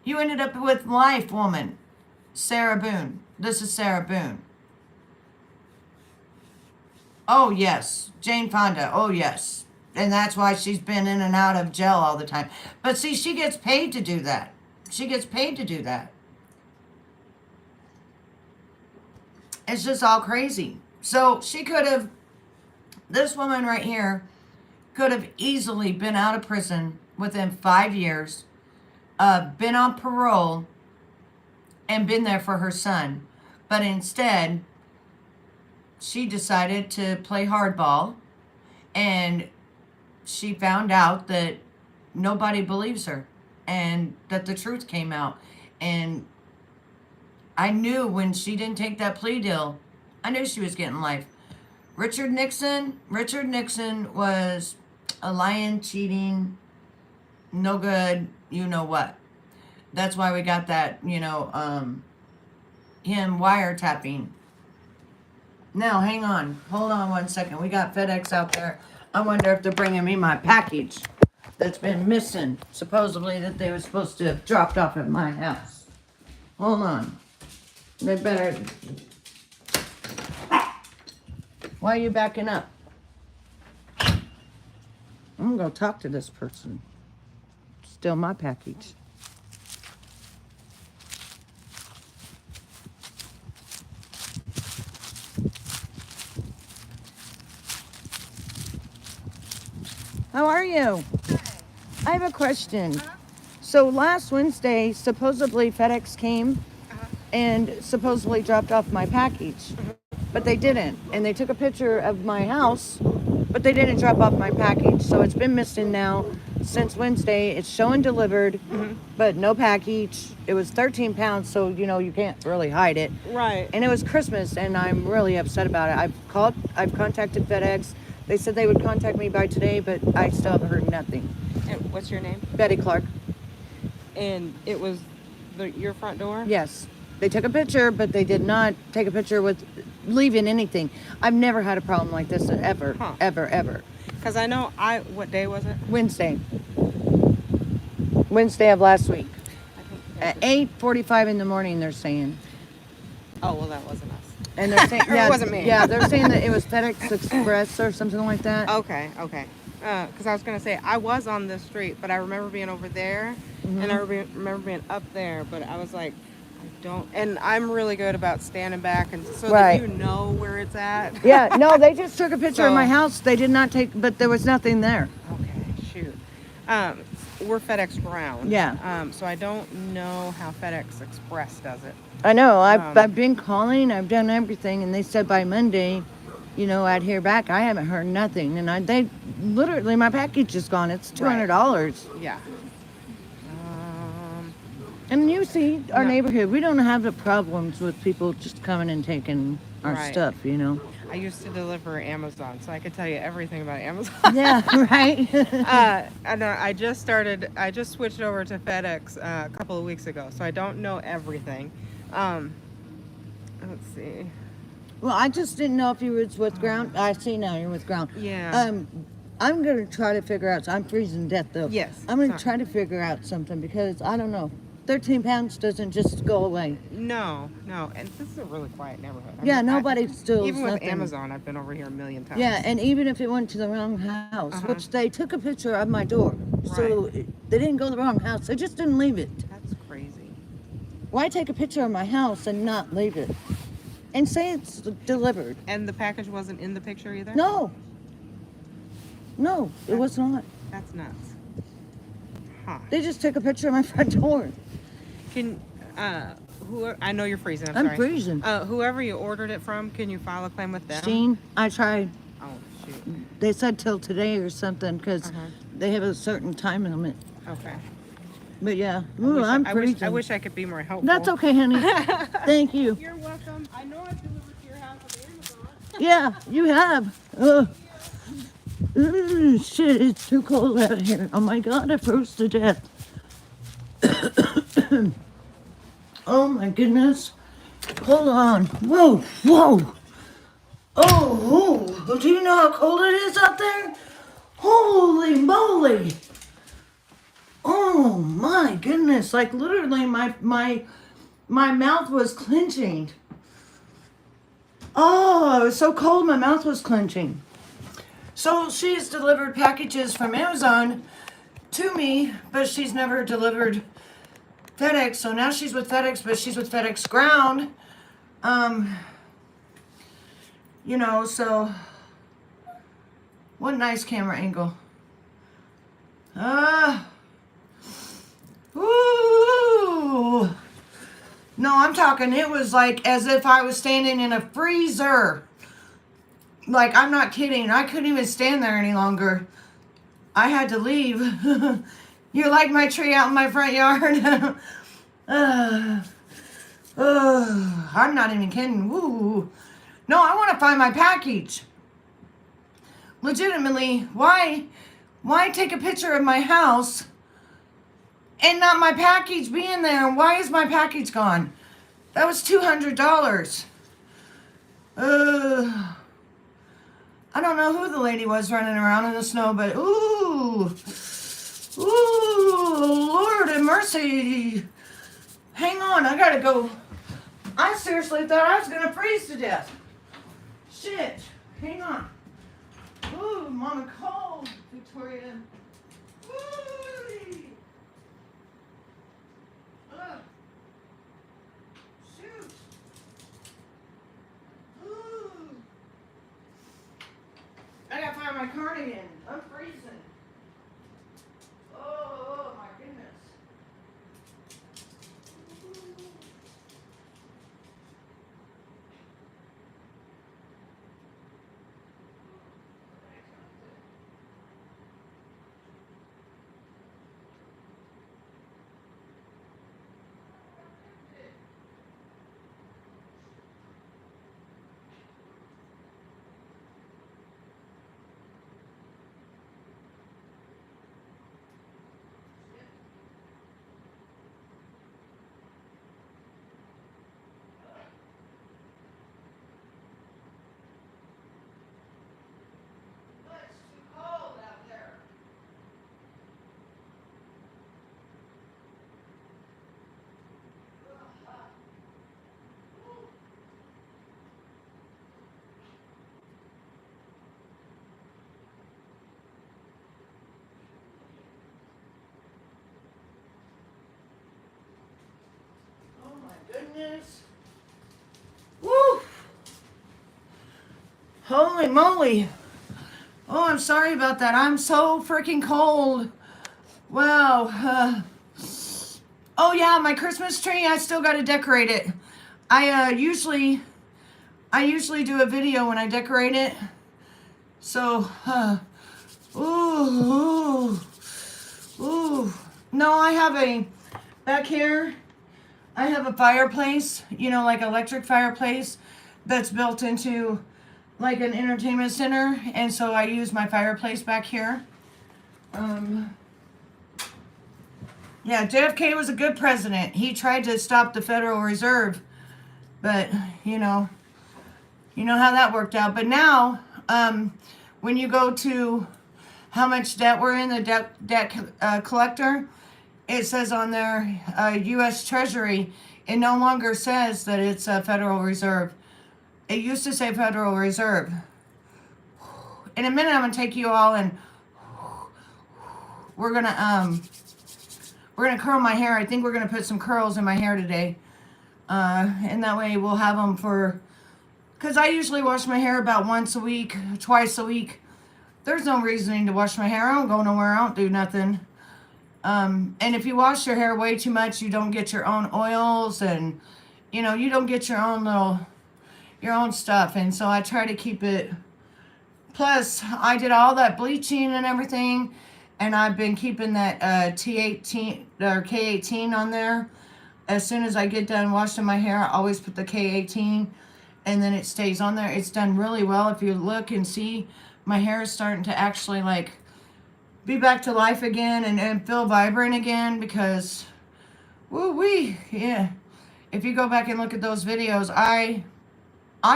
You ended up with life, woman. Sarah Boone. This is Sarah Boone. Oh, yes. Jane Fonda. Oh, yes. And that's why she's been in and out of jail all the time. But see, she gets paid to do that. She gets paid to do that. It's just all crazy. So she could have, this woman right here, could have easily been out of prison within 5 years, been on parole, and been there for her son. But instead, she decided to play hardball, and she found out that nobody believes her and that the truth came out. And I knew when she didn't take that plea deal, I knew she was getting life. Richard Nixon was a lying, cheating, no good, you know what. That's why we got that, him wiretapping. Now, hang on. Hold on one second. We got FedEx out there. I wonder if they're bringing me my package that's been missing. Supposedly that they were supposed to have dropped off at my house. Hold on. They better... Why are you backing up? I'm going to go talk to this person. Still my package. How are you? I have a question. So last Wednesday, supposedly FedEx came and supposedly dropped off my package. But they didn't. And they took a picture of my house, but they didn't drop off my package. So it's been missing now since Wednesday. It's showing delivered, but no package. It was 13 pounds, so, you can't really hide it.
Right.
And it was Christmas, and I'm really upset about it. I've contacted FedEx. They said they would contact me by today, but I still have heard nothing.
And what's your name?
Betty Clark.
And it was your front door?
Yes. They took a picture, but they did not take a picture with leaving anything. I've never had a problem like this ever, ever.
Because I know what day was it?
Wednesday of last week. At 8:45 in the morning, they're saying.
Oh, well, that wasn't us.
And they're saying,
It wasn't me.
Yeah, they're saying that it was FedEx Express or something like that.
Okay. Because I was going to say, I was on this street, but I remember being over there, and I remember being up there, but I was like, and I'm really good about standing back and so that you know where it's at.
Yeah, no, they just took a picture of my house. They did not take, but there was nothing there.
Okay, shoot. We're FedEx Ground.
Yeah.
So I don't know how FedEx Express does it.
I know. I've been calling. I've done everything, and they said by Monday, I'd hear back. I haven't heard nothing, and they literally my package is gone. It's $200.
Yeah.
And you see our neighborhood. We don't have the problems with people just coming and taking our stuff.
I used to deliver Amazon, so I could tell you everything about Amazon.
Yeah, right.
And I just switched over to FedEx a couple of weeks ago, so I don't know everything. Let's see.
Well, I just didn't know if you were with Ground. I see now you're with Ground.
Yeah.
I'm going to try to figure out. I'm freezing to death, though.
Yes.
I'm going to try to figure out something because I don't know. 13 pounds doesn't just go away.
No. And this is a really quiet neighborhood.
Nobody steals
even with
nothing.
Amazon, I've been over here a million times.
Yeah, and even if it went to the wrong house, which they took a picture of my door. So they didn't go to the wrong house. They just didn't leave it.
That's crazy.
Why take a picture of my house and not leave it? And say it's delivered.
And the package wasn't in the picture either?
No, it was not.
That's nuts. Huh.
They just took a picture of my front door.
I know you're freezing. I'm sorry.
freezing.
Whoever you ordered it from, can you file a claim with them?
Sheen, I tried.
Oh, shoot?
They said till today or something because
Uh-huh.
they have a certain time limit.
Okay.
But yeah, ooh,
I wish I could be more helpful.
That's okay, honey. Thank you.
You're welcome. I know I've delivered to your house with Amazon.
Yeah, you have. Ooh, shit, it's too cold out here. Oh my God, I froze to death. Oh my goodness. Hold on. Whoa, whoa. Oh, do you know how cold it is out there? Holy moly. Oh my goodness. Like literally my mouth was clenching. Oh, it was so cold my mouth was clenching. So she's delivered packages from Amazon to me, but she's never delivered FedEx. So now she's with FedEx, but she's with FedEx Ground. You know, so what nice camera angle. Ooh. No, I'm talking, it was like as if I was standing in a freezer. Like, I'm not kidding. I couldn't even stand there any longer. I had to leave. You like my tree out in my front yard? I'm not even kidding. Woo. No, I want to find my package. Legitimately, why take a picture of my house and not my package being there? And why is my package gone? That was $200. I don't know who the lady was running around in the snow, but ooh, Lord have mercy. Hang on, I gotta go. I seriously thought I was gonna freeze to death. Shit, hang on. Ooh, Mama cold, Victoria. Ooh. Shoot. Ooh. I gotta find my cardigan. I'm freezing. Oh my goodness. It's too cold out there. Oh my goodness. Woo! Holy moly. Oh, I'm sorry about that. I'm so freaking cold. Wow. Oh yeah, my Christmas tree, I still got to decorate it. I usually do a video when I decorate it. So, ooh. No, I have back here, I have a fireplace, you know, like electric fireplace that's built into like an entertainment center. And so I use my fireplace back here. Yeah, JFK was a good president. He tried to stop the Federal Reserve, but you know how that worked out. But now, when you go to how much debt we're in, the debt collector, it says on there, U.S. Treasury. It no longer says that it's a Federal Reserve. It used to say Federal Reserve. In a minute, I'm gonna take you all and we're gonna curl my hair. I think we're gonna put some curls in my hair today, and that way we'll have them for. Cause I usually wash my hair about once a week, twice a week. There's no reasoning to wash my hair. I don't go nowhere. I don't do nothing. And if you wash your hair way too much, you don't get your own oils, and you don't get your own stuff. And so I try to keep it Plus, I did all that bleaching and everything, and I've been keeping that T18 or K18 on there. As soon as I get done washing my hair, I always put the K18, and then it stays on there. It's done really well. If you look and see, my hair is starting to actually like be back to life again and feel vibrant again because, woo-wee, yeah. If you go back and look at those videos, I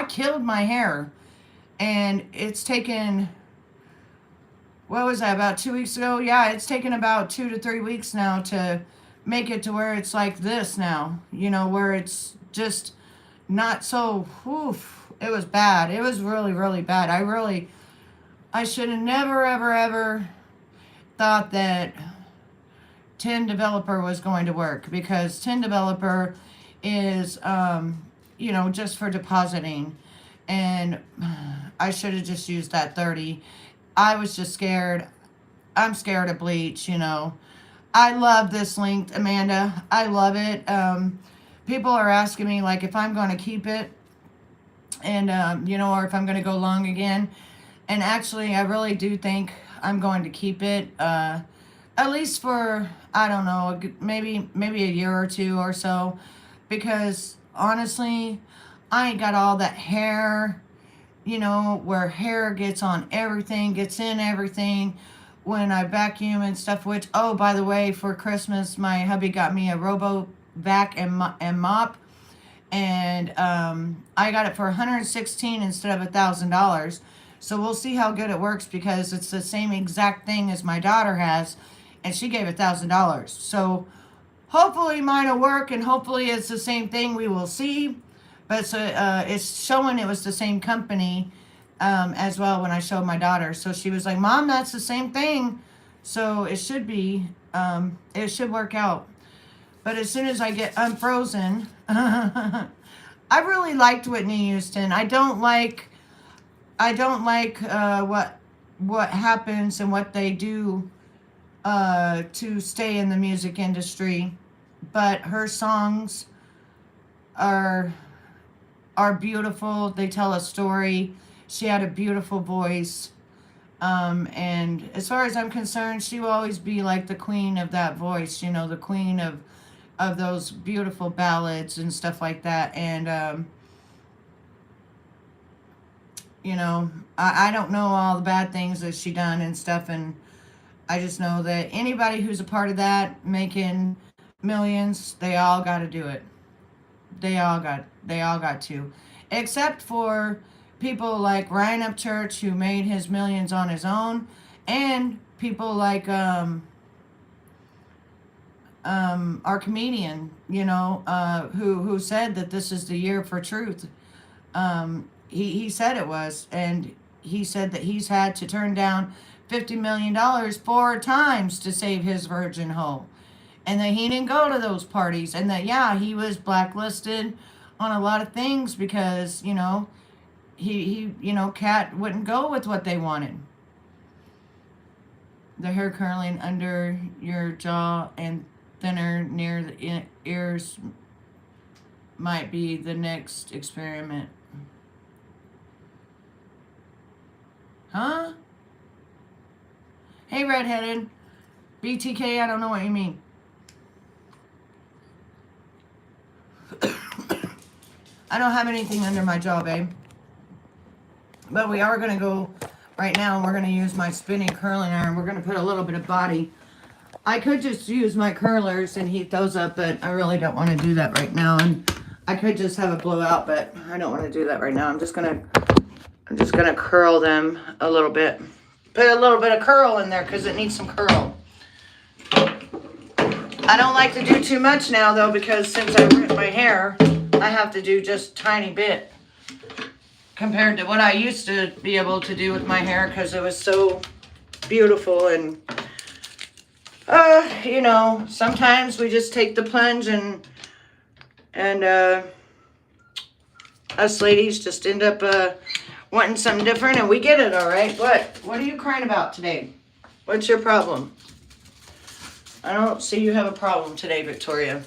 killed my hair, and it's taken, what was that, about 2 weeks ago? Yeah, it's taken about 2 to 3 weeks now to make it to where it's like this now, you know, where it's just not so, oof, it was bad. It was really, really bad. I should have never, ever, ever thought that Tin Developer was going to work, because Tin Developer is, you know, just for depositing, and I should have just used that 30. I was just scared. I'm scared of bleach, you know. I love this linked, Amanda. I love it. People are asking me, like, if I'm going to keep it, and, you know, or if I'm going to go long again. And actually, I really do think I'm going to keep it, at least for, I don't know, maybe a year or two or so. Because, honestly, I ain't got all that hair, you know, where hair gets on everything, gets in everything when I vacuum and stuff, which, oh, by the way, for Christmas, my hubby got me a Robo Vac and mop, and I got it for $116 instead of $1,000. So we'll see how good it works, because it's the same exact thing as my daughter has, and she gave $1,000. So hopefully mine will work, and hopefully it's the same thing. We will see. But it's showing it was the same company as well when I showed my daughter. So she was like, Mom, that's the same thing. So it should be, it should work out. But as soon as I get unfrozen, I really liked Whitney Houston. I don't like what happens and what they do to stay in the music industry. But her songs are beautiful. They tell a story. She had a beautiful voice. And as far as I'm concerned, she will always be like the queen of that voice, you know, the queen of those beautiful ballads and stuff like that. And, you know, I don't know all the bad things that she done and stuff. And I just know that anybody who's a part of that, making millions, they all got to do it. They all got to, except for people like Ryan Upchurch, who made his millions on his own, and people like our comedian, you know, who said that this is the year for truth. He said it was, and he said that he's had to turn down $50 million 4 times to save his virgin hoe. And that he didn't go to those parties, and that, yeah, he was blacklisted on a lot of things because, you know, he you know, Cat wouldn't go with what they wanted. The hair curling under your jaw and thinner near the ears might be the next experiment. Huh? Hey, redheaded. BTK, I don't know what you mean. I don't have anything under my jaw, babe. But we are going to go right now, and we're going to use my spinning curling iron. We're going to put a little bit of body. I could just use my curlers and heat those up, but I really don't want to do that right now. And I could just have a blowout, but I don't want to do that right now. I'm just going to curl them a little bit. Put a little bit of curl in there because it needs some curl. I don't like to do too much now, though, because since I ripped my hair, I have to do just a tiny bit compared to what I used to be able to do with my hair, because it was so beautiful. And you know, sometimes we just take the plunge, and us ladies just end up wanting something different, and we get it, all right. What are you crying about today? What's your problem? I don't see you have a problem today, Victoria.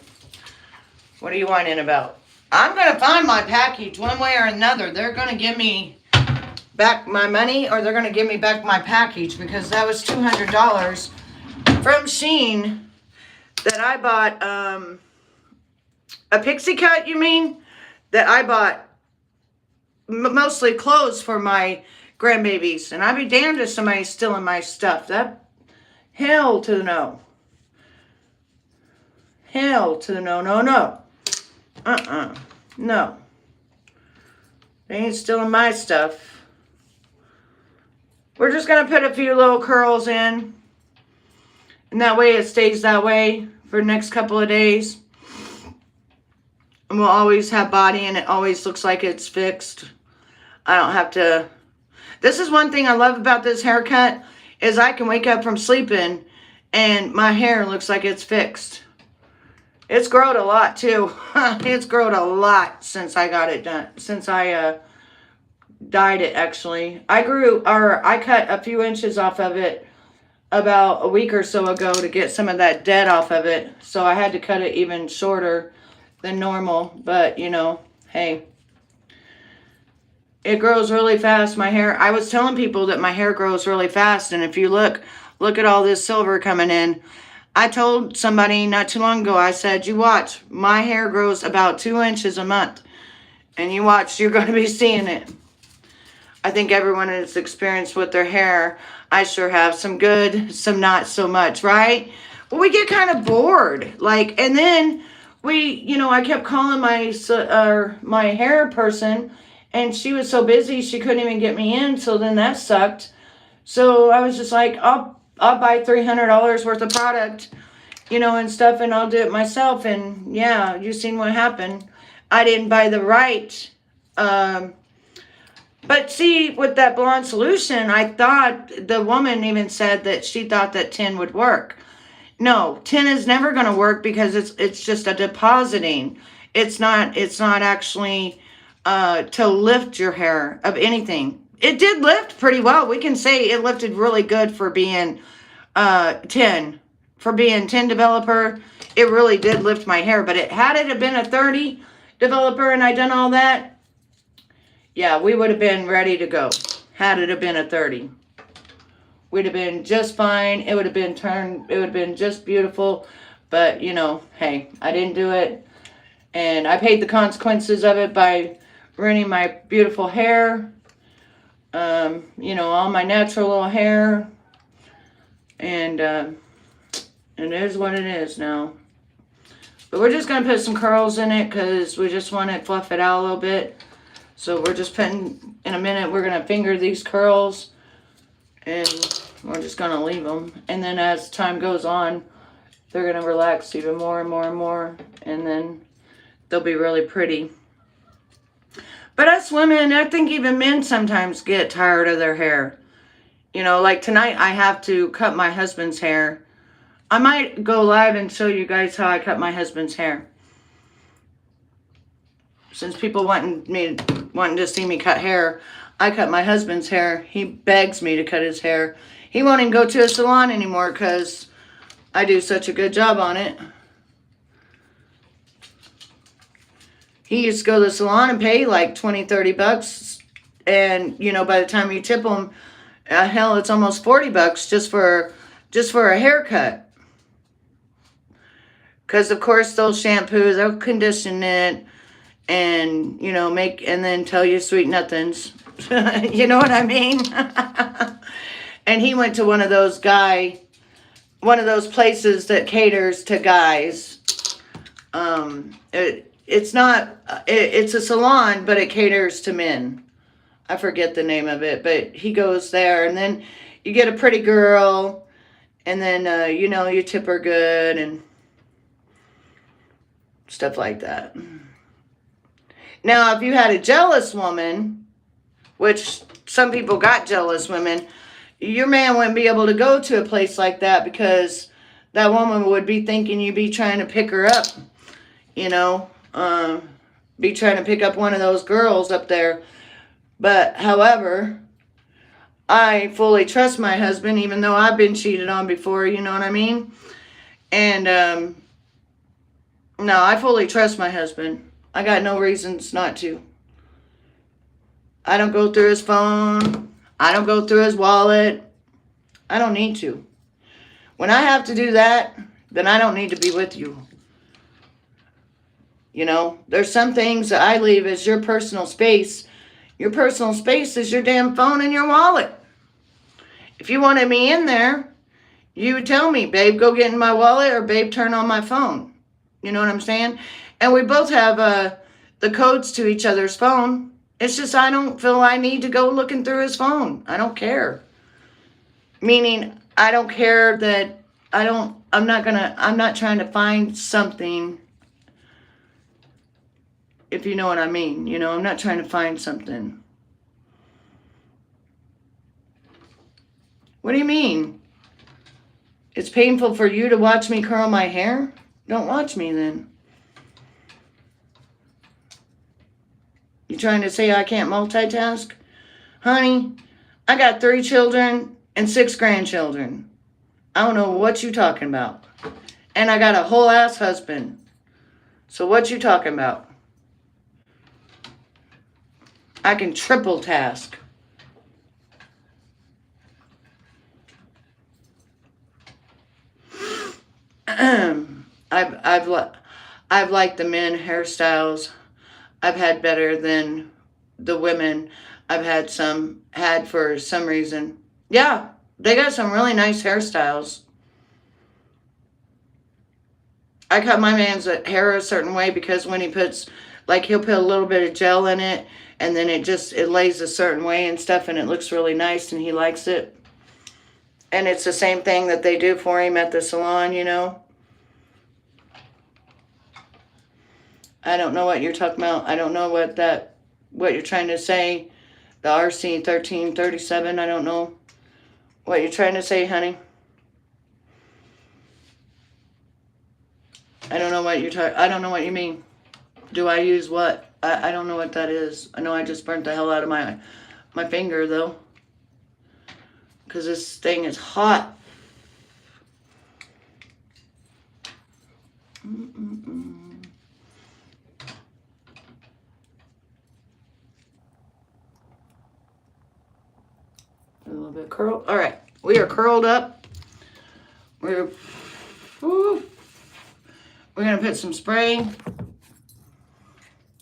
What are you whining about? I'm going to find my package one way or another. They're going to give me back my money or they're going to give me back my package, because that was $200 from Shein that I bought. A pixie cut, you mean? That I bought mostly clothes for my grandbabies. And I'd be damned if somebody's stealing my stuff. That, hell to the no. Hell to the no, no, no. No. They ain't stealing my stuff. We're just going to put a few little curls in. And that way it stays that way for the next couple of days. And we'll always have body and it always looks like it's fixed. I don't have to. This is one thing I love about this haircut, is I can wake up from sleeping and my hair looks like it's fixed. It's growed a lot too. It's growed a lot since I got it done. Since I dyed it, actually. I cut a few inches off of it about a week or so ago to get some of that dead off of it. So I had to cut it even shorter than normal. But, you know, hey. It grows really fast, my hair. I was telling people that my hair grows really fast. And if you look at all this silver coming in. I told somebody not too long ago, I said, you watch, my hair grows about 2 inches a month. And you watch, you're going to be seeing it. I think everyone has experienced with their hair. I sure have. Some good, some not so much, right? Well, we get kind of bored. Like, and then I kept calling my hair person, and she was so busy she couldn't even get me in. So then that sucked. So I was just like, I'll buy $300 worth of product, and stuff, and I'll do it myself. And yeah, you seen what happened. I didn't buy the right. But see, with that blonde solution, I thought the woman even said that she thought that 10 would work. No, 10 is never going to work because it's just a depositing. It's not actually to lift your hair of anything. It did lift pretty well. We can say it lifted really good for being 10. For being 10 developer, it really did lift my hair. But had it have been a 30 developer and I done all that, yeah, we would have been ready to go. Had it have been a 30. We'd have been just fine. It would have been just beautiful. But, hey, I didn't do it. And I paid the consequences of it by ruining my beautiful hair. All my natural little hair. And it is what it is now. But we're just going to put some curls in it because we just want to fluff it out a little bit. So we're just putting, in a minute, we're going to finger these curls. And we're just going to leave them. And then as time goes on, they're going to relax even more and more and more. And then they'll be really pretty. But us women, I think even men sometimes get tired of their hair. Like tonight I have to cut my husband's hair. I might go live and show you guys how I cut my husband's hair. Since people wanting to see me cut hair, I cut my husband's hair. He begs me to cut his hair. He won't even go to a salon anymore because I do such a good job on it. He used to go to the salon and pay like $20-$30. And, by the time you tip him, hell, it's almost $40 just for a haircut. Because, of course, they'll shampoo, they'll condition it, and, and then tell you sweet nothings. You know what I mean? And he went to one of those places that caters to guys. It's a salon, but it caters to men. I forget the name of it, but he goes there, and then you get a pretty girl, and then, you tip her good, and stuff like that. Now, if you had a jealous woman, which some people got jealous women, your man wouldn't be able to go to a place like that because that woman would be thinking you'd be trying to pick her up, be trying to pick up one of those girls up there. But, however, I fully trust my husband, even though I've been cheated on before, you know what I mean? And, no, I fully trust my husband. I got no reasons not to. I don't go through his phone. I don't go through his wallet. I don't need to. When I have to do that, then I don't need to be with you. You know, there's some things that I leave as your personal space. Your personal space is your damn phone and your wallet. If you wanted me in there, you would tell me, babe, go get in my wallet, or babe, turn on my phone. You know what I'm saying? And we both have the codes to each other's phone. It's just I don't feel I need to go looking through his phone. I don't care. Meaning, I don't care that I'm not trying to find something, if you know what I mean. You know, I'm not trying to find something. What do you mean? It's painful for you to watch me curl my hair? Don't watch me then. You trying to say I can't multitask? Honey, I got 3 children and 6 grandchildren. I don't know what you talking about. And I got a whole ass husband. So what you talking about? I can triple task. I've liked the men hairstyles. I've had better than the women. I've had for some reason. Yeah, they got some really nice hairstyles. I cut my man's hair a certain way because when he puts, like, he'll put a little bit of gel in it, and then it lays a certain way and stuff, and it looks really nice, and he likes it. And it's the same thing that they do for him at the salon, you know. I don't know what you're talking about. I don't know what you're trying to say. The RC 1337, I don't know what you're trying to say, honey. I don't know what I don't know what you mean. Do I use what? I don't know what that is. I know I just burnt the hell out of my finger, though. Because this thing is hot. A little bit curled. All right. We are curled up. We're going to put some spray.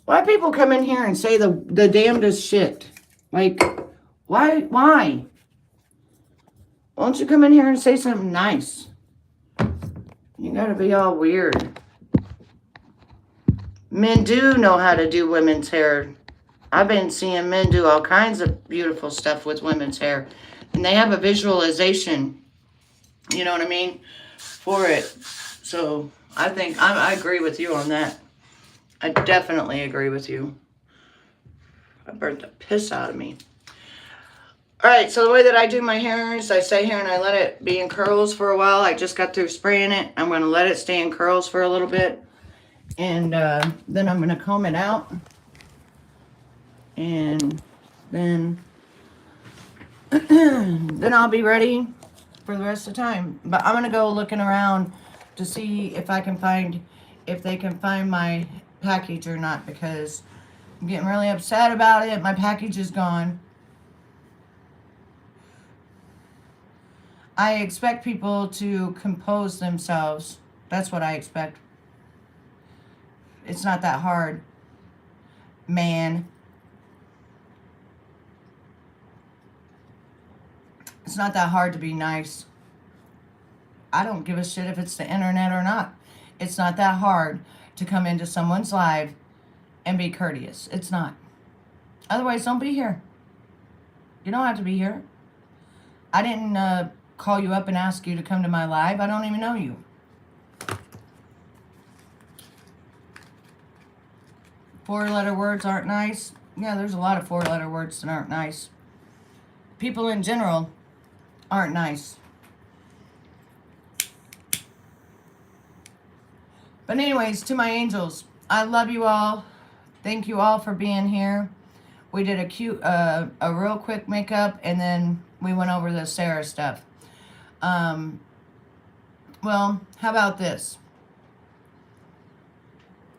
Why people come in here and say the damnedest shit? Like, why? Why don't you come in here and say something nice? You got to be all weird. Men do know how to do women's hair. I've been seeing men do all kinds of beautiful stuff with women's hair. And they have a visualization, you know what I mean, for it. So I think I agree with you on that. I definitely agree with you. I burnt the piss out of me. All right, so the way that I do my hair is I stay here and I let it be in curls for a while. I just got through spraying it. I'm going to let it stay in curls for a little bit. And then I'm going to comb it out. And then then I'll be ready for the rest of the time. But I'm going to go looking around to see if they can find my package or not, because I'm getting really upset about it. My package is gone. I expect people to compose themselves. That's what I expect. It's not that hard, man. It's not that hard to be nice. I don't give a shit if it's the internet or not. It's not that hard to come into someone's live and be courteous. It's not. Otherwise, don't be here. You don't have to be here. I didn't call you up and ask you to come to my live. I don't even know you. Four-letter words aren't nice. Yeah, there's a lot of four-letter words that aren't nice. People in general aren't nice. But anyways, to my angels, I love you all. Thank you all for being here. We did a real quick makeup, and then we went over the Sarah stuff. Well, how about this?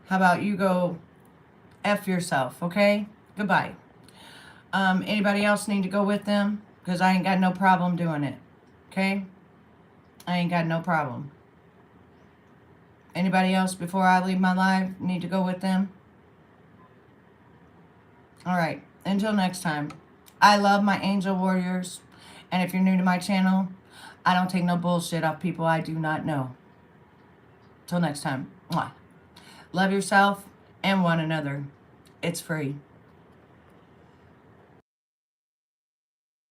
How about you go F yourself, okay? Goodbye. Anybody else need to go with them? Because I ain't got no problem doing it. Okay? I ain't got no problem. Anybody else before I leave my live need to go with them? Alright, until next time. I love my angel warriors. And if you're new to my channel, I don't take no bullshit off people I do not know. Till next time. Mwah. Love yourself and one another. It's free.